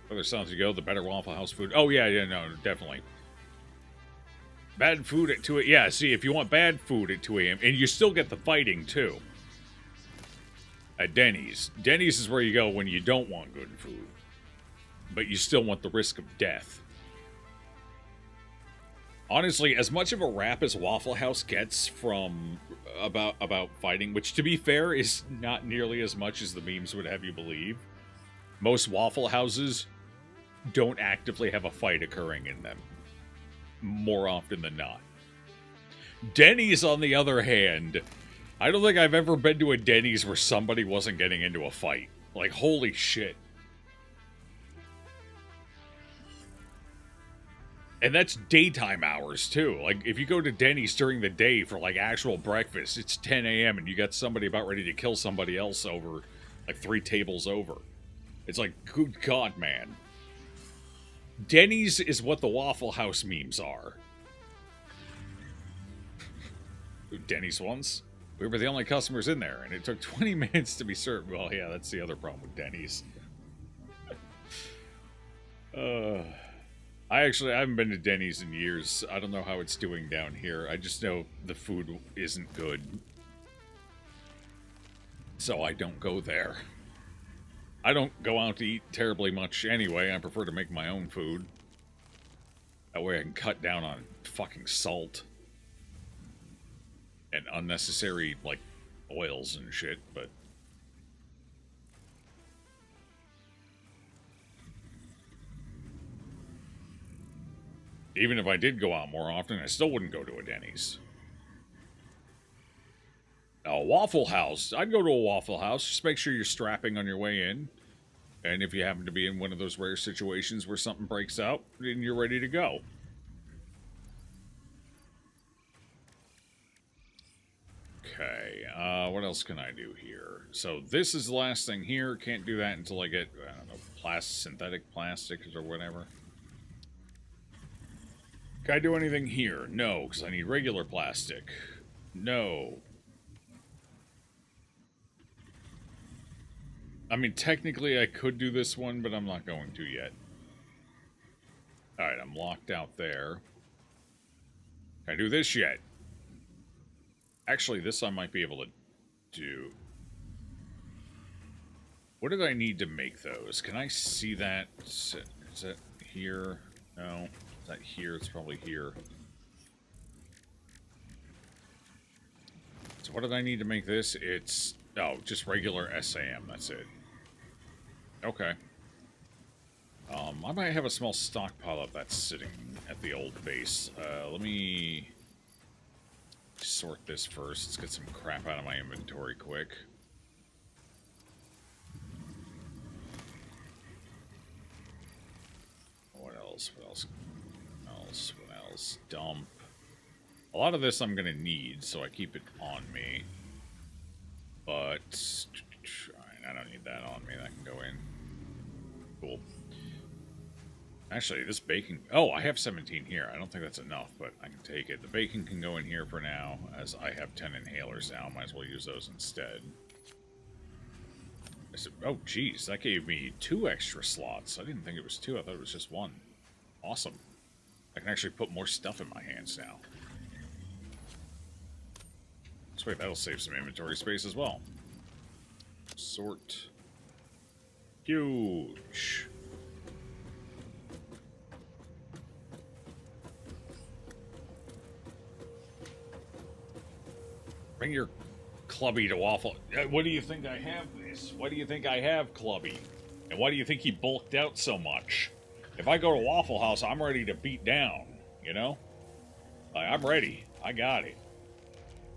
Further south you go, the better Waffle House food. Oh, yeah, no, definitely. Bad food at 2 a.m. Yeah, see, if you want bad food at 2 a.m., and you still get the fighting, too. At Denny's. Denny's is where you go when you don't want good food. But you still want the risk of death. Honestly, as much of a rap as Waffle House gets from about fighting, which to be fair is not nearly as much as the memes would have you believe, most Waffle Houses don't actively have a fight occurring in them. More often than not. Denny's, on the other hand, I don't think I've ever been to a Denny's where somebody wasn't getting into a fight. Like, holy shit. And that's daytime hours, too. Like, if you go to Denny's during the day for, like, actual breakfast, it's 10 a.m. and you got somebody about ready to kill somebody else over, like, 3 tables over. It's like, good God, man. Denny's is what the Waffle House memes are. Denny's once, we were the only customers in there, and it took 20 minutes to be served. Well, yeah, that's the other problem with Denny's. I haven't been to Denny's in years. I don't know how it's doing down here. I just know the food isn't good. So I don't go there. I don't go out to eat terribly much anyway. I prefer to make my own food. That way I can cut down on fucking salt. And unnecessary, like, oils and shit, but... Even if I did go out more often, I still wouldn't go to a Denny's. A Waffle House. I'd go to a Waffle House. Just make sure you're strapping on your way in. And if you happen to be in one of those rare situations where something breaks out, then you're ready to go. Okay, what else can I do here? So this is the last thing here. Can't do that until I get, I don't know, synthetic plastics or whatever. Can I do anything here? No, because I need regular plastic. No. I mean, technically I could do this one, but I'm not going to yet. Alright, I'm locked out there. Can I do this yet? Actually, this I might be able to do. What did I need to make those? Can I see that? Is that here? No. Is that here? It's probably here. So what did I need to make this? It's... oh, just regular SAM. That's it. Okay. I might have a small stockpile of that sitting at the old base. Let me... sort this first. Let's get some crap out of my inventory quick. What else? What else? What else? Dump. A lot of this I'm going to need, so I keep it on me. But... I don't need that on me. That can go in. Cool. Actually, this bacon... oh, I have 17 here. I don't think that's enough, but I can take it. The bacon can go in here for now, as I have 10 inhalers now. Might as well use those instead. Oh, geez, that gave me 2 extra slots. I didn't think it was 2. I thought it was just 1. Awesome. I can actually put more stuff in my hands now. So wait, that'll save some inventory space as well. Sort. Huge. Bring your Clubby to Waffle. What do you think I have this? What do you think I have, Clubby? And why do you think he bulked out so much? If I go to Waffle House, I'm ready to beat down, you know? I'm ready. I got it.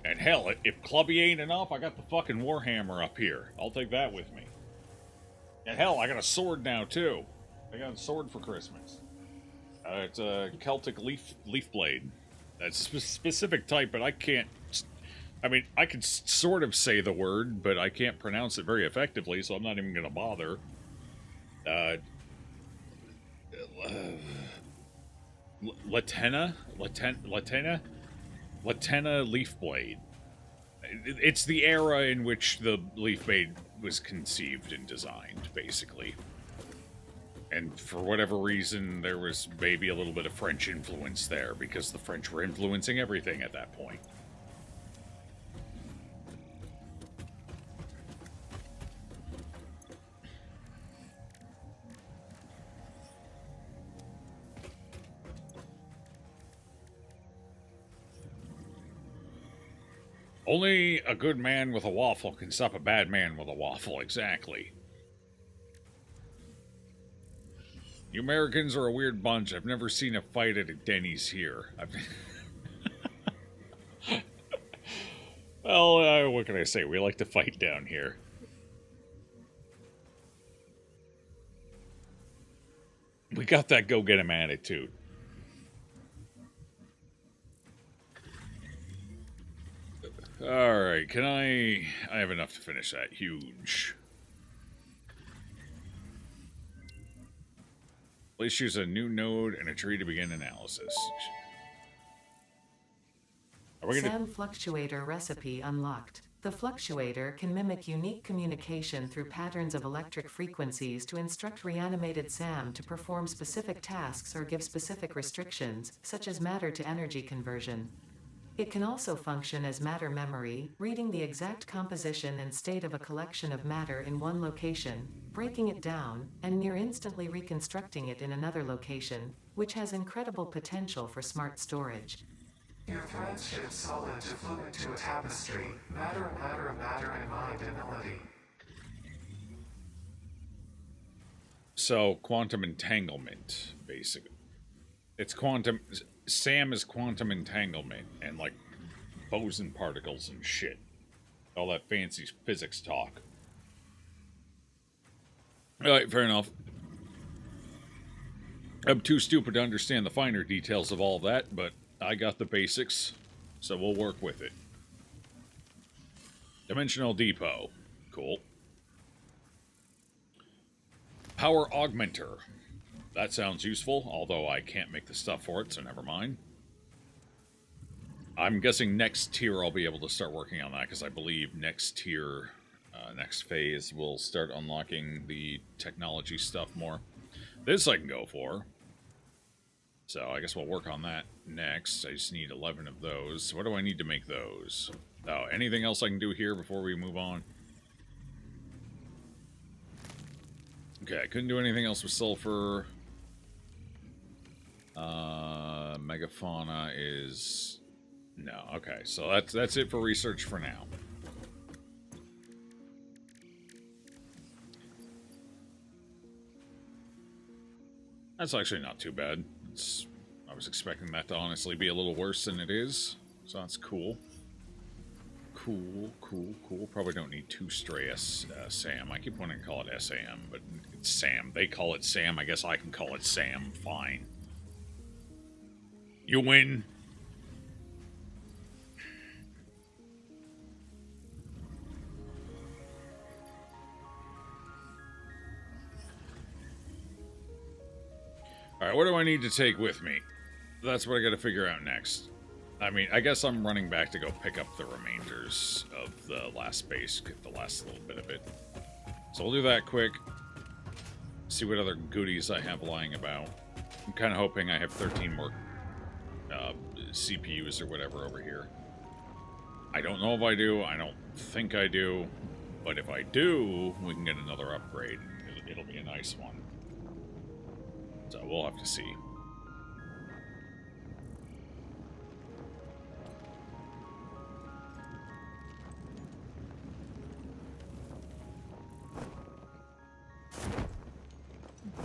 And hell, if Clubby ain't enough, I got the fucking Warhammer up here. I'll take that with me. And hell, I got a sword now, too. I got a sword for Christmas. It's a Celtic leaf blade. That's a specific type, but I can't... I mean, I could sort of say the word, but I can't pronounce it very effectively, so I'm not even going to bother. Latena leaf blade. It's the era in which the leaf blade was conceived and designed, basically. And for whatever reason, there was maybe a little bit of French influence there, because the French were influencing everything at that point. Only a good man with a waffle can stop a bad man with a waffle, exactly. You Americans are a weird bunch. I've never seen a fight at a Denny's here. Well, what can I say? We like to fight down here. We got that go-get-'em attitude. Alright, can I have enough to finish that. Huge. Please choose a new node and a tree to begin analysis. Are we gonna... SAM fluctuator recipe unlocked. The fluctuator can mimic unique communication through patterns of electric frequencies to instruct reanimated SAM to perform specific tasks or give specific restrictions, such as matter to energy conversion. It can also function as matter memory, reading the exact composition and state of a collection of matter in one location, breaking it down, and near instantly reconstructing it in another location, which has incredible potential for smart storage. Your threads shift solid to fluid to a tapestry, matter, and mind and melody. So, quantum entanglement, basically. It's quantum... SAM is quantum entanglement and, like, boson particles and shit. All that fancy physics talk. Alright, fair enough. I'm too stupid to understand the finer details of all that, but I got the basics, so we'll work with it. Dimensional depot. Cool. Power augmenter. That sounds useful, although I can't make the stuff for it, so never mind. I'm guessing next tier I'll be able to start working on that, because I believe next tier, next phase, will start unlocking the technology stuff more. This I can go for. So I guess we'll work on that next. I just need 11 of those. What do I need to make those? Oh, anything else I can do here before we move on? Okay, I couldn't do anything else with sulfur. Megafauna is... No, okay, so that's it for research for now. That's actually not too bad. I was expecting that to honestly be a little worse than it is, so that's cool. Cool. Probably don't need 2 stray SAM. I keep wanting to call it SAM, but it's SAM. They call it SAM. I guess I can call it SAM. Fine. You win. Alright, what do I need to take with me? That's what I gotta figure out next. I mean, I guess I'm running back to go pick up the remainders of the last base, get the last little bit of it. So we'll do that quick. See what other goodies I have lying about. I'm kind of hoping I have 13 more CPUs or whatever over here. I don't know if I do. I don't think I do. But if I do, we can get another upgrade. It'll be a nice one. So we'll have to see.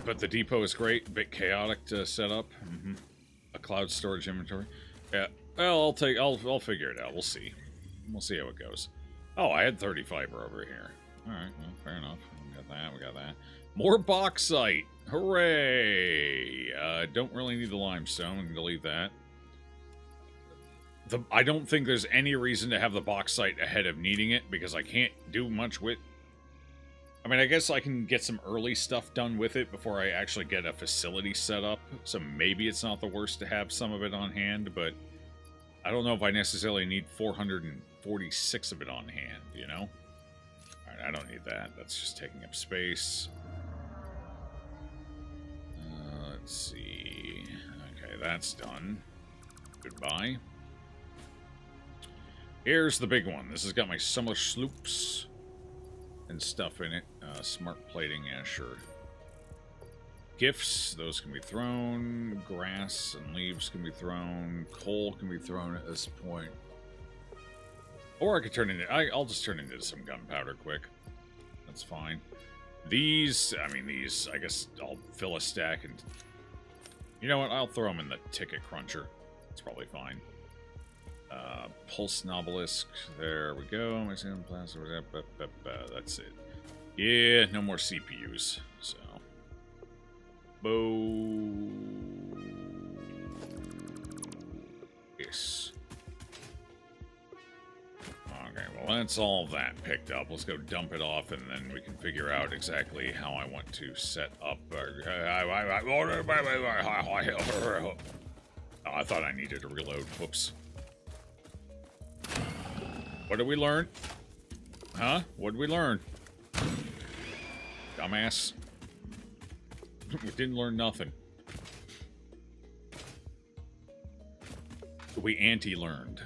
But the depot is great. A bit chaotic to set up. A cloud storage inventory. Yeah. Well, I'll figure it out. We'll see. We'll see how it goes. Oh, I had 30 fiber over here. All right. Well, fair enough. We got that. We got that. More bauxite. Hooray! Don't really need the limestone. We can delete that. I don't think there's any reason to have the bauxite ahead of needing it because I can't do much with. I mean, I guess I can get some early stuff done with it before I actually get a facility set up. So maybe it's not the worst to have some of it on hand, but I don't know if I necessarily need 446 of it on hand, you know? Alright, I don't need that. That's just taking up space. Let's see. Okay, that's done. Goodbye. Here's the big one. This has got my summer sloops and stuff in it. Smart plating, yeah, sure. Gifts, those can be thrown. Grass and leaves can be thrown. Coal can be thrown at this point. Or I could turn into... I'll just turn into some gunpowder quick. That's fine. These, I guess I'll fill a stack and... You know what? I'll throw them in the ticket cruncher. It's probably fine. Pulse Nobelisk. There we go. That's it. Yeah, no more CPUs. So. Yes. Okay, well, that's all that picked up. Let's go dump it off, and then we can figure out exactly how I want to set up. Oh, I thought I needed to reload. Whoops. What did we learn? Huh? What did we learn? Dumbass. We didn't learn nothing. We anti-learned.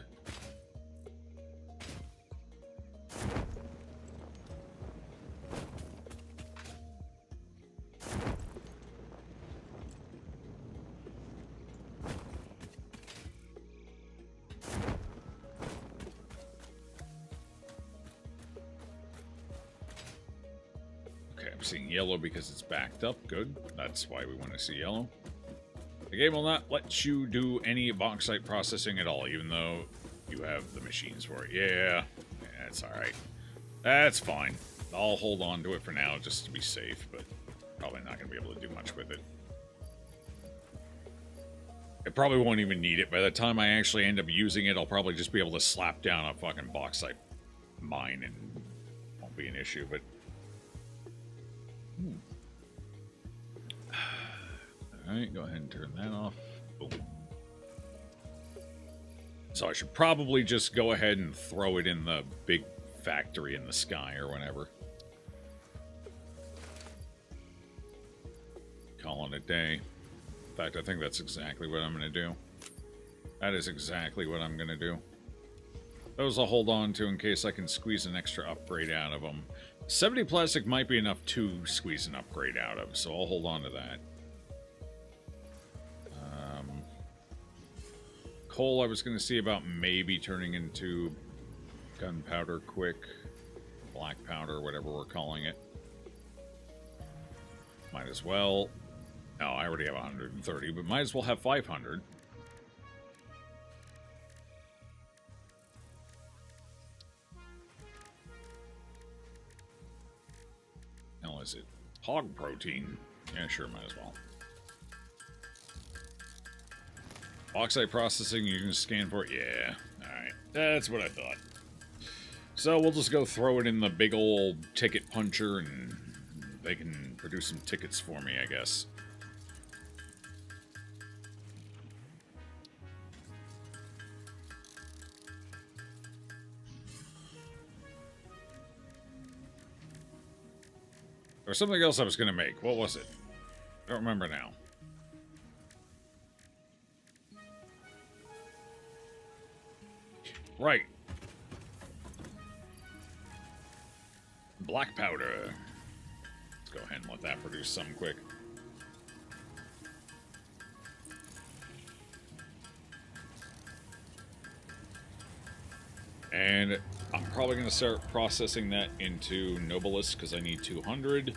Seeing yellow because it's backed up. Good. That's why we want to see yellow. The game will not let you do any bauxite processing at all, even though you have the machines for it. Yeah, that's alright. That's fine. I'll hold on to it for now just to be safe, but probably not going to be able to do much with it. I probably won't even need it. By the time I actually end up using it, I'll probably just be able to slap down a fucking bauxite mine and it won't be an issue, but Alright, go ahead and turn that off. Boom. So I should probably just go ahead and throw it in the big factory in the sky or whatever. Call it a day. In fact, I think that's exactly what I'm going to do. That is exactly what I'm going to do. Those I'll hold on to in case I can squeeze an extra upgrade out of them. 70 plastic might be enough to squeeze an upgrade out of, so I'll hold on to that. Coal I was going to see about maybe turning into gunpowder quick. Black powder, whatever we're calling it. Might as well. No, I already have 130, but might as well have 500. Hell is it? Hog protein. Yeah, sure, might as well. Bauxite processing, you can scan for it? Yeah. Alright. That's what I thought. So we'll just go throw it in the big old ticket puncher and they can produce some tickets for me, I guess. Or something else I was going to make. What was it? I don't remember now. Right. Black powder. Let's go ahead and let that produce something quick. And I'm probably going to start processing that into Nobilis because I need 200.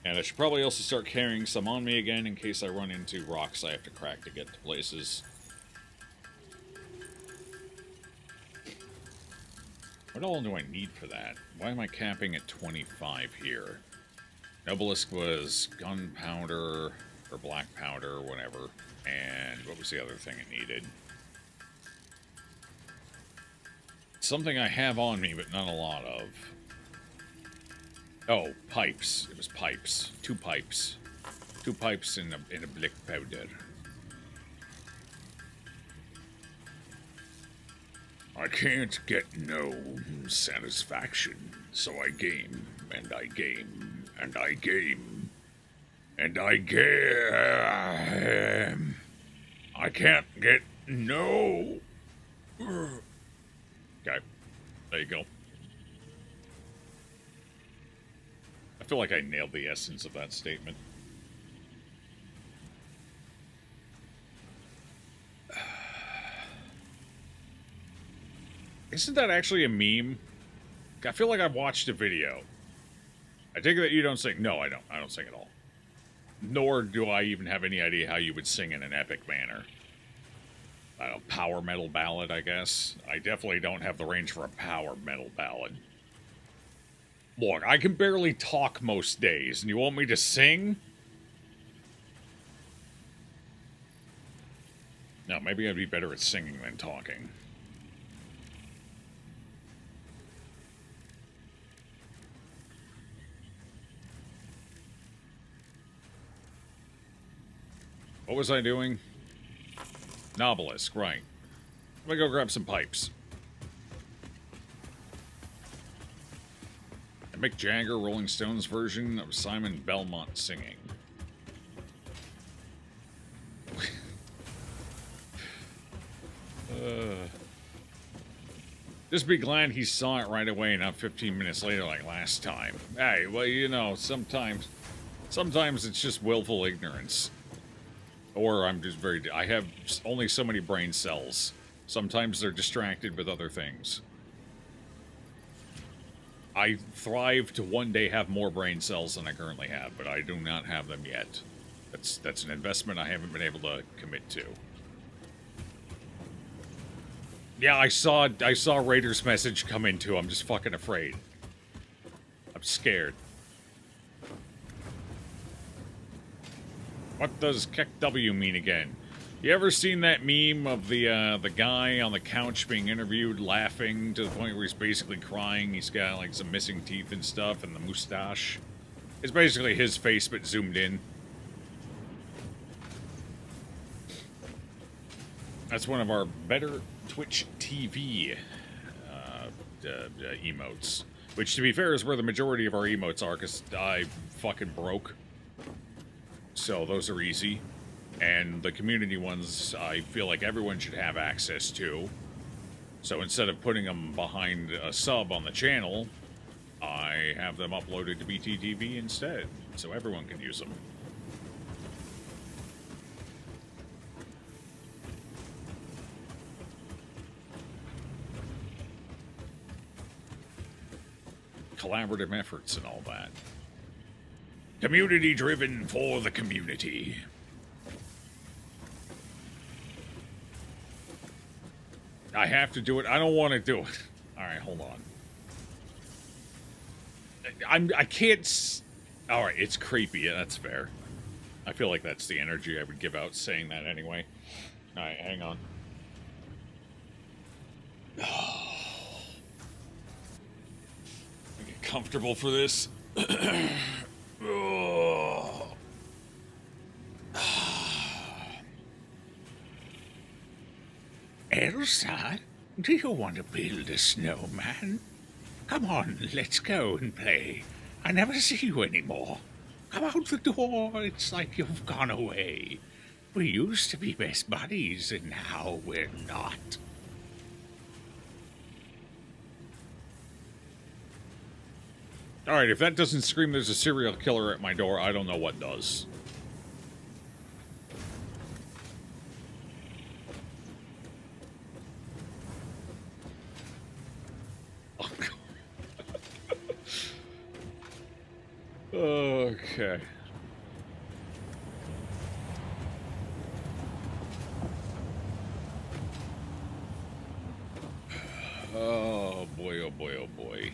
And I should probably also start carrying some on me again in case I run into rocks I have to crack to get to places. What all do I need for that? Why am I capping at 25 here? Nobilisk was gunpowder, or black powder, or whatever. And what was the other thing it needed? Something I have on me, but not a lot of. Oh, pipes. It was pipes. 2 pipes. 2 pipes in a black powder. I can't get no satisfaction, so I game, and I game, and I game, and I game. I can't get no. Okay, there you go. I feel like I nailed the essence of that statement. Isn't that actually a meme? I feel like I've watched a video. I take it that you don't sing. No, I don't. I don't sing at all. Nor do I even have any idea how you would sing in an epic manner. I don't know, power metal ballad, I guess. I definitely don't have the range for a power metal ballad. Look, I can barely talk most days, and you want me to sing? No, maybe I'd be better at singing than talking. What was I doing? Nobilisk, right. Let me go grab some pipes. A Mick Jagger, Rolling Stones version of Simon Belmont singing. Just be glad he saw it right away, not 15 minutes later like last time. Hey, well, you know, sometimes it's just willful ignorance. Or I'm just I have only so many brain cells. Sometimes they're distracted with other things. I thrive to one day have more brain cells than I currently have, but I do not have them yet. That's an investment I haven't been able to commit to. Yeah, I saw Raider's message come into. I'm just fucking afraid. I'm scared. What does KEKW mean again? You ever seen that meme of the guy on the couch being interviewed, laughing to the point where he's basically crying? He's got like some missing teeth and stuff, and the mustache. It's basically his face, but zoomed in. That's one of our better Twitch TV emotes. Which, to be fair, is where the majority of our emotes are, because I fucking broke. So those are easy. And the community ones, I feel like everyone should have access to. So instead of putting them behind a sub on the channel, I have them uploaded to BTTV instead. So everyone can use them. Collaborative efforts and all that. Community driven for the community. I have to do it. I don't want to do it. Alright, hold on. I can't... Alright, it's creepy. Yeah, that's fair. I feel like that's the energy I would give out saying that anyway. Alright, hang on. Get comfortable for this. Elsa, do you want to build a snowman? Come on, let's go and play I never see you anymore. Come out the door. It's like you've gone away. We used to be best buddies, and now we're not. Alright, if that doesn't scream there's a serial killer at my door, I don't know what does. Okay. Oh boy, oh boy, oh boy.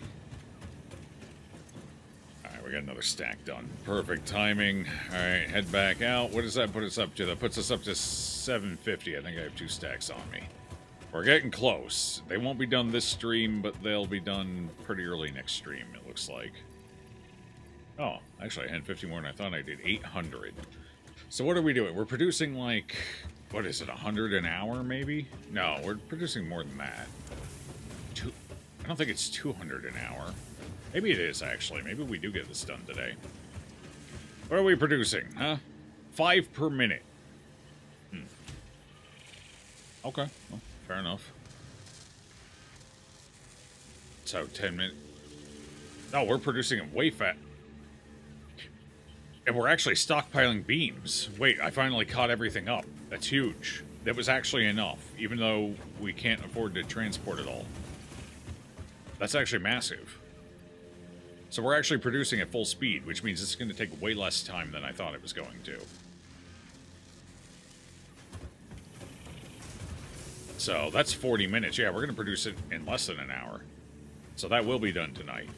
Alright, we got another stack done. Perfect timing. Alright, head back out. What does that put us up to? That puts us up to 750. I think I have 2 stacks on me. We're getting close. They won't be done this stream, but they'll be done pretty early next stream, it looks like. Oh, actually, I had 50 more than I thought I did. 800. So what are we doing? We're producing, like, what is it, 100 an hour, maybe? No, we're producing more than that. I don't think it's 200 an hour. Maybe it is, actually. Maybe we do get this done today. What are we producing, huh? 5 per minute. Okay, well, fair enough. So, 10 minutes. No, we're producing it way fast. And we're actually stockpiling beams. Wait, I finally caught everything up. That's huge. That was actually enough, even though we can't afford to transport it all. That's actually massive. So we're actually producing at full speed, which means it's going to take way less time than I thought it was going to. So that's 40 minutes. Yeah, we're going to produce it in less than an hour. So that will be done tonight.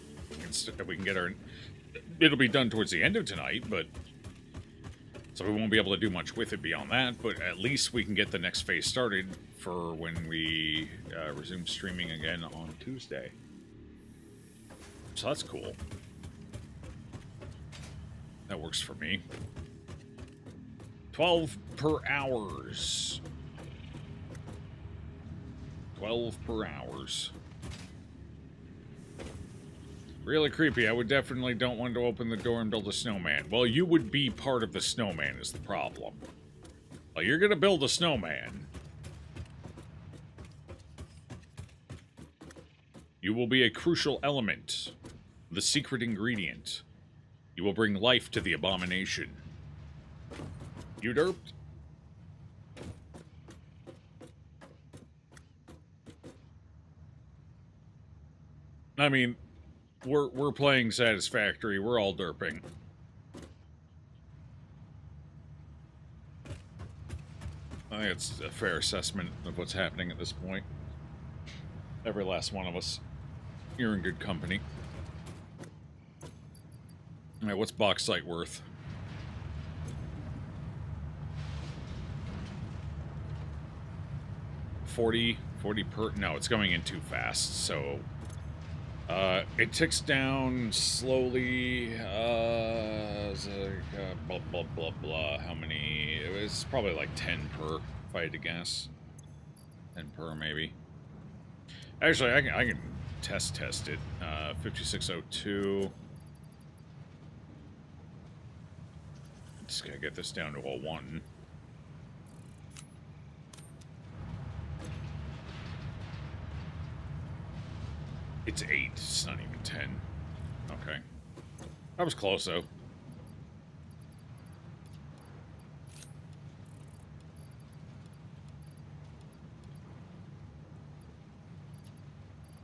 We can get our... It'll be done towards the end of tonight, but... So we won't be able to do much with it beyond that, but at least we can get the next phase started for when we resume streaming again on Tuesday. So that's cool. That works for me. 12 per hours. 12 per hours. Really creepy. I would definitely don't want to open the door and build a snowman. Well, you would be part of the snowman is the problem. Well, you're going to build a snowman. You will be a crucial element. The secret ingredient. You will bring life to the abomination. You derped? I mean... We're playing Satisfactory. We're all derping. I think it's a fair assessment of what's happening at this point. Every last one of us. You're in good company. Alright, what's bauxite worth? 40 per... No, it's going in too fast, so... it ticks down slowly, blah, blah, blah, blah. How many? It was probably like 10 per, if I had to guess. 10 per, maybe. Actually, I can test it. 5602. Just gotta get this down to a 1. It's 8. It's not even 10. Okay. That was close, though.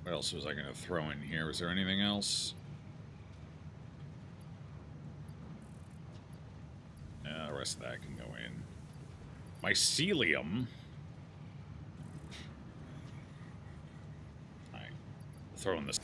What else was I going to throw in here? Was there anything else? Yeah, the rest of that can go in. Mycelium. Throw in this.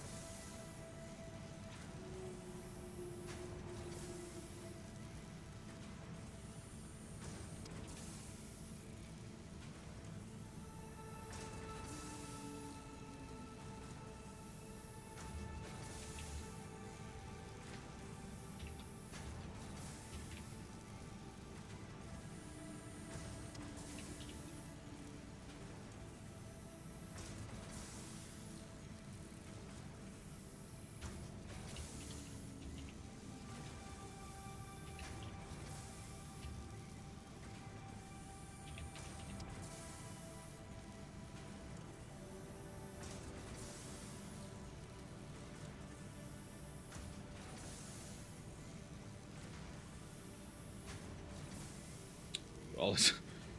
Well, this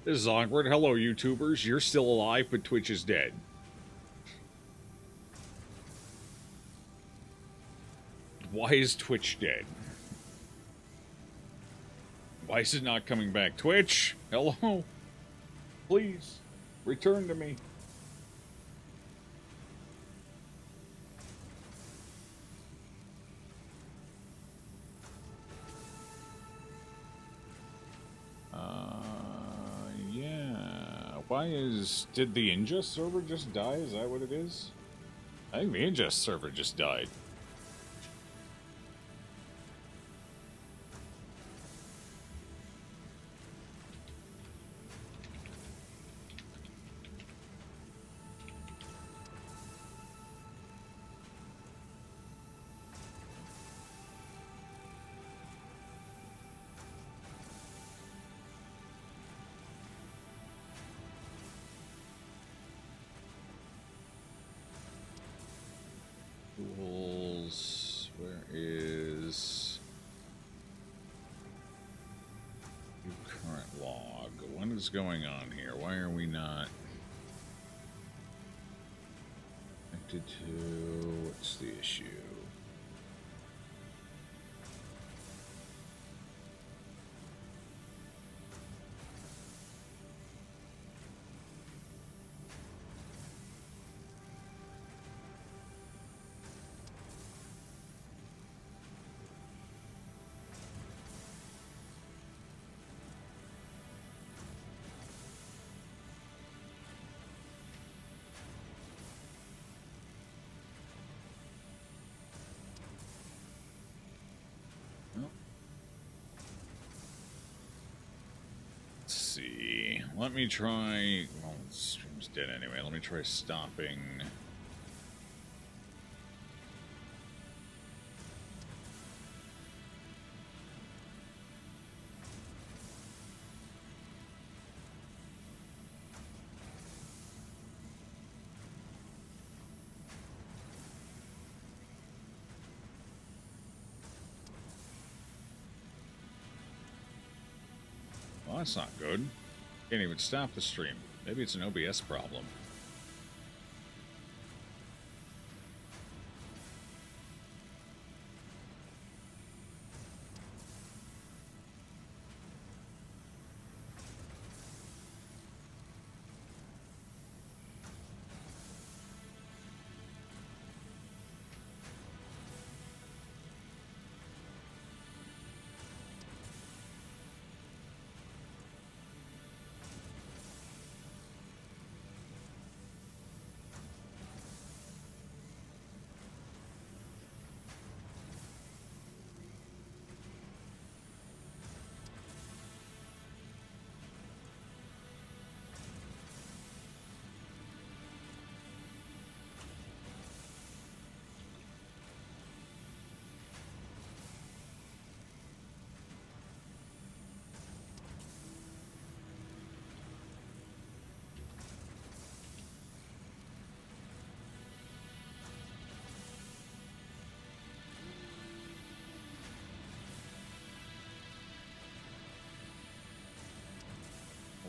is awkward. Hello, YouTubers. You're still alive, but Twitch is dead. Why is Twitch dead? Why is it not coming back? Twitch, hello? Please, return to me. Yeah. Why is... Did the ingest server just die? Is that what it is? I think the ingest server just died. Tools. Where is your current log? What is going on here? Why are we not connected to... What's the issue? Let me try... Well, the stream's dead anyway. Let me try stopping... Well, that's not good. Can't even stop the stream. Maybe it's an OBS problem.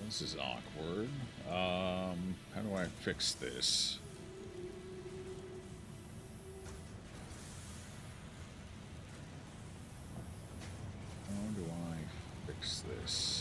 This is awkward. How do I fix this? How do I fix this?